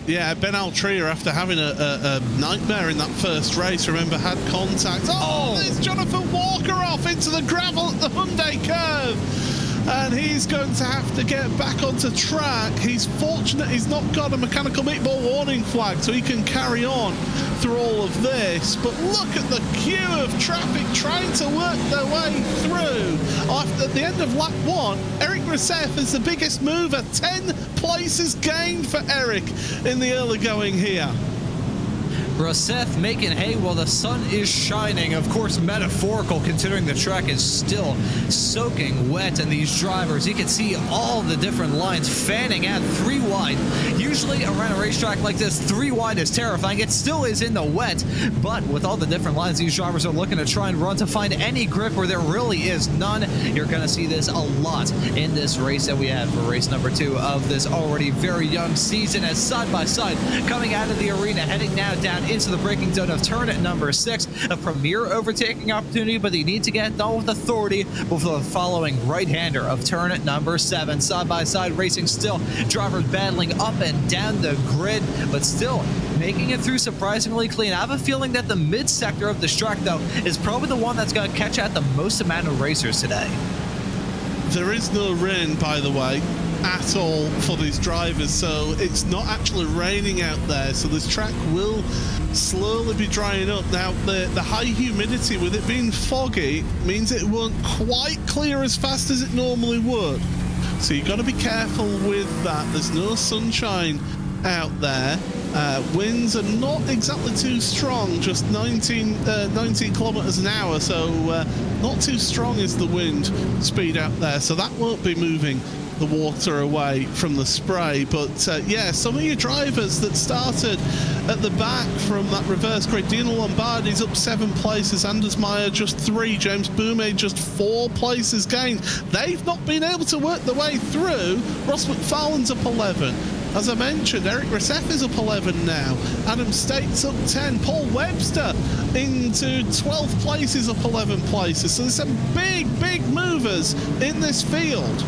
Yeah, Ben Altria, after having a nightmare in that first race, remember, had contact. Oh, there's Jonathan Walker off into the gravel at the Hyundai curve. And he's going to have to get back onto track. He's fortunate he's not got a mechanical meatball warning flag, so he can carry on through all of this. But look at the queue of traffic trying to work their way through. At the end of lap 1, Eric Rousseff is the biggest mover. 10 places gained for Eric in the early going here. Rousseff making hay while the sun is shining. Of course, metaphorical, considering the track is still soaking wet, and these drivers, you can see all the different lines fanning out 3 wide. Usually around a racetrack like this, 3 wide is terrifying. It still is in the wet, but with all the different lines, these drivers are looking to try and run to find any grip where there really is none. You're going to see this a lot in this race that we have for race number 2 of this already very young season, as side by side coming out of the arena, heading now down into the braking zone of turn number 6. A premier overtaking opportunity, but they need to get done with authority before the following right-hander of turn number 7. Side by side racing still, drivers battling up and down the grid, but still making it through surprisingly clean. I have a feeling that the mid sector of this track, though, is probably the one that's going to catch out the most amount of racers today. There is no rain, by the way, at all for these drivers, so it's not actually raining out there, so this track will slowly be drying up. Now, the high humidity, with it being foggy, means it won't quite clear as fast as it normally would, so you've got to be careful with that. There's no sunshine out there. Winds are not exactly too strong, just 19 kilometers an hour, so not too strong is the wind speed out there, so that won't be moving the water away from the spray. But yeah, some of your drivers that started at the back from that reverse grid, Dino Lombardi's up 7 places, Anders Meyer just 3, James Boumet just 4 places gained. They've not been able to work their way through. Ross McFarlane's up 11. As I mentioned, Eric Rousseff is up 11 now. Adam State's up 10. Paul Webster into 12 places, up 11 places. So there's some big movers in this field.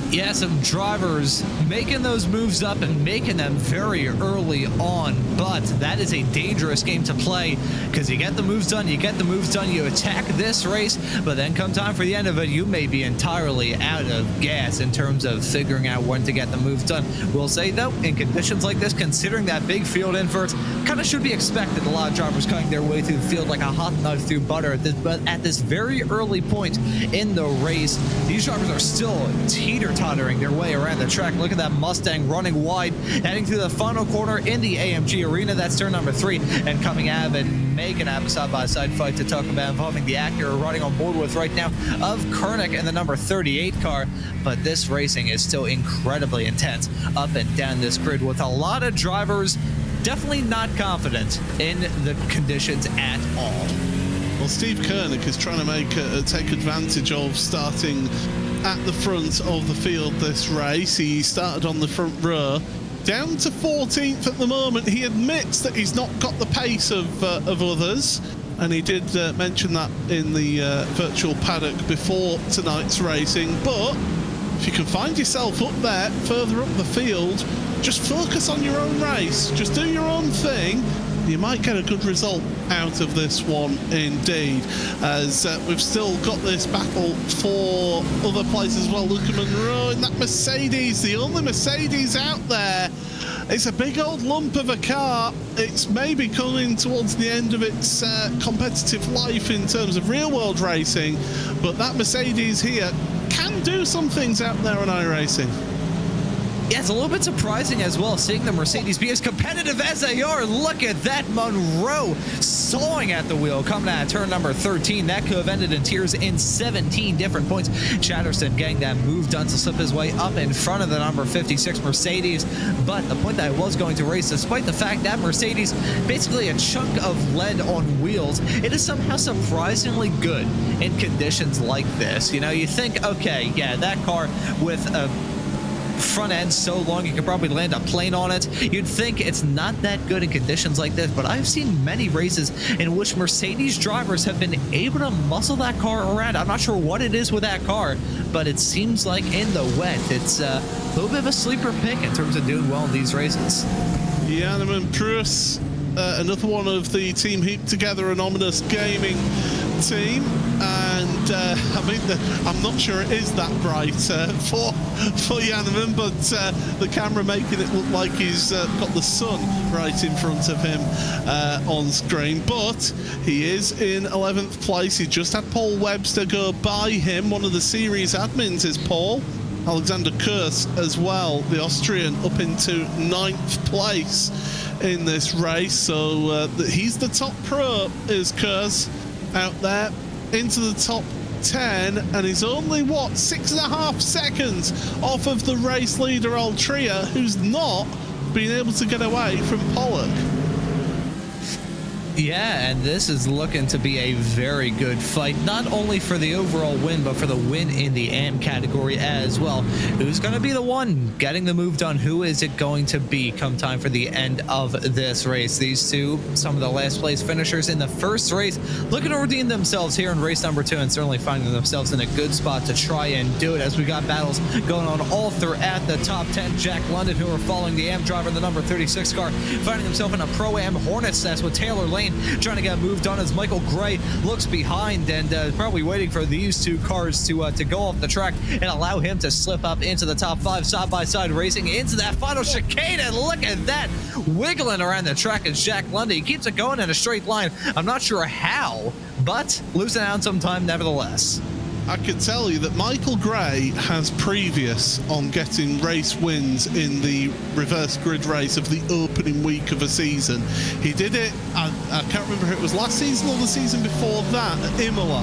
Yeah, some drivers making those moves up and making them very early on, but that is a dangerous game to play, because you get the moves done, you attack this race, but then come time for the end of it, you may be entirely out of gas in terms of figuring out when to get the moves done. We'll say, though, in conditions like this, considering that big field invert, kind of should be expected. A lot of drivers cutting their way through the field like a hot knife through butter, but at this very early point in the race, these drivers are still teeter-tottering their way around the track. Look at that Mustang running wide, heading through the final corner in the AMG Arena. That's turn number 3, and coming out and making a side-by-side fight to talk about, involving the Acura running on board with right now of Koenig and the number 38 car. But this racing is still incredibly intense up and down this grid, with a lot of drivers definitely not confident in the conditions at all. Well, Steve Koenig is trying to take advantage of starting at the front of the field this race. He started on the front row, down to 14th at the moment. He admits that he's not got the pace of others, and he did mention that in the virtual paddock before tonight's racing. But if you can find yourself up there, further up the field, just focus on your own race, just do your own thing, you might get a good result out of this one indeed, as we've still got this battle for other places as well. Luca Monroe in that Mercedes, the only Mercedes out there. It's a big old lump of a car. It's maybe coming towards the end of its competitive life in terms of real world racing, but that Mercedes here can do some things out there on iRacing. Yeah, it's a little bit surprising as well, seeing the Mercedes be as competitive as they are. Look at that, Monroe sawing at the wheel, coming at turn number 13. That could have ended in tears in 17 different points. Chatterston getting that move done to slip his way up in front of the number 56 Mercedes. But the point that I was going to race, despite the fact that Mercedes, basically a chunk of lead on wheels, it is somehow surprisingly good in conditions like this. You know, you think, okay, yeah, that car with a front end so long you could probably land a plane on it. You'd think it's not that good in conditions like this, but I've seen many races in which Mercedes drivers have been able to muscle that car around. I'm not sure what it is with that car, but it seems like in the wet, it's a little bit of a sleeper pick in terms of doing well in these races. Janneman Pruss, another one of the team heaped together an ominous gaming team, and I mean, I'm not sure it is that bright for Janneman, but the camera making it look like he's got the sun right in front of him on screen. But he is in 11th place. He just had Paul Webster go by him. One of the series admins is Paul. Alexander Kurz as well, the Austrian, up into 9th place in this race. So he's the top pro, is Kurz, out there into the top 10, and he's only, what, 6.5 seconds off of the race leader Altria, who's not been able to get away from Pollock. Yeah, and this is looking to be a very good fight, not only for the overall win, but for the win in the AM category as well. Who's going to be the one getting the move done? Who is it going to be come time for the end of this race? These two, some of the last place finishers in the first race, looking to redeem themselves here in race number 2, and certainly finding themselves in a good spot to try and do it, as we got battles going on all throughout the top 10. Jack London, who are following the AM driver in the number 36 car, finding himself in a Pro-Am Hornets nest with Taylor Lane trying to get moved on as Michael Gray looks behind and probably waiting for these two cars to go off the track and allow him to slip up into the top 5, side-by-side racing into that final chicane. And look at that, wiggling around the track as Jack Lundy. He keeps it going in a straight line. I'm not sure how, but losing out some time nevertheless. I can tell you that Michael Gray has previous on getting race wins in the reverse grid race of the opening week of a season. He did it, I can't remember if it was last season or the season before that, at Imola.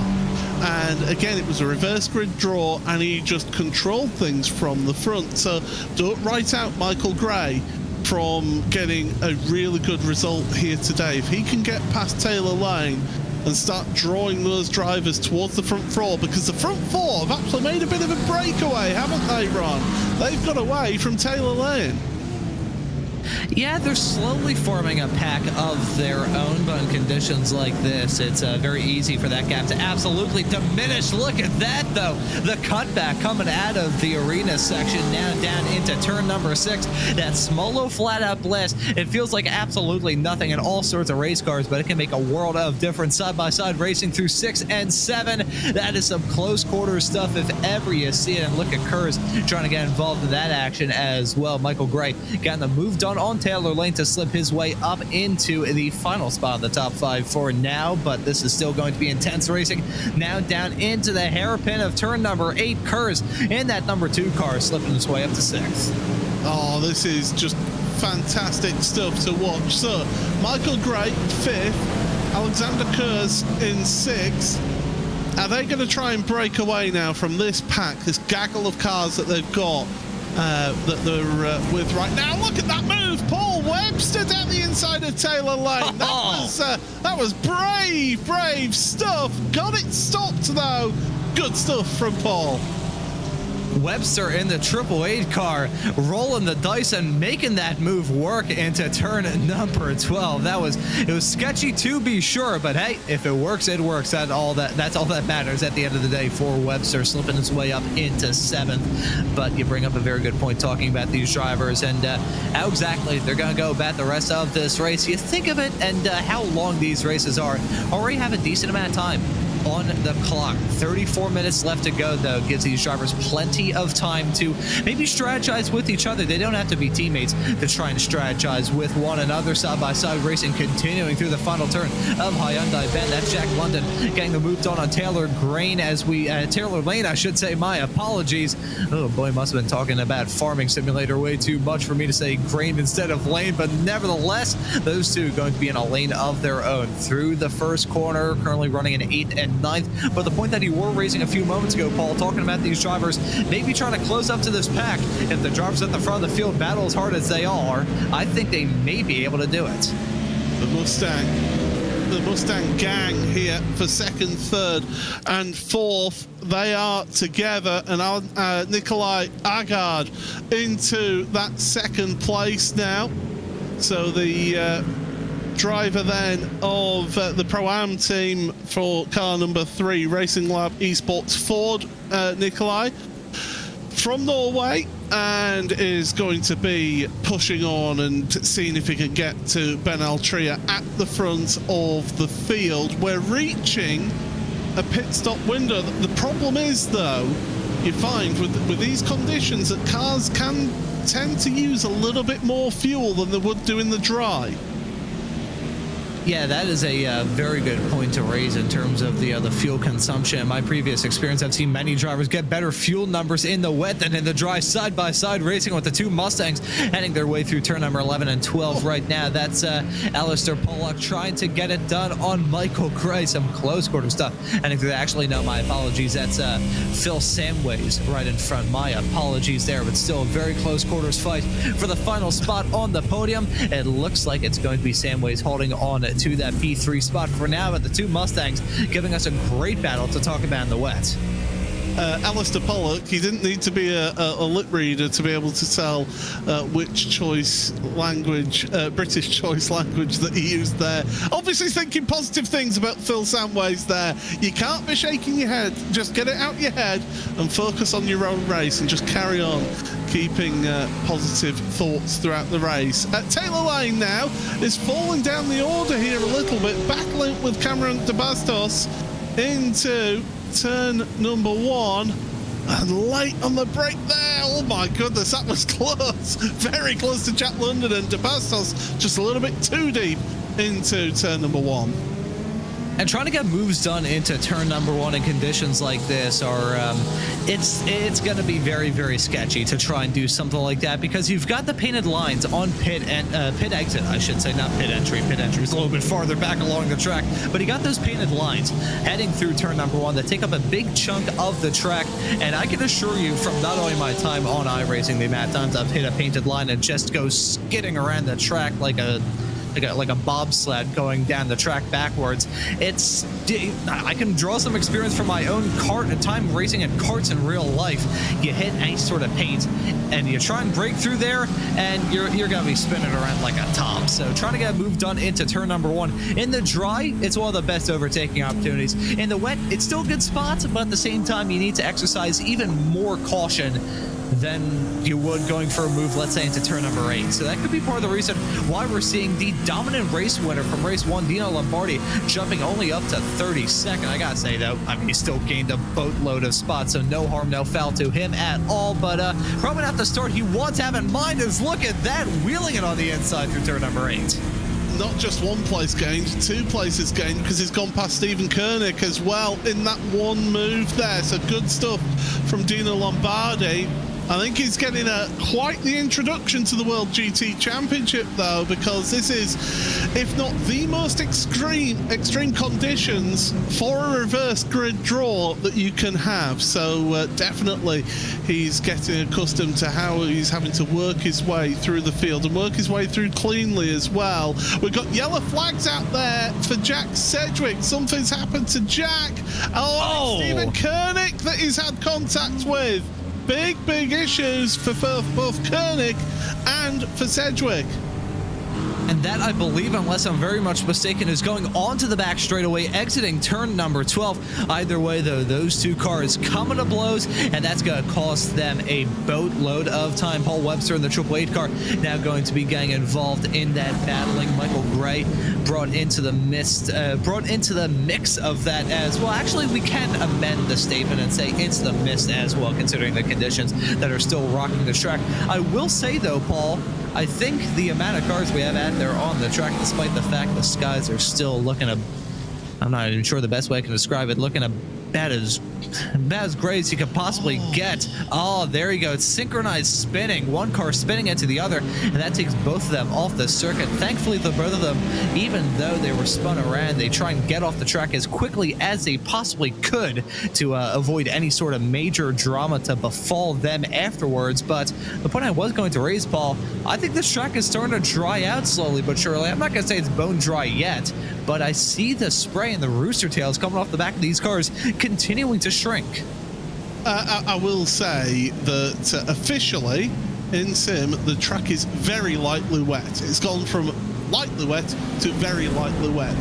And again, it was a reverse grid draw, and he just controlled things from the front. So don't write out Michael Gray from getting a really good result here today. If he can get past Taylor Lane and start drawing those drivers towards the front four, because the front four have actually made a bit of a breakaway, haven't they, Ron? They've got away from Taylor Lane. Yeah, they're slowly forming a pack of their own, but in conditions like this, it's very easy for that gap to absolutely diminish. Look at that, though. The cutback coming out of the arena section now down into turn number 6. That Smolo flat-out blast, it feels like absolutely nothing in all sorts of race cars, but it can make a world of difference. Side-by-side racing through 6 and 7. That is some close-quarter stuff if ever you see it. And look at Kurz trying to get involved in that action as well. Michael Gray getting the move done on Taylor Lane to slip his way up into the final spot of the top 5 for now, but this is still going to be intense racing. Now down into the hairpin of turn number 8, Kurz in that number 2 car slipping his way up to 6th. Oh, this is just fantastic stuff to watch. So, Michael Gray, 5th, Alexander Kurz in 6th. Are they going to try and break away now from this pack, this gaggle of cars that they've got? That they're with right now? Look at that move, Paul Webster down the inside of Taylor Lane. That was brave stuff. Got it stopped though. Good stuff from Paul. Webster in the 888 car, rolling the dice and making that move work into turn number 12. It was sketchy to be sure, but hey, if it works, it works. That's all that matters at the end of the day for Webster, slipping his way up into 7th. But you bring up a very good point talking about these drivers and how exactly they're going to go about the rest of this race. You think of it and how long these races are. Already have a decent amount of time on the clock. 34 minutes left to go, though. Gives these drivers plenty of time to maybe strategize with each other. They don't have to be teammates to try and strategize with one another. Side-by-side racing continuing through the final turn of Hyundai Bend. That's Jack London getting the move on Taylor Lane Taylor Lane, I should say. My apologies. Oh boy, must have been talking about Farming Simulator way too much for me to say grain instead of lane, but nevertheless, those two going to be in a lane of their own through the first corner, currently running in 8th and 9th. But the point that you were raising a few moments ago, Paul, talking about these drivers maybe trying to close up to this pack. If the drivers at the front of the field battle as hard as they are, I think they may be able to do it. The Mustang gang here for 2nd, 3rd and 4th. They are together, and Nikolai Agard into that 2nd place now. So the driver then of the Pro-Am team for car number 3, Racing Lab Esports Ford, Nikolai from Norway, and is going to be pushing on and seeing if he can get to Ben Altria at the front of the field. We're reaching a pit stop window. The problem is, though, you find with these conditions that cars can tend to use a little bit more fuel than they would do in the dry. Yeah, that is a very good point to raise in terms of the fuel consumption. In my previous experience, I've seen many drivers get better fuel numbers in the wet than in the dry. Side-by-side racing with the two Mustangs heading their way through turn number 11 and 12 right now. That's Alistair Pollock trying to get it done on Michael Gray. Some close quarter stuff. Heading through, actually, no, my apologies. That's Phil Samways right in front. My apologies there, but still a very close quarters fight for the final spot on the podium. It looks like it's going to be Samways holding on to that P3 spot for now, but the two Mustangs giving us a great battle to talk about in the wet. Alistair Pollock, he didn't need to be a lip reader to be able to tell which choice language, British choice language that he used there. Obviously thinking positive things about Phil Samways there. You can't be shaking your head. Just get it out your head and focus on your own race and just carry on keeping positive thoughts throughout the race. Taylor Lane now is falling down the order here a little bit, battling with Cameron de Bastos into turn number 1, and late on the brake there. Oh my goodness, that was close. Very close to Jack London, and de Bastos just a little bit too deep into turn number 1. And trying to get moves done into turn number 1 in conditions like this are, it's going to be very, very sketchy to try and do something like that, because you've got the painted lines on pit exit, I should say, not pit entry. Pit entry is a little bit farther back along the track, but you got those painted lines heading through turn number 1 that take up a big chunk of the track. And I can assure you from not only my time on iRacing, the amount of times I've hit a painted line and just go skidding around the track like a bobsled going down the track backwards. I can draw some experience from my own kart and time racing in karts in real life. You hit any sort of paint and you try and break through there, and you're gonna be spinning around like a top. So trying to get a move done into turn number 1. In the dry, it's one of the best overtaking opportunities. In the wet, it's still good spots, but at the same time, you need to exercise even more caution than you would going for a move, let's say, into turn number 8. So that could be part of the reason why we're seeing the dominant race winner from race 1, Dino Lombardi, jumping only up to 32nd. I gotta say, though, I mean, he still gained a boatload of spots, so no harm, no foul to him at all. But probably not the start he wants to have in mind is, look at that, wheeling it on the inside through turn number 8. Not just 1 place gained, 2 places gained, because he's gone past Stephen Koenig as well in that 1 move there. So good stuff from Dino Lombardi. I think he's getting quite the introduction to the World GT Championship, though, because this is, if not the most extreme conditions for a reverse grid draw that you can have. So definitely he's getting accustomed to how he's having to work his way through the field and work his way through cleanly as well. We've got yellow flags out there for Jack Sedgwick. Something's happened to Jack. Oh, Stephen Koenig that he's had contact with. Big issues for both Koenig and for Sedgwick. And that, I believe, unless I'm very much mistaken, is going onto the back straightaway, exiting turn number 12. Either way, though, those two cars coming to blows, and that's going to cost them a boatload of time. Paul Webster in the 888 car now going to be getting involved in that battling. Michael Gray brought into the mix of that as well. Actually, we can amend the statement and say it's the mist as well, considering the conditions that are still rocking the track. I will say, though, Paul, I think the amount of cars we have out there on the track, despite the fact the skies are still looking I'm not even sure the best way I can describe it, looking about as gray as you could possibly get. Oh, there you go. It's synchronized spinning. One car spinning into the other, and that takes both of them off the circuit. Thankfully, the both of them, even though they were spun around, they try and get off the track as quickly as they possibly could to avoid any sort of major drama to befall them afterwards. But the point I was going to raise, Paul, I think this track is starting to dry out slowly but surely. I'm not going to say it's bone dry yet, but I see the spray and the rooster tails coming off the back of these cars continuing to shrink. I will say that officially in Sim, the track is very lightly wet. It's gone from lightly wet to very lightly wet.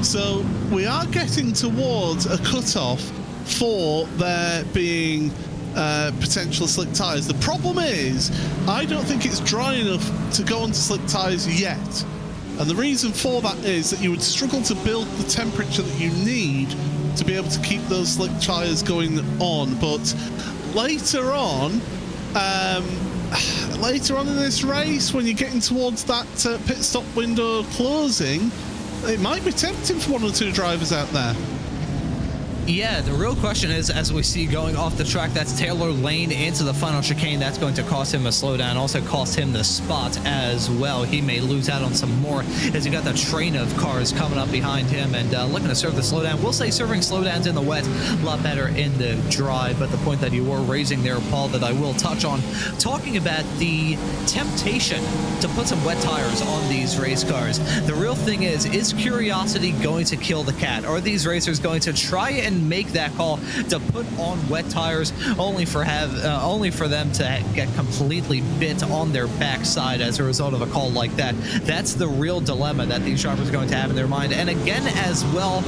So we are getting towards a cutoff for there being potential slick tyres. The problem is, I don't think it's dry enough to go onto slick tyres yet. And the reason for that is that you would struggle to build the temperature that you need to be able to keep those slick tyres going on. But later on in this race, when you're getting towards that pit stop window closing, it might be tempting for one or two drivers out there. Yeah, the real question is, as we see going off the track, that's Taylor Lane into the final chicane. That's going to cost him a slowdown, also cost him the spot as well. He may lose out on some more as you got the train of cars coming up behind him and looking to serve the slowdown. We'll say serving slowdowns in the wet, a lot better in the dry. But the point that you were raising there, Paul, that I will touch on, talking about the temptation to put some wet tires on these race cars. The real thing is curiosity going to kill the cat? Are these racers going to try and make that call to put on wet tires only for them to get completely bit on their backside as a result of a call like that? That's the real dilemma that these drivers are going to have in their mind. And again, as well,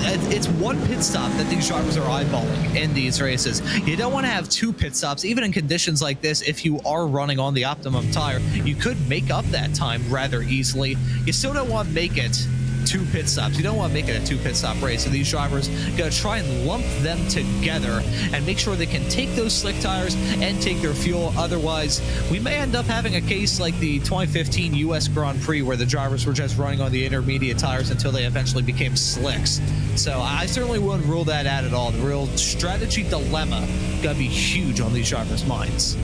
it's one pit stop that these drivers are eyeballing in these races. You don't want to have two pit stops, even in conditions like this. If you are running on the optimum tire, you could make up that time rather easily. You still don't want to make it two pit stops. You don't want to make it a two pit stop race. So these drivers got to try and lump them together and make sure they can take those slick tires and take their fuel. Otherwise, we may end up having a case like the 2015 US Grand Prix where the drivers were just running on the intermediate tires until they eventually became slicks. So I certainly wouldn't rule that out at all. The real strategy dilemma got to be huge on these drivers' minds.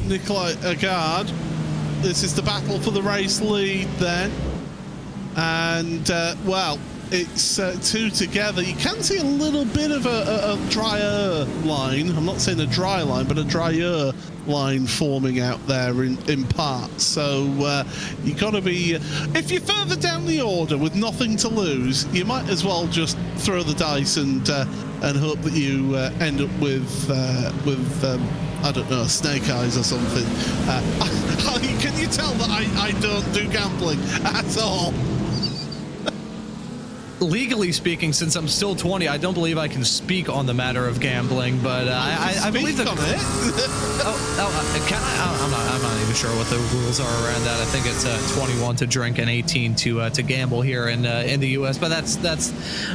Nikolai Agard, this is the battle for the race lead then. And, well, it's two together. You can see a little bit of a drier line. I'm not saying a dry line, but a drier line forming out there in parts. So you got to be... if you're further down the order with nothing to lose, you might as well just throw the dice and hope that you end up with I don't know, snake eyes or something. Can you tell that I don't do gambling at all? Legally speaking, since I'm still 20, I don't believe I can speak on the matter of gambling, but I believe that... on it. Can I? I'm not even sure what the rules are around that. I think it's 21 to drink and 18 to gamble here in the U.S. But that's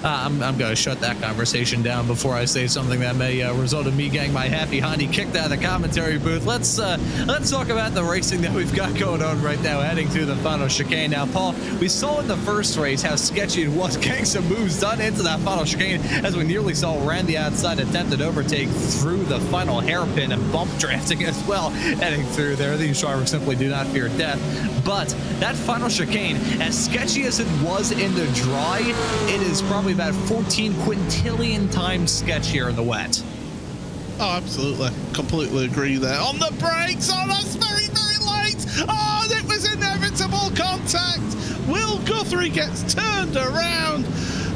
I'm going to shut that conversation down before I say something that may result in me getting my happy honey kicked out of the commentary booth. Let's talk about the racing that we've got going on right now, heading through the final chicane. Now, Paul, we saw in the first race how sketchy it was. Some moves done into that final chicane as we nearly saw Randy outside attempted overtake through the final hairpin and bump drafting as well heading through there. These drivers simply do not fear death. But that final chicane, as sketchy as it was in the dry, it is probably about 14 quintillion times sketchier in the wet. Oh, absolutely. Completely agree there. On the brakes! Oh, that's very, very late! Oh, it was inevitable contact! Will Guthrie gets turned around.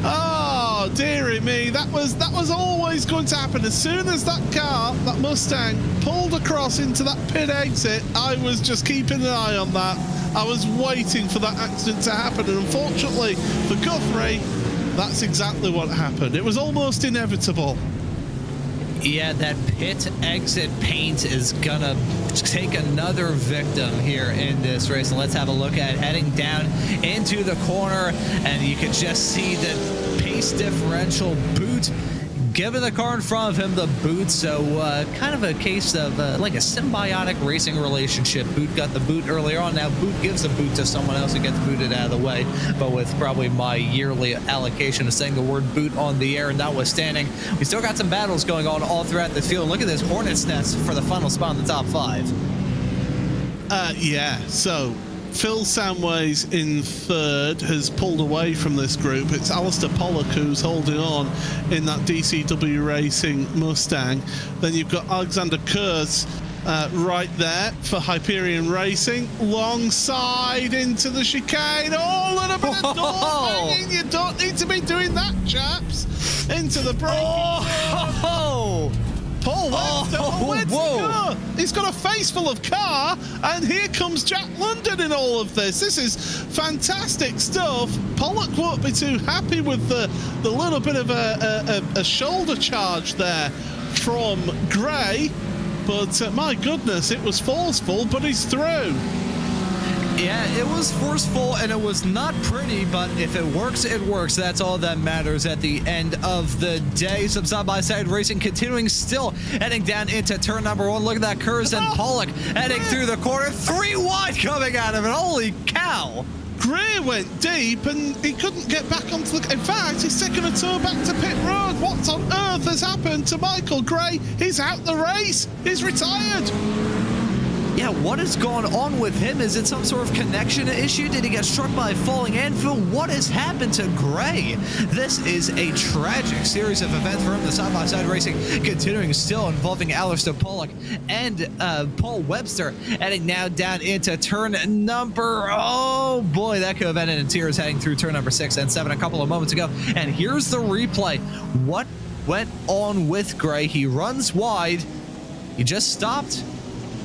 Oh, dearie me, that was always going to happen. As soon as that car, that Mustang, pulled across into that pit exit, I was just keeping an eye on that. I was waiting for that accident to happen, and unfortunately for Guthrie, that's exactly what happened. It was almost inevitable. Yeah, that pit exit paint is gonna take another victim here in this race. And let's have a look at it. Heading down into the corner, and you can just see the pace differential boot giving the car in front of him the boot. So kind of a case of like a symbiotic racing relationship. Boot got the boot earlier on. Now Boot gives the boot to someone else who gets booted out of the way. But with probably my yearly allocation of saying the word boot on the air notwithstanding, we still got some battles going on all throughout the field. Look at this Hornet's nest for the final spot in the top 5. Yeah, so Phil Samways in third has pulled away from this group. It's Alistair Pollock who's holding on in that DCW Racing Mustang. Then you've got Alexander Kurz right there for Hyperion Racing. Long side into the chicane. Oh, a little bit of door banging. You don't need to be doing that, chaps. Into the braking zone. Paul where's he go? He's got a face full of car, and here comes Jack London in all of this. This is fantastic stuff. Pollock won't be too happy with the little bit of a shoulder charge there from Gray, but my goodness, it was forceful, but he's through. Yeah, it was forceful and it was not pretty, but if it works, it works. That's all that matters at the end of the day. Some side-by-side racing continuing, still heading down into turn number 1. Look at that, Kurz and Pollock heading through the corner. 3 wide coming out of it. Holy cow. Gray went deep and he couldn't get back onto the... In fact, he's taken a tour back to pit road. What on earth has happened to Michael Gray? He's out the race. He's retired. Yeah, what is going on with him? Is it some sort of connection issue? Did he get struck by a falling anvil? What has happened to Gray? This is a tragic series of events for him. The side-by-side racing continuing, still involving Alistair Pollock and Paul Webster, heading now down into turn number... Oh boy, that could have ended in tears, heading through turn number 6 and 7 a couple of moments ago. And here's the replay. What went on with Gray? He runs wide. He just stopped.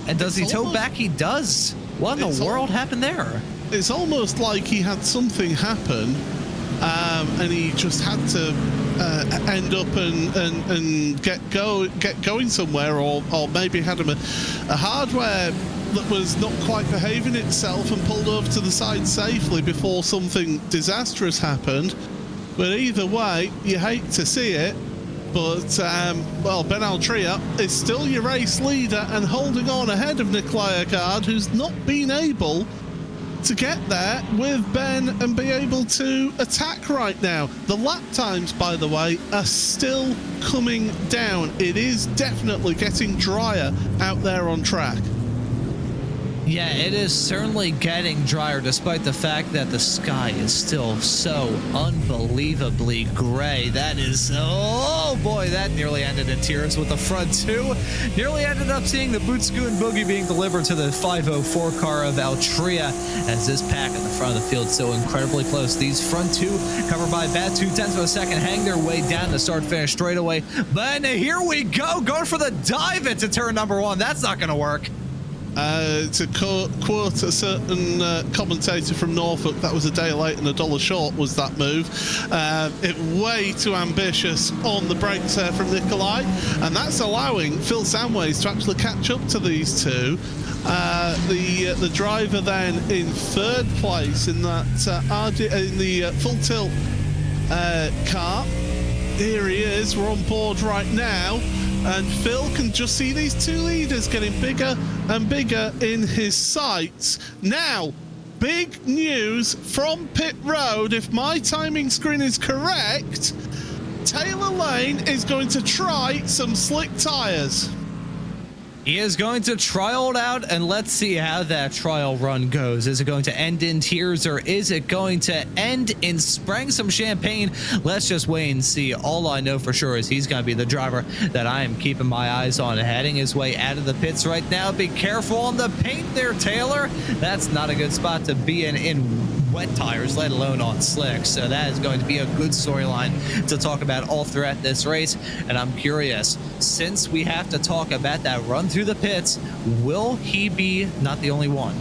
And does he tow back? He does. What in the world happened there? It's almost like he had something happen, and he just had to end up and get going somewhere, or maybe had a hardware that was not quite behaving itself and pulled over to the side safely before something disastrous happened. But either way, you hate to see it. But, well, Ben Altria is still your race leader and holding on ahead of Nikolai Agard, who's not been able to get there with Ben and be able to attack right now. The lap times, by the way, are still coming down. It is definitely getting drier out there on track. Yeah, it is certainly getting drier, despite the fact that the sky is still so unbelievably gray. That is, oh boy, that nearly ended in tears with the front 2. Nearly ended up seeing the Boot Scoot and Boogie being delivered to the 504 car of Altria, as this pack in the front of the field so incredibly close. These front 2 covered by about 0.2 of a second, hang their way down the start-finish straightaway. But here we go, going for the dive into turn number 1. That's not going to work. To quote a certain commentator from Norfolk, that was a day late and $1 short was that move. It way too ambitious on the brakes there from Nikolai, and that's allowing Phil Samways to actually catch up to these two. The driver then in third place in that in the full tilt car. Here he is. We're on board right now. And Phil can just see these two leaders getting bigger and bigger in his sights. Now, big news from pit road. If my timing screen is correct, Taylor Lane is going to try some slick tires. He is going to trial it out, and let's see how that trial run goes. Is it going to end in tears, or is it going to end in spraying some champagne? Let's just wait and see. All I know for sure is he's going to be the driver that I am keeping my eyes on, heading his way out of the pits right now. Be careful on the paint there, Taylor. That's not a good spot to be in wet tires, let alone on slicks. So that is going to be a good storyline to talk about all throughout this race. And I'm curious, since we have to talk about that run through the pits, will he be not the only one?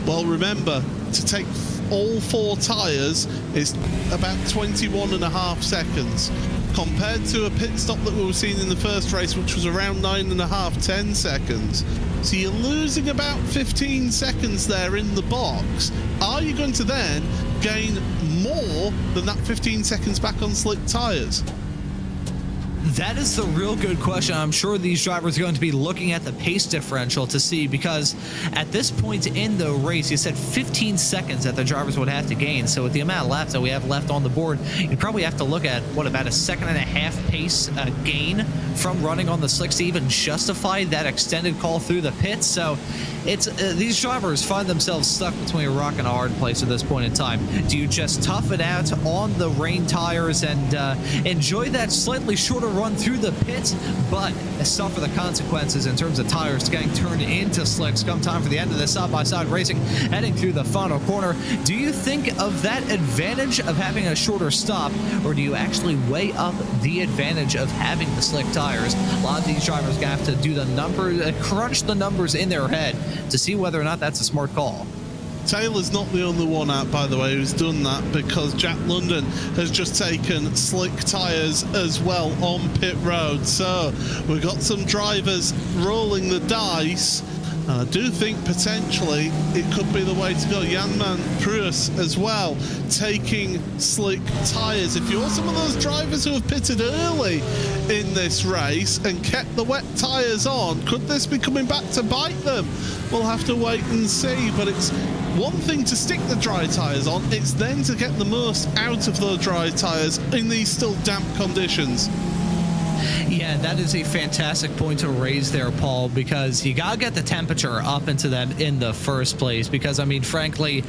Well, remember, to take all 4 tires is about 21.5 seconds, compared to a pit stop that we were seeing in the first race, which was around 9.5, 10 seconds. So you're losing about 15 seconds there in the box. Are you going to then gain more than that 15 seconds back on slick tires? That is the real good question. I'm sure these drivers are going to be looking at the pace differential to see, because at this point in the race, you said 15 seconds that the drivers would have to gain. So with the amount of laps that we have left on the board, you probably have to look at, what, about a 1.5-second pace gain from running on the slicks to even justify that extended call through the pits. So it's these drivers find themselves stuck between a rock and a hard place at this point in time. Do you just tough it out on the rain tires and enjoy that slightly shorter run through the pits, but suffer the consequences in terms of tires getting turned into slicks come time for the end of the side-by-side racing, heading through the final corner? Do you think of that advantage of having a shorter stop, or do you actually weigh up the advantage of having the slick tires? A lot of these drivers are going to have to do the numbers, crunch the numbers in their head to see whether or not that's a smart call. Taylor's not the only one out, by the way, who's done that, because Jack London has just taken slick tyres as well on pit road. So we've got some drivers rolling the dice, and I do think potentially it could be the way to go. Jan-Man Pruis as well, taking slick tyres. If you're some of those drivers who have pitted early in this race and kept the wet tyres on, could this be coming back to bite them? We'll have to wait and see, but it's one thing to stick the dry tyres on, it's then to get the most out of those dry tyres in these still damp conditions. Yeah, that is a fantastic point to raise there, Paul, because you gotta get the temperature up into them in the first place, because I mean, frankly,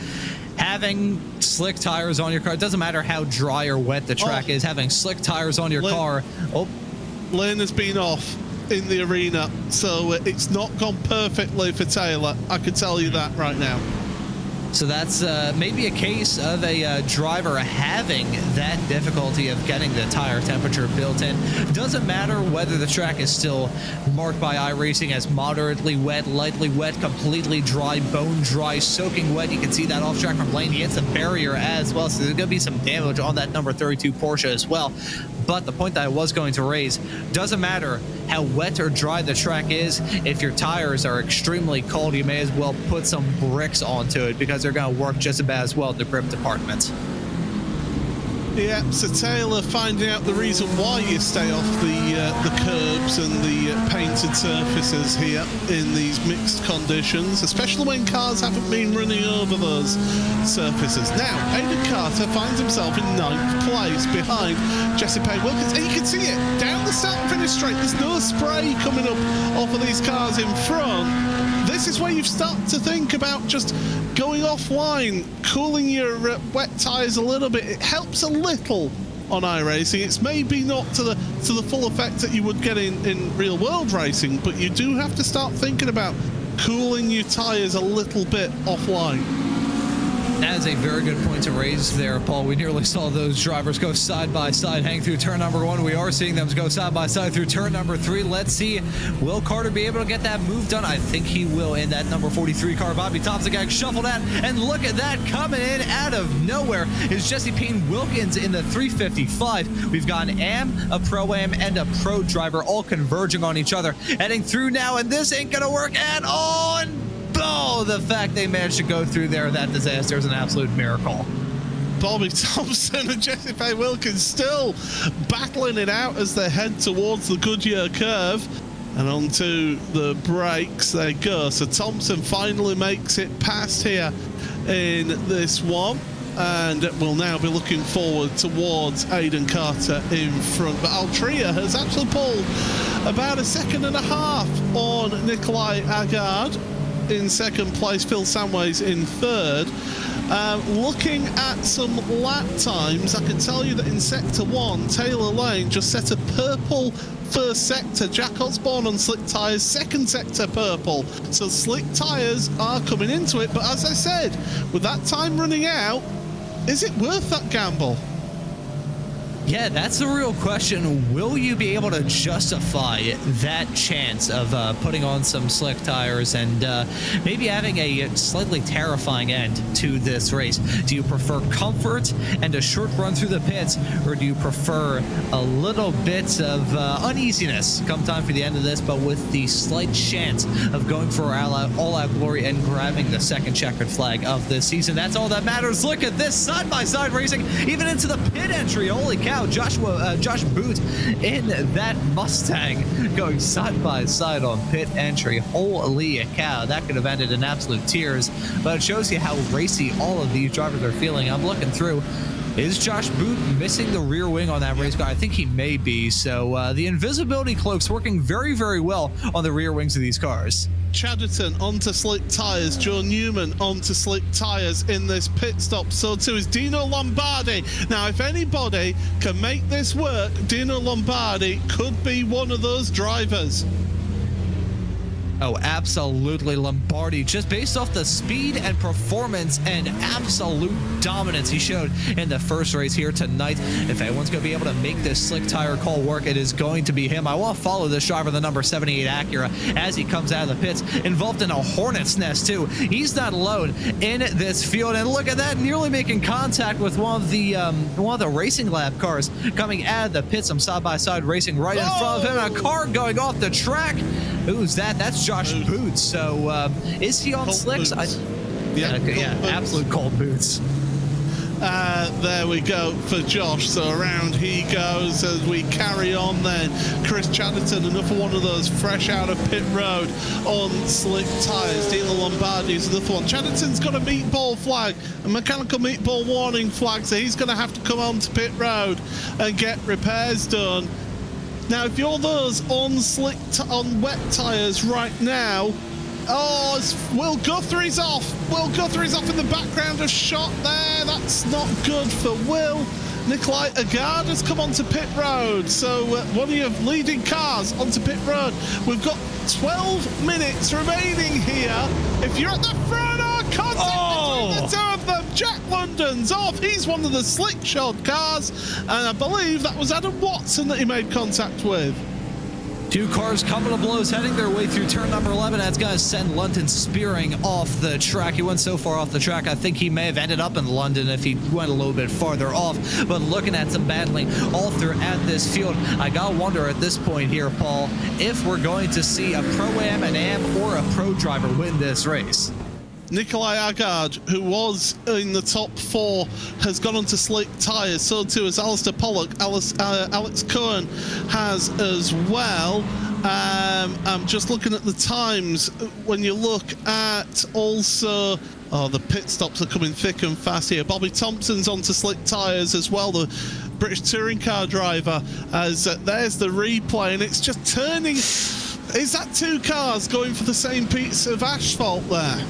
having slick tires on your car, it doesn't matter how dry or wet the track is, having slick tires on your car. Lane has been off in the arena, so it's not gone perfectly for Taylor, I can tell you that right now. So that's maybe a case of a driver having that difficulty of getting the tire temperature built in. Doesn't matter whether the track is still marked by iRacing as moderately wet, lightly wet, completely dry, bone dry, soaking wet. You can see that off track from Lane. He hits the barrier as well, so there's going to be some damage on that number 32 Porsche as well. But the point that I was going to raise, doesn't matter how wet or dry the track is, if your tires are extremely cold, you may as well put some bricks onto it, because they're going to work just about as well in the grip department. Yeah, so Taylor finding out the reason why you stay off the curbs and the painted surfaces here in these mixed conditions, especially when cars haven't been running over those surfaces. Now, Aiden Carter finds himself in 9th place behind Jesse Payne Wilkins, and you can see it down the start and finish straight. There's no spray coming up off of these cars in front. This is where you start to think about just going offline, cooling your wet tyres a little bit. It helps a little on iRacing. It's maybe not to the full effect that you would get in real world racing, but you do have to start thinking about cooling your tyres a little bit offline. That is a very good point to raise there, Paul. We nearly saw those drivers go side by side, hang through turn number 1. We are seeing them go side by side through turn number 3. Let's see, will Carter be able to get that move done? I think he will in that number 43 car. Bobby Thompson got shuffled out, and look at that, coming in out of nowhere is Jesse Payne Wilkins in the 355. We've got an AM, a Pro-Am, and a Pro driver all converging on each other, heading through now, and this ain't gonna work at all. And oh, the fact they managed to go through there, that disaster is an absolute miracle. Bobby Thompson and Jesse Payne Wilkins still battling it out as they head towards the Goodyear curve, and onto the brakes they go. So Thompson finally makes it past here in this one, and will now be looking forward towards Aiden Carter in front. But Altria has actually pulled about 1.5 seconds on Nikolai Agard in second place, Phil Samways in third. Looking at some lap times, I can tell you that in Sector 1, Taylor Lane just set a purple first sector. Jack Osborne on slick tyres, second sector purple. So slick tyres are coming into it. But as I said, with that time running out, is it worth that gamble? Yeah, that's the real question. Will you be able to justify that chance of putting on some slick tires and maybe having a slightly terrifying end to this race? Do you prefer comfort and a short run through the pits, or do you prefer a little bit of uneasiness come time for the end of this, but with the slight chance of going for all-out glory and grabbing the second checkered flag of this season? That's all that matters. Look at this side-by-side racing, even into the pit entry. Holy cow. Josh Boot in that Mustang going side by side on pit entry. Holy cow, that could have ended in absolute tears, but it shows you how racy all of these drivers are feeling. I'm looking through. Is Josh Boot missing the rear wing on that race car? I think he may be. So the invisibility cloak's working very, very well on the rear wings of these cars. Chatterton onto slick tyres, Joe Newman onto slick tyres in this pit stop. So too is Dino Lombardi. Now, if anybody can make this work, Dino Lombardi could be one of those drivers. Oh, absolutely. Lombardi, just based off the speed and performance and absolute dominance he showed in the first race here tonight. If anyone's going to be able to make this slick tire call work, it is going to be him. I want to follow this driver, the number 78 Acura, as he comes out of the pits, involved in a hornet's nest too. He's not alone in this field, and look at that, nearly making contact with one of the Racing Lab cars coming out of the pits. Some side-by-side racing right in front of him, a car going off the track. Who's that? That's Josh Boots. So is he on Cold slicks? Yeah, absolute cold boots. There we go for Josh. So around he goes as we carry on then. Chris Chatterton, another one of those fresh out of pit road on slick tyres. Dino Lombardi is another one. Chatterton's got a meatball flag, a mechanical meatball warning flag, so he's going to have to come on to pit road and get repairs done. Now, if you're those on wet tyres right now, Will Guthrie's off. Will Guthrie's off in the background, a shot there. That's not good for Will. Nikolai Agard has come onto pit road. So one of your leading cars onto pit road. We've got 12 minutes remaining here. If you're at the front, contact between the two of them. Jack London's off. He's one of the slick shod cars, and I believe that was Adam Watson that he made contact with. Two cars coming to blows, heading their way through turn number 11. That's going to send London spearing off the track. He went so far off the track, I think he may have ended up in London if he went a little bit farther off. But looking at some battling all throughout this field, I got to wonder at this point here, Paul, if we're going to see a Pro-Am, an AM, or a Pro driver win this race. Nikolai Agard, who was in the top 4, has gone on to slick tyres. So too has Alistair Pollock. Alex Cohen has as well. I'm just looking at the times. When you look at also... the pit stops are coming thick and fast here. Bobby Thompson's onto slick tyres as well, the British touring car driver. As there's the replay, and it's just turning. Is that two cars going for the same piece of asphalt there?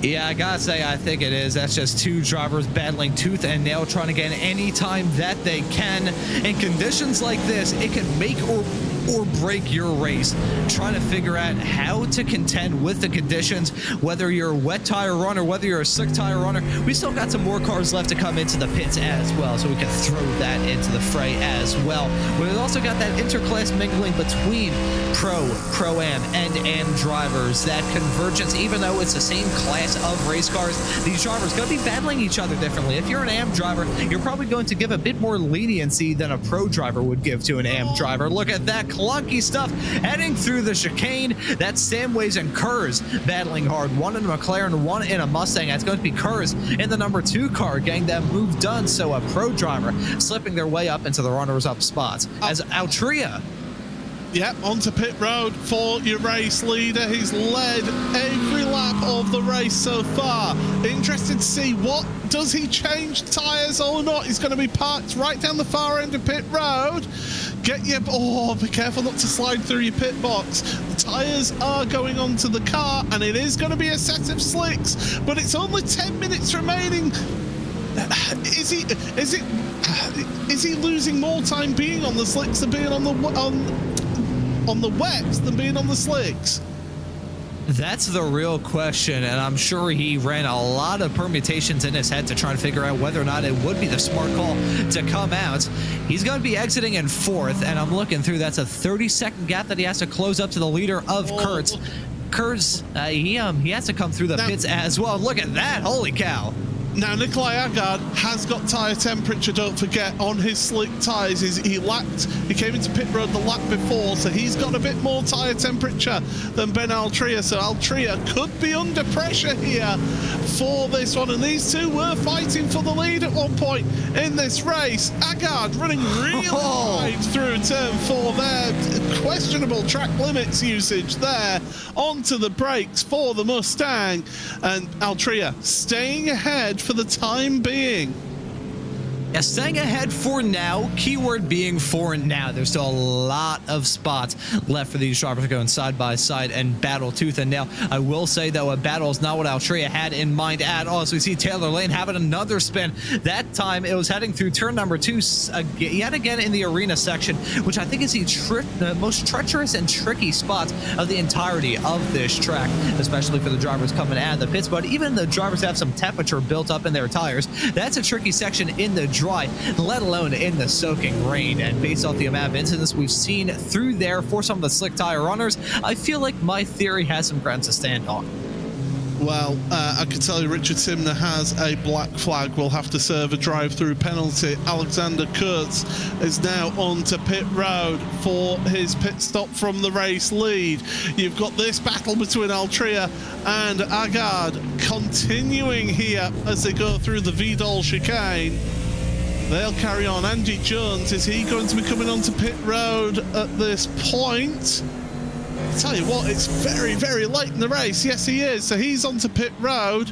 Yeah, I gotta say, I think it is. That's just two drivers battling tooth and nail, trying to get any time that they can. In conditions like this, it can make or break your race. Trying to figure out how to contend with the conditions, whether you're a wet tire runner, whether you're a slick tire runner. We still got some more cars left to come into the pits as well, so we can throw that into the fray as well. We've also got that interclass mingling between Pro-Am, and AM drivers. That convergence, even though it's the same class of race cars, these drivers going to be battling each other differently. If you're an AM driver, you're probably going to give a bit more leniency than a Pro driver would give to an AM driver. Look at that clunky stuff heading through the chicane. That's Samways and Kurz battling hard. One in a McLaren, one in a Mustang. That's going to be Kurz in the number 2 car, getting that move done. So a Pro driver slipping their way up into the runners-up spots. As Altria, yep, onto pit road for your race leader. He's led every lap of the race so far. Interested to see what does he change tyres or not. He's going to be parked right down the far end of pit road. Get your... be careful not to slide through your pit box. The tyres are going onto the car, and it is going to be a set of slicks, but it's only 10 minutes remaining. is he losing more time being on the slicks than being on the wets than being on the slicks? That's the real question, and I'm sure he ran a lot of permutations in his head to try and figure out whether or not it would be the smart call to come out. He's going to be exiting in 4th, and I'm looking through. That's a 30-second gap that he has to close up to the leader of Kurtz. Kurtz, he has to come through the pits as well. Look at that. Holy cow. Now, Nikolai Agard has got tyre temperature, don't forget, on his slick tyres. He came into pit road the lap before, so he's got a bit more tyre temperature than Ben Altria. So Altria could be under pressure here for this one. And these two were fighting for the lead at one point in this race. Agard running really wide through turn 4 there. Questionable track limits usage there. Onto the brakes for the Mustang. And Altria staying ahead for the time being. Yeah, staying ahead for now, keyword being for now. There's still a lot of spots left for these drivers going side by side and battle tooth and nail. I will say, though, a battle is not what Altria had in mind at all. So we see Taylor Lane having another spin. That time, it was heading through turn number 2 yet again in the arena section, which I think is the most treacherous and tricky spot of the entirety of this track, especially for the drivers coming out of the pits. But even the drivers have some temperature built up in their tires. That's a tricky section in the dry, let alone in the soaking rain. And based off the amount of incidents we've seen through there for some of the slick tire runners, I feel like my theory has some grounds to stand on. Well, I can tell you Richard Simner has a black flag. Will have to serve a drive-through penalty. Alexander Kurtz is now on to pit road for his pit stop from the race lead. You've got this battle between Altria and Agard continuing here as they go through the Vidal chicane. They'll carry on. Andy Jones, is he going to be coming onto pit road at this point? I tell you what, it's very, very late in the race. Yes, he is. So he's onto pit road.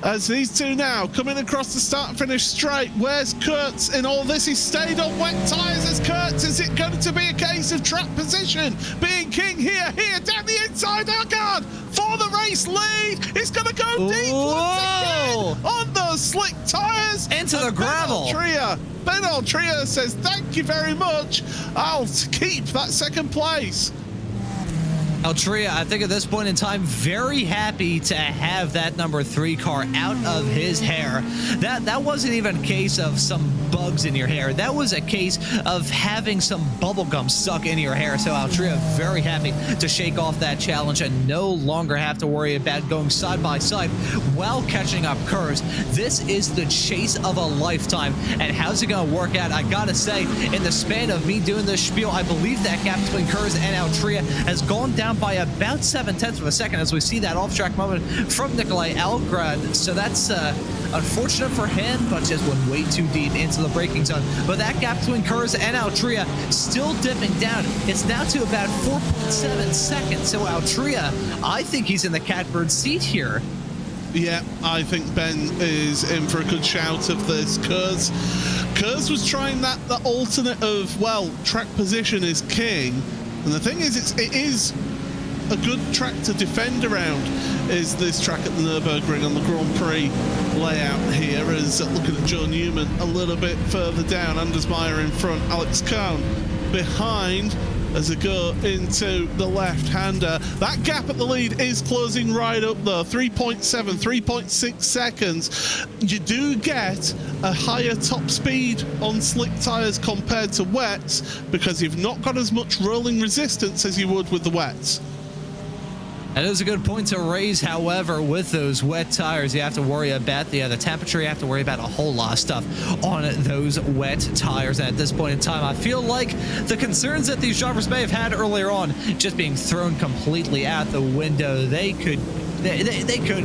As these two now coming across the start and finish straight. Where's Kurtz in all this? He stayed on wet tyres as Kurtz. Is it going to be a case of track position being king here down the inside? Agard for the race lead. It's going to go deep once again on those slick tyres. Into the gravel. Ben Altria says, thank you very much. I'll keep that second place. Altria, I think at this point in time, very happy to have that number 3 car out of his hair. That wasn't even a case of some bugs in your hair. That was a case of having some bubble gum stuck in your hair. So Altria very happy to shake off that challenge and no longer have to worry about going side by side while catching up Kurz. This is the chase of a lifetime. And how's it going to work out? I gotta say, in the span of me doing this spiel, I believe that gap between Kurz and Altria has gone down by about 7/10 of a second as we see that off-track moment from Nikolai Algrad. So that's unfortunate for him, but just went way too deep into the braking zone. But that gap between Kurz and Altria still dipping down. It's now to about 4.7 seconds. So Altria, I think he's in the catbird seat here. Yeah, I think Ben is in for a good shout of this. Kurz was trying that alternate of, well, track position is king. And the thing is, it is a good track to defend around, is this track at the Nürburgring on the Grand Prix layout here. As looking at Joe Newman a little bit further down, Anders Meyer in front, Alex Cohn behind as they go into the left-hander. That gap at the lead is closing right up though, 3.7, 3.6 seconds. You do get a higher top speed on slick tyres compared to wets because you've not got as much rolling resistance as you would with the wets. That is a good point to raise. However, with those wet tires, you have to worry about the temperature. You have to worry about a whole lot of stuff on those wet tires. And at this point in time, I feel like the concerns that these drivers may have had earlier on just being thrown completely out the window. They could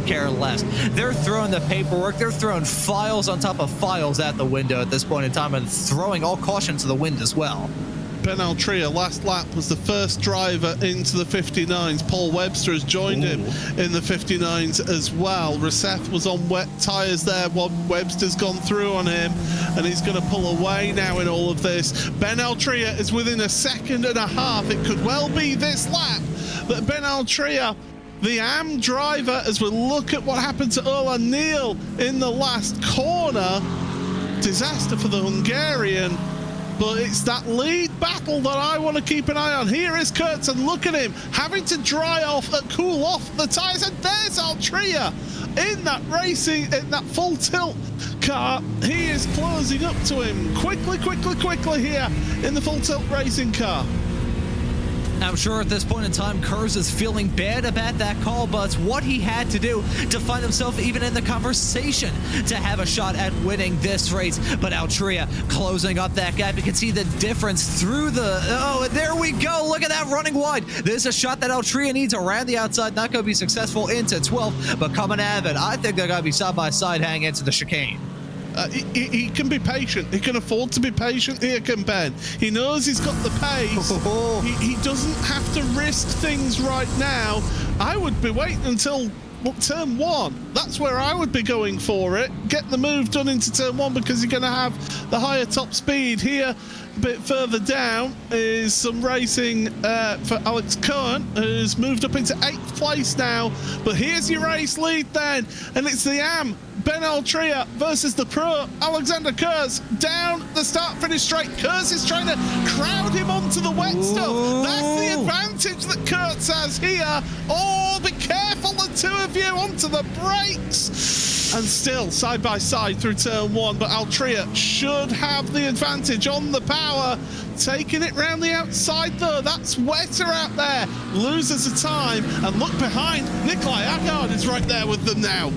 care less. They're throwing the paperwork. They're throwing files on top of files out the window at this point in time and throwing all caution to the wind as well. Ben Altria, last lap, was the first driver into the 59s. Paul Webster has joined him in the 59s as well. Rousseff was on wet tyres there. Webster's gone through on him, and he's going to pull away now in all of this. Ben Altria is within a second and a half. It could well be this lap that Ben Altria the AM driver as we look at what happened to Ola Neal in the last corner. Disaster for the Hungarian, but it's that lead battle that I want to keep an eye on. Here is Kurtz, and look at him having to cool off the tyres, and there's Altria in that full tilt car. He is closing up to him quickly here in the full tilt racing car. I'm sure at this point in time, Kurz is feeling bad about that call, but it's what he had to do to find himself even in the conversation to have a shot at winning this race. But Altria closing up that gap. You can see the difference through the... Oh, and there we go. Look at that running wide. This is a shot that Altria needs around the outside. Not going to be successful into 12, but coming out of it, I think they're going to be side-by-side hanging into the chicane. He can be patient. He can afford to be patient here, can Ben. He knows he's got the pace. He doesn't have to risk things right now. I would be waiting until turn 1. That's where I would be going for it. Get the move done into turn 1 because you're going to have the higher top speed here. A bit further down is some racing for Alex Cohen, who's moved up into 8th place now. But here's your race lead then, and it's the AM Ben Altria versus the pro Alexander Kurz down the start-finish straight. Kurz is trying to crowd him onto the wet stuff. That's the advantage that Kurz has here. Oh, be careful, the two of you onto the brakes. And still side by side through turn 1, but Altria should have the advantage on the power. Taking it round the outside though, that's wetter out there. Loses the time, and look behind, Nikolai Agard is right there with them now.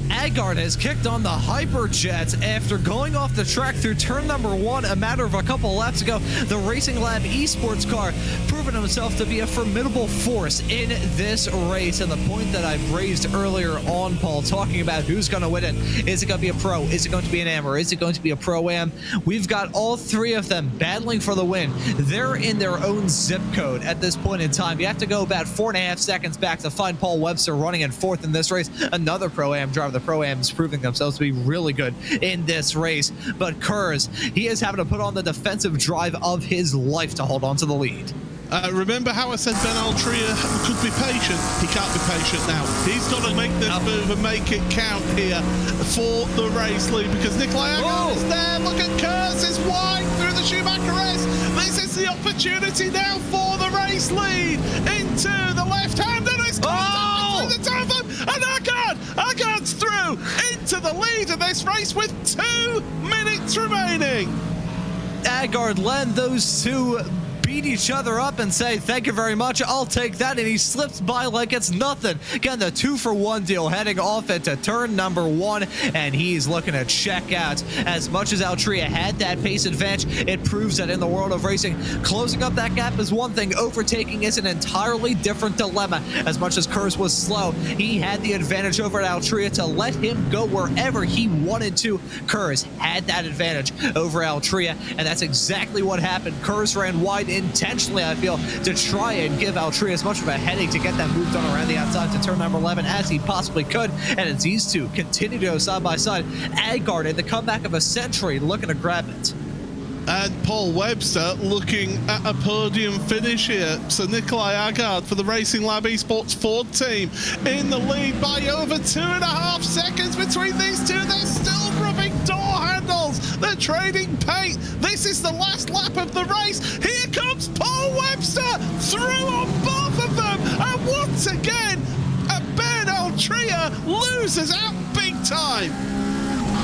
Agard has kicked on the Hyperjets after going off the track through turn number 1 a matter of a couple of laps ago. The Racing Lab esports car proven himself to be a formidable force in this race. And the point that I raised earlier on, Paul, talking about who's going to win it. Is it going to be a pro? Is it going to be an AM? Or is it going to be a pro-am? We've got all three of them battling for the win. They're in their own zip code at this point in time. You have to go about 4.5 seconds back to find Paul Webster running in 4th in this race. Another pro-am driver. The pro-ams proving themselves to be really good in this race. But Kurz, he is having to put on the defensive drive of his life to hold on to the lead. Remember how I said Ben Altria could be patient? He can't be patient now. He's got to make this move and make it count here for the race lead, because Nikolai Agard is there. Look at Kurz is wide through the Schumacher S. This is the opportunity now for the race lead into the left hand, and it's through the top of them, and Agard's through into the lead of this race with 2 minutes remaining. Agard led those two beat each other up and say, thank you very much, I'll take that, and he slips by like it's nothing. Again, the 2-for-1 deal heading off into turn number 1, and he's looking to check out. As much as Altria had that pace advantage, it proves that in the world of racing, closing up that gap is one thing, overtaking is an entirely different dilemma. As much as Kurz was slow, he had the advantage over at Altria to let him go wherever he wanted to. Kurz had that advantage over Altria, and that's exactly what happened. Kurz ran wide intentionally, I feel, to try and give Altria as much of a headache to get that move done around the outside to turn number 11 as he possibly could. And as these two continue to go side by side, Agard in the comeback of a century looking to grab it. And Paul Webster looking at a podium finish here. So Nikolai Agard for the Racing Lab Esports Ford team in the lead by over 2.5 seconds between these two. They're still rubbing door handles. They're trading paint. This is the last lap of the race. Here comes Paul Webster through on both of them. And once again, Ben Altria loses out big time.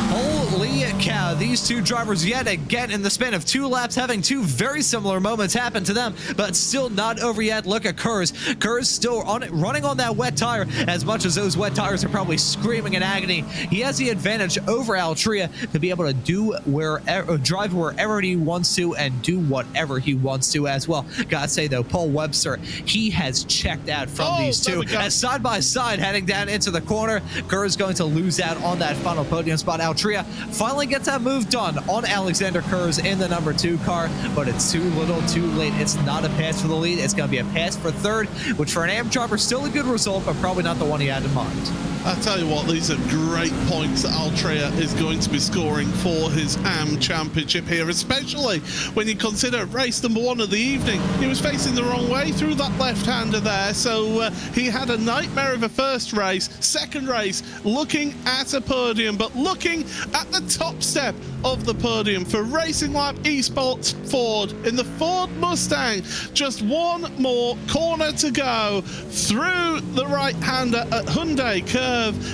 Holy cow, these two drivers yet again in the span of 2 laps having 2 very similar moments happen to them, but still not over yet. Look at Kurz. Kurz still running on that wet tire. As much as those wet tires are probably screaming in agony, he has the advantage over Altria to be able to drive wherever he wants to and do whatever he wants to as well. Gotta say though, Paul Webster, he has checked out from these two. As side by side heading down into the corner, Kurz going to lose out on that final podium spot. Altria finally gets that move done on Alexander Kurz in the number 2 car, but it's too little too late. It's not a pass for the lead. It's going to be a pass for 3rd, which for an AM driver, still a good result, but probably not the one he had in mind. I tell you what, these are great points that Altria is going to be scoring for his AM Championship here, especially when you consider race number 1 of the evening. He was facing the wrong way through that left-hander there, so he had a nightmare of a first race. Second race, looking at a podium, but looking at the top step of the podium for Racing Lab Esports Ford in the Ford Mustang. Just one more corner to go through the right-hander at Hyundai Curve.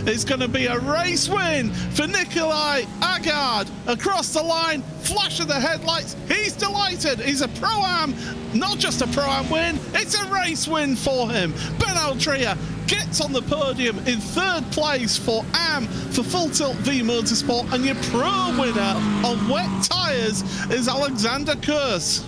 It's going to be a race win for Nikolai Agard across the line. Flash of the headlights. He's delighted. He's a Pro-Am, not just a Pro-Am win, it's a race win for him. Ben Altria gets on the podium in 3rd place for AM for Full Tilt V Motorsport, and your pro winner on wet tyres is Alexander Kurz.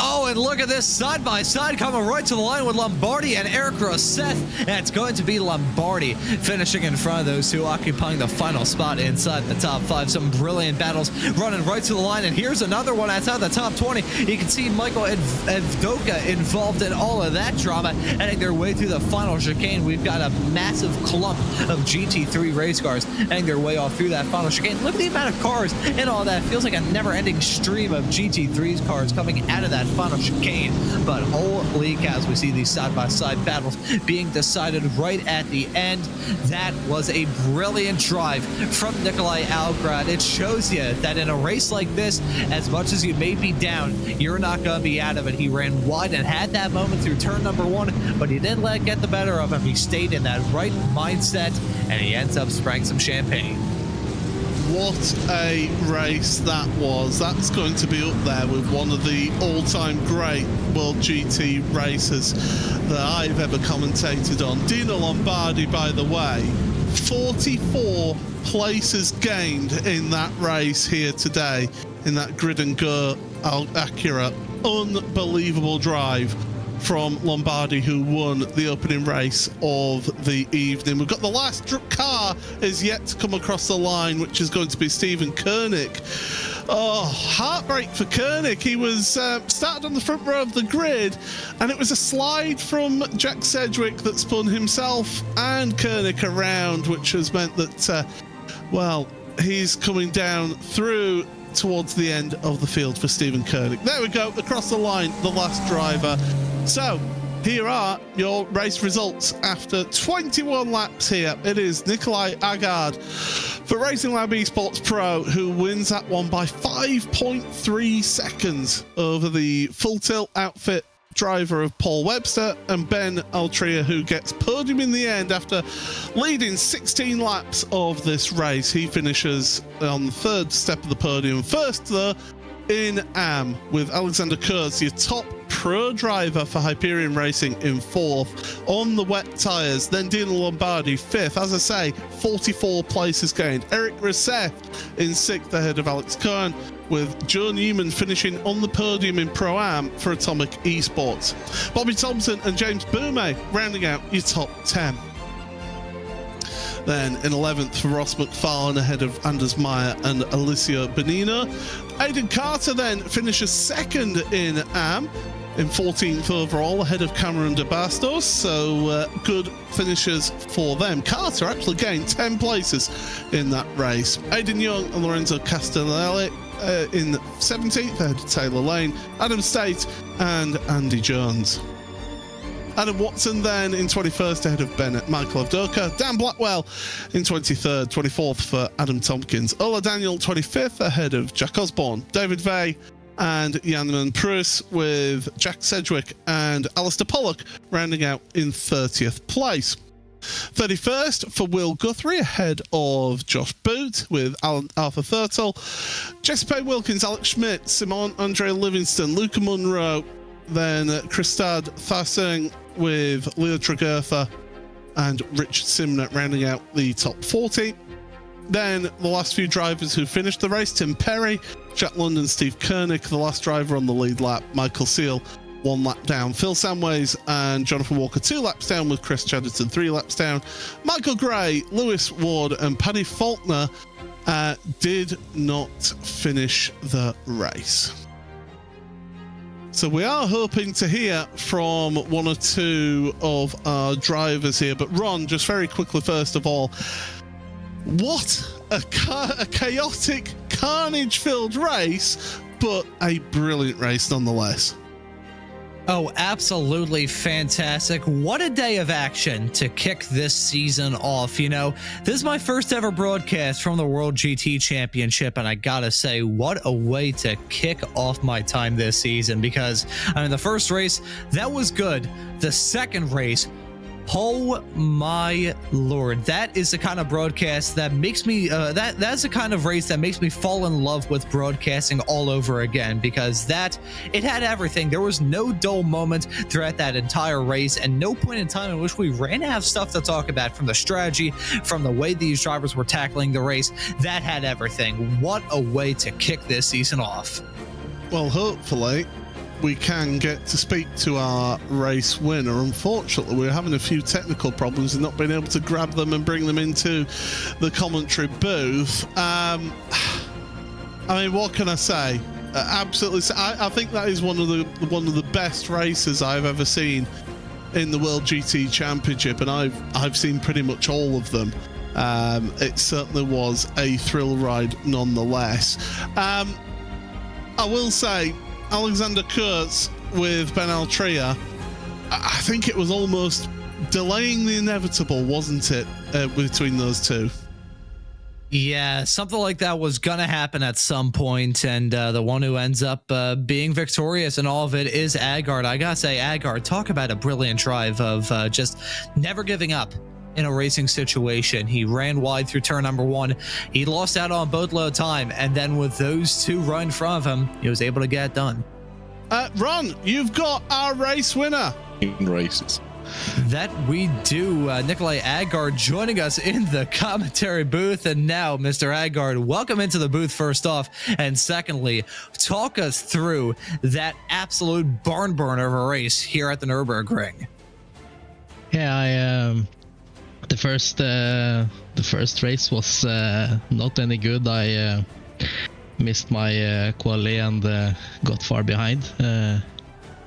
Oh, and look at this side-by-side coming right to the line with Lombardi and Eric Rosseth. And it's going to be Lombardi finishing in front of those two, occupying the final spot inside the top 5. Some brilliant battles running right to the line. And here's another one outside the top 20. You can see Michael Evdoka involved in all of that drama, heading their way through the final chicane. We've got a massive clump of GT3 race cars heading their way off through that final chicane. Look at the amount of cars and all that. It feels like a never-ending stream of GT3's cars coming out of that final chicane. But holy cows, we see these side-by-side battles being decided right at the end. That was a brilliant drive from Nikolai Algrad. It shows you that in a race like this, as much as you may be down, you're not going to be out of it. He ran wide and had that moment through turn number 1, but he didn't let it get the better of him. He stayed in that right mindset, and he ends up spraying some champagne. What a race that was. That's going to be up there with one of the all-time great World GT races that I've ever commentated on. Dino Lombardi, by the way, 44 places gained in that race here today in that Grid and Go Acura. Unbelievable drive from Lombardi, who won the opening race of the evening. We've got the last car is yet to come across the line, which is going to be Stephen Koenig. Oh, heartbreak for Koenig. He was started on the front row of the grid, and it was a slide from Jack Sedgwick that spun himself and Koenig around, which has meant that, well, he's coming down through towards the end of the field for Stephen Koenig. There we go, across the line, the last driver. So, here are your race results after 21 laps here. It is Nikolai Agard for Racing Lab Esports Pro, who wins that one by 5.3 seconds over the Full Tilt outfit driver of Paul Webster, and Ben Altria, who gets podium in the end after leading 16 laps of this race. He finishes on the 3rd step of the podium. First, though, in AM, with Alexander Kurz, your top pro driver for Hyperion Racing, in 4th on the wet tyres. Then Dino Lombardi 5th. As I say, 44 places gained. Eric Rousset in 6th ahead of Alex Cohen, with Joe Newman finishing on the podium in Pro-Am for Atomic Esports. Bobby Thompson and James Boumé rounding out your top 10. Then in 11th for Ross McFarlane ahead of Anders Meyer and Alicia Bonino. Aidan Carter then finishes 2nd in AM, in 14th overall ahead of Cameron De Bastos, so good finishes for them. Carter actually gained 10 places in that race. Aidan Young and Lorenzo Castellelli in 17th ahead of Taylor Lane, Adam State and Andy Jones. Adam Watson then in 21st ahead of Michael Avdoka. Dan Blackwell in 23rd, 24th for Adam Tompkins. Ola Daniel 25th ahead of Jack Osborne. David Vey and Jan Pruis, with Jack Sedgwick and Alistair Pollock rounding out in 30th place. 31st for Will Guthrie ahead of Josh Boot, with Arthur Thurtle, Jesse Payne Wilkins, Alex Schmidt, Simon Andre Livingston, Luca Munro, then Christad Tharsing with Leo Tregurtha and Richard Simner rounding out the top 40. Then the last few drivers who finished the race: Tim Perry, Jack London, Steve Koenig, the last driver on the lead lap, Michael Seal 1 lap down, Phil Samways and Jonathan Walker 2 laps down, with Chris Chadderton 3 laps down. Michael Gray, Lewis Ward and Paddy Faulkner did not finish the race. So we are hoping to hear from one or two of our drivers here. But Ron, just very quickly, first of all, what a chaotic, carnage-filled race, but a brilliant race nonetheless. Oh, absolutely fantastic. What a day of action to kick this season off. You know, this is my first ever broadcast from the World GT Championship, and I gotta say, what a way to kick off my time this season, because, I mean, the first race, that was good. The second race, oh my lord, that is the kind of broadcast that makes me that's the kind of race that makes me fall in love with broadcasting all over again, because it had everything. There was no dull moment throughout that entire race, and no point in time in which we ran out of stuff to talk about, from the strategy, from the way these drivers were tackling the race. That had everything. What a way to kick this season off. Well, hopefully we can get to speak to our race winner. Unfortunately, we're having a few technical problems and not being able to grab them and bring them into the commentary booth. I mean, what can I say? Absolutely, I think that is one of the best races I've ever seen in the World GT Championship, and I've seen pretty much all of them. It certainly was a thrill ride nonetheless. I will say, Alexander Kurtz with Ben Altria, I think it was almost delaying the inevitable, wasn't it, between those two? Yeah, something like that was going to happen at some point, and the one who ends up being victorious in all of it is Agard. I gotta say, Agard, talk about a brilliant drive of just never giving up in a racing situation. He ran wide through turn number 1. He lost out on boatload time, and then with those two right in front of him, he was able to get it done. Ron, you've got our race winner. In races. That we do. Nikolai Agard joining us in the commentary booth. And now, Mr. Agard, welcome into the booth first off. And secondly, talk us through that absolute barn burner of a race here at the Nürburgring. Yeah, the first race was not any good. I missed my quali and got far behind.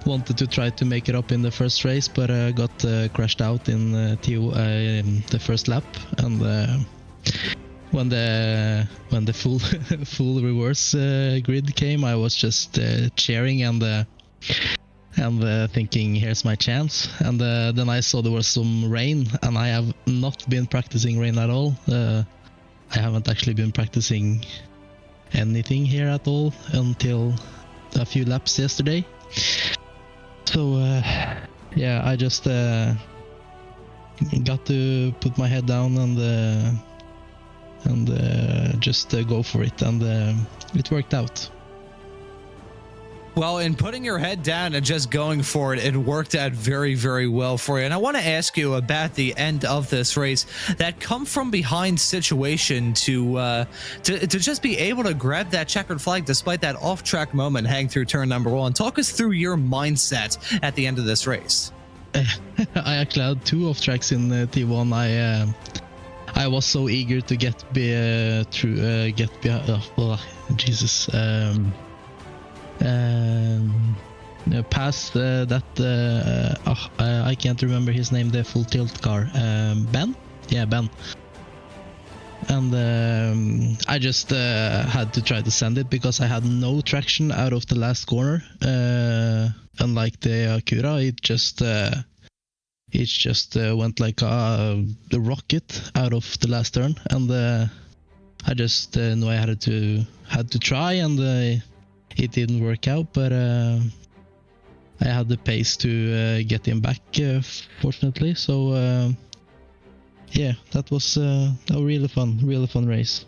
Wanted to try to make it up in the first race, but got crashed out in the first lap. And when the full reverse grid came, I was just cheering and thinking, here's my chance. And then I saw there was some rain, and I have not been practicing rain at all. I haven't actually been practicing anything here at all until a few laps yesterday. So yeah, I just got to put my head down and just go for it, and it worked out. Well, in putting your head down and just going for it, it worked out very, very well for you. And I want to ask you about the end of this race, that come from behind situation to just be able to grab that checkered flag despite that off-track moment hang through turn number 1. Talk us through your mindset at the end of this race. I actually had 2 off-tracks in T1. I was so eager to get Jesus. Past that I can't remember his name, the full tilt car, Ben? Yeah, Ben. And I just had to try to send it because I had no traction out of the last corner. Unlike the Acura, it just went like a rocket out of the last turn, and I just knew I had to try, and it didn't work out, but I had the pace to get him back, fortunately. So yeah, that was a really fun race.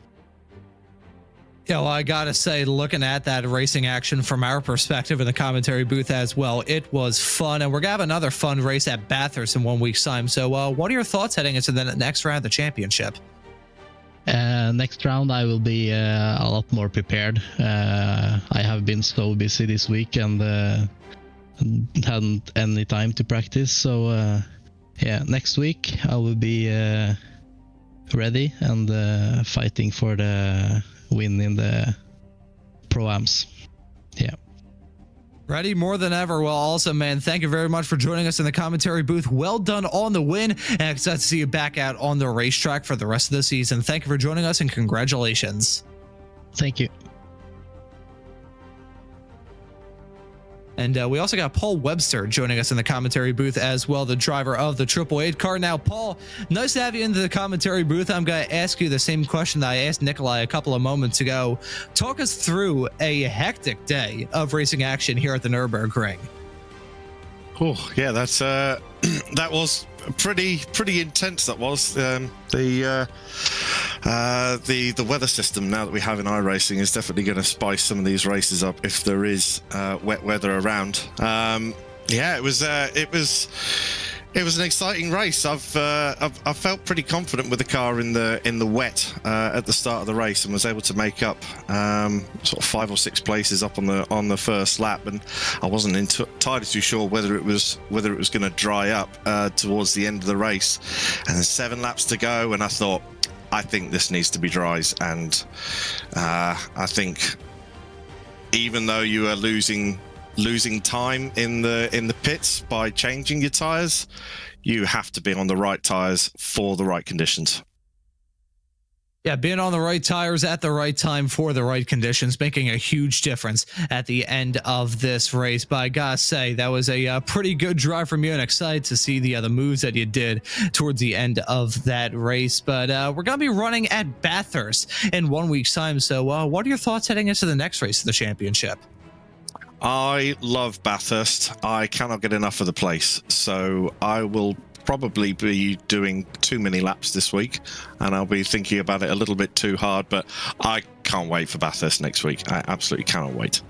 Yeah, well, I gotta say, looking at that racing action from our perspective in the commentary booth as well, it was fun, and we're gonna have another fun race at Bathurst in 1 week's time. So what are your thoughts heading into the next round of the championship? Next round I will be a lot more prepared. I have been so busy this week and hadn't any time to practice, so yeah, next week I will be ready and fighting for the win in the Pro-Ams. Yeah. Ready more than ever. Well, also, man, thank you very much for joining us in the commentary booth. Well done on the win, and excited to see you back out on the racetrack for the rest of the season. Thank you for joining us, and congratulations. Thank you. And we also got Paul Webster joining us in the commentary booth as well, the driver of the 888 car. Now, Paul, nice to have you into the commentary booth. I'm going to ask you the same question that I asked Nikolai a couple of moments ago. Talk us through a hectic day of racing action here at the Nürburgring. Oh, yeah, that's that was pretty intense. That was the weather system now that we have in iRacing is definitely going to spice some of these races up if there is wet weather around. Yeah, it was an exciting race. I've felt pretty confident with the car in the wet at the start of the race, and was able to make up sort of 5 or 6 places up on the first lap, and I wasn't entirely too sure whether it was going to dry up towards the end of the race. And there's 7 laps to go, and I thought, I think this needs to be dries. And I think even though you are losing time in the pits by changing your tires, you have to be on the right tires for the right conditions. Yeah, being on the right tires at the right time for the right conditions, making a huge difference at the end of this race. But I gotta say, that was a pretty good drive from you, and excited to see the moves that you did towards the end of that race. But we're gonna be running at Bathurst in 1 week's time. So what are your thoughts heading into the next race of the championship? I love Bathurst. I cannot get enough of the place, so I will probably be doing too many laps this week, and I'll be thinking about it a little bit too hard, but I can't wait for Bathurst next week. I absolutely cannot wait.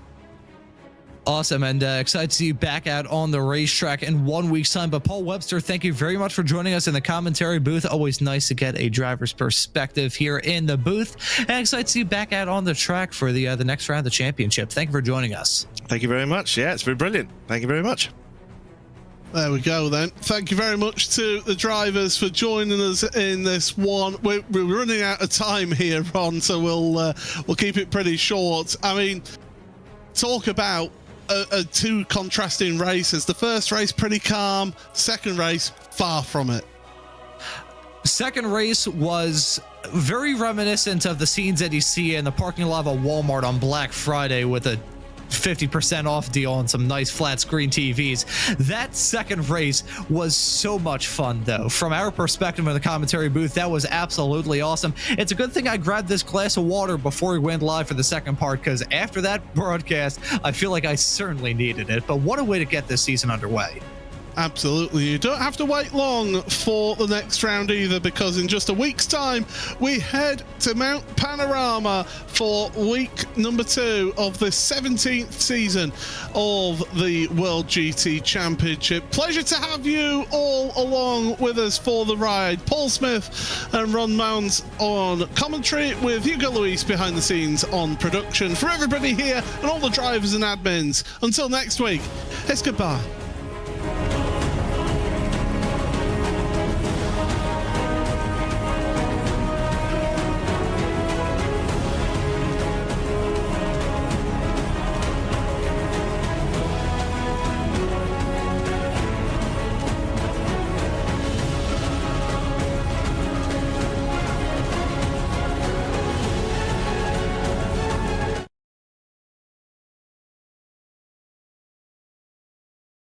Awesome, and excited to see you back out on the racetrack in 1 week's time. But Paul Webster, thank you very much for joining us in the commentary booth. Always nice to get a driver's perspective here in the booth, and excited to see you back out on the track for the next round of the championship. Thank you for joining us. Thank you very much. Yeah, it's been brilliant. Thank you very much. There we go then. Thank you very much to the drivers for joining us in this one. We're running out of time here, Ron, so we'll keep it pretty short. I mean, talk about two contrasting races. The first race pretty calm, second race far from it. Second race was very reminiscent of the scenes that you see in the parking lot of a Walmart on Black Friday with a 50% off deal on some nice flat screen TVs. That second race was so much fun, though. From our perspective in the commentary booth, that was absolutely awesome. It's a good thing I grabbed this glass of water before we went live for the second part, because after that broadcast, I feel like I certainly needed it. But what a way to get this season underway. Absolutely. You don't have to wait long for the next round either, because in just a week's time we head to Mount Panorama for week number 2 of the 17th season of the World GT Championship. Pleasure to have you all along with us for the ride. Paul Smith and Ron Mounds on commentary, with Hugo Luis behind the scenes on production. For everybody here and all the drivers and admins, until next week, it's goodbye.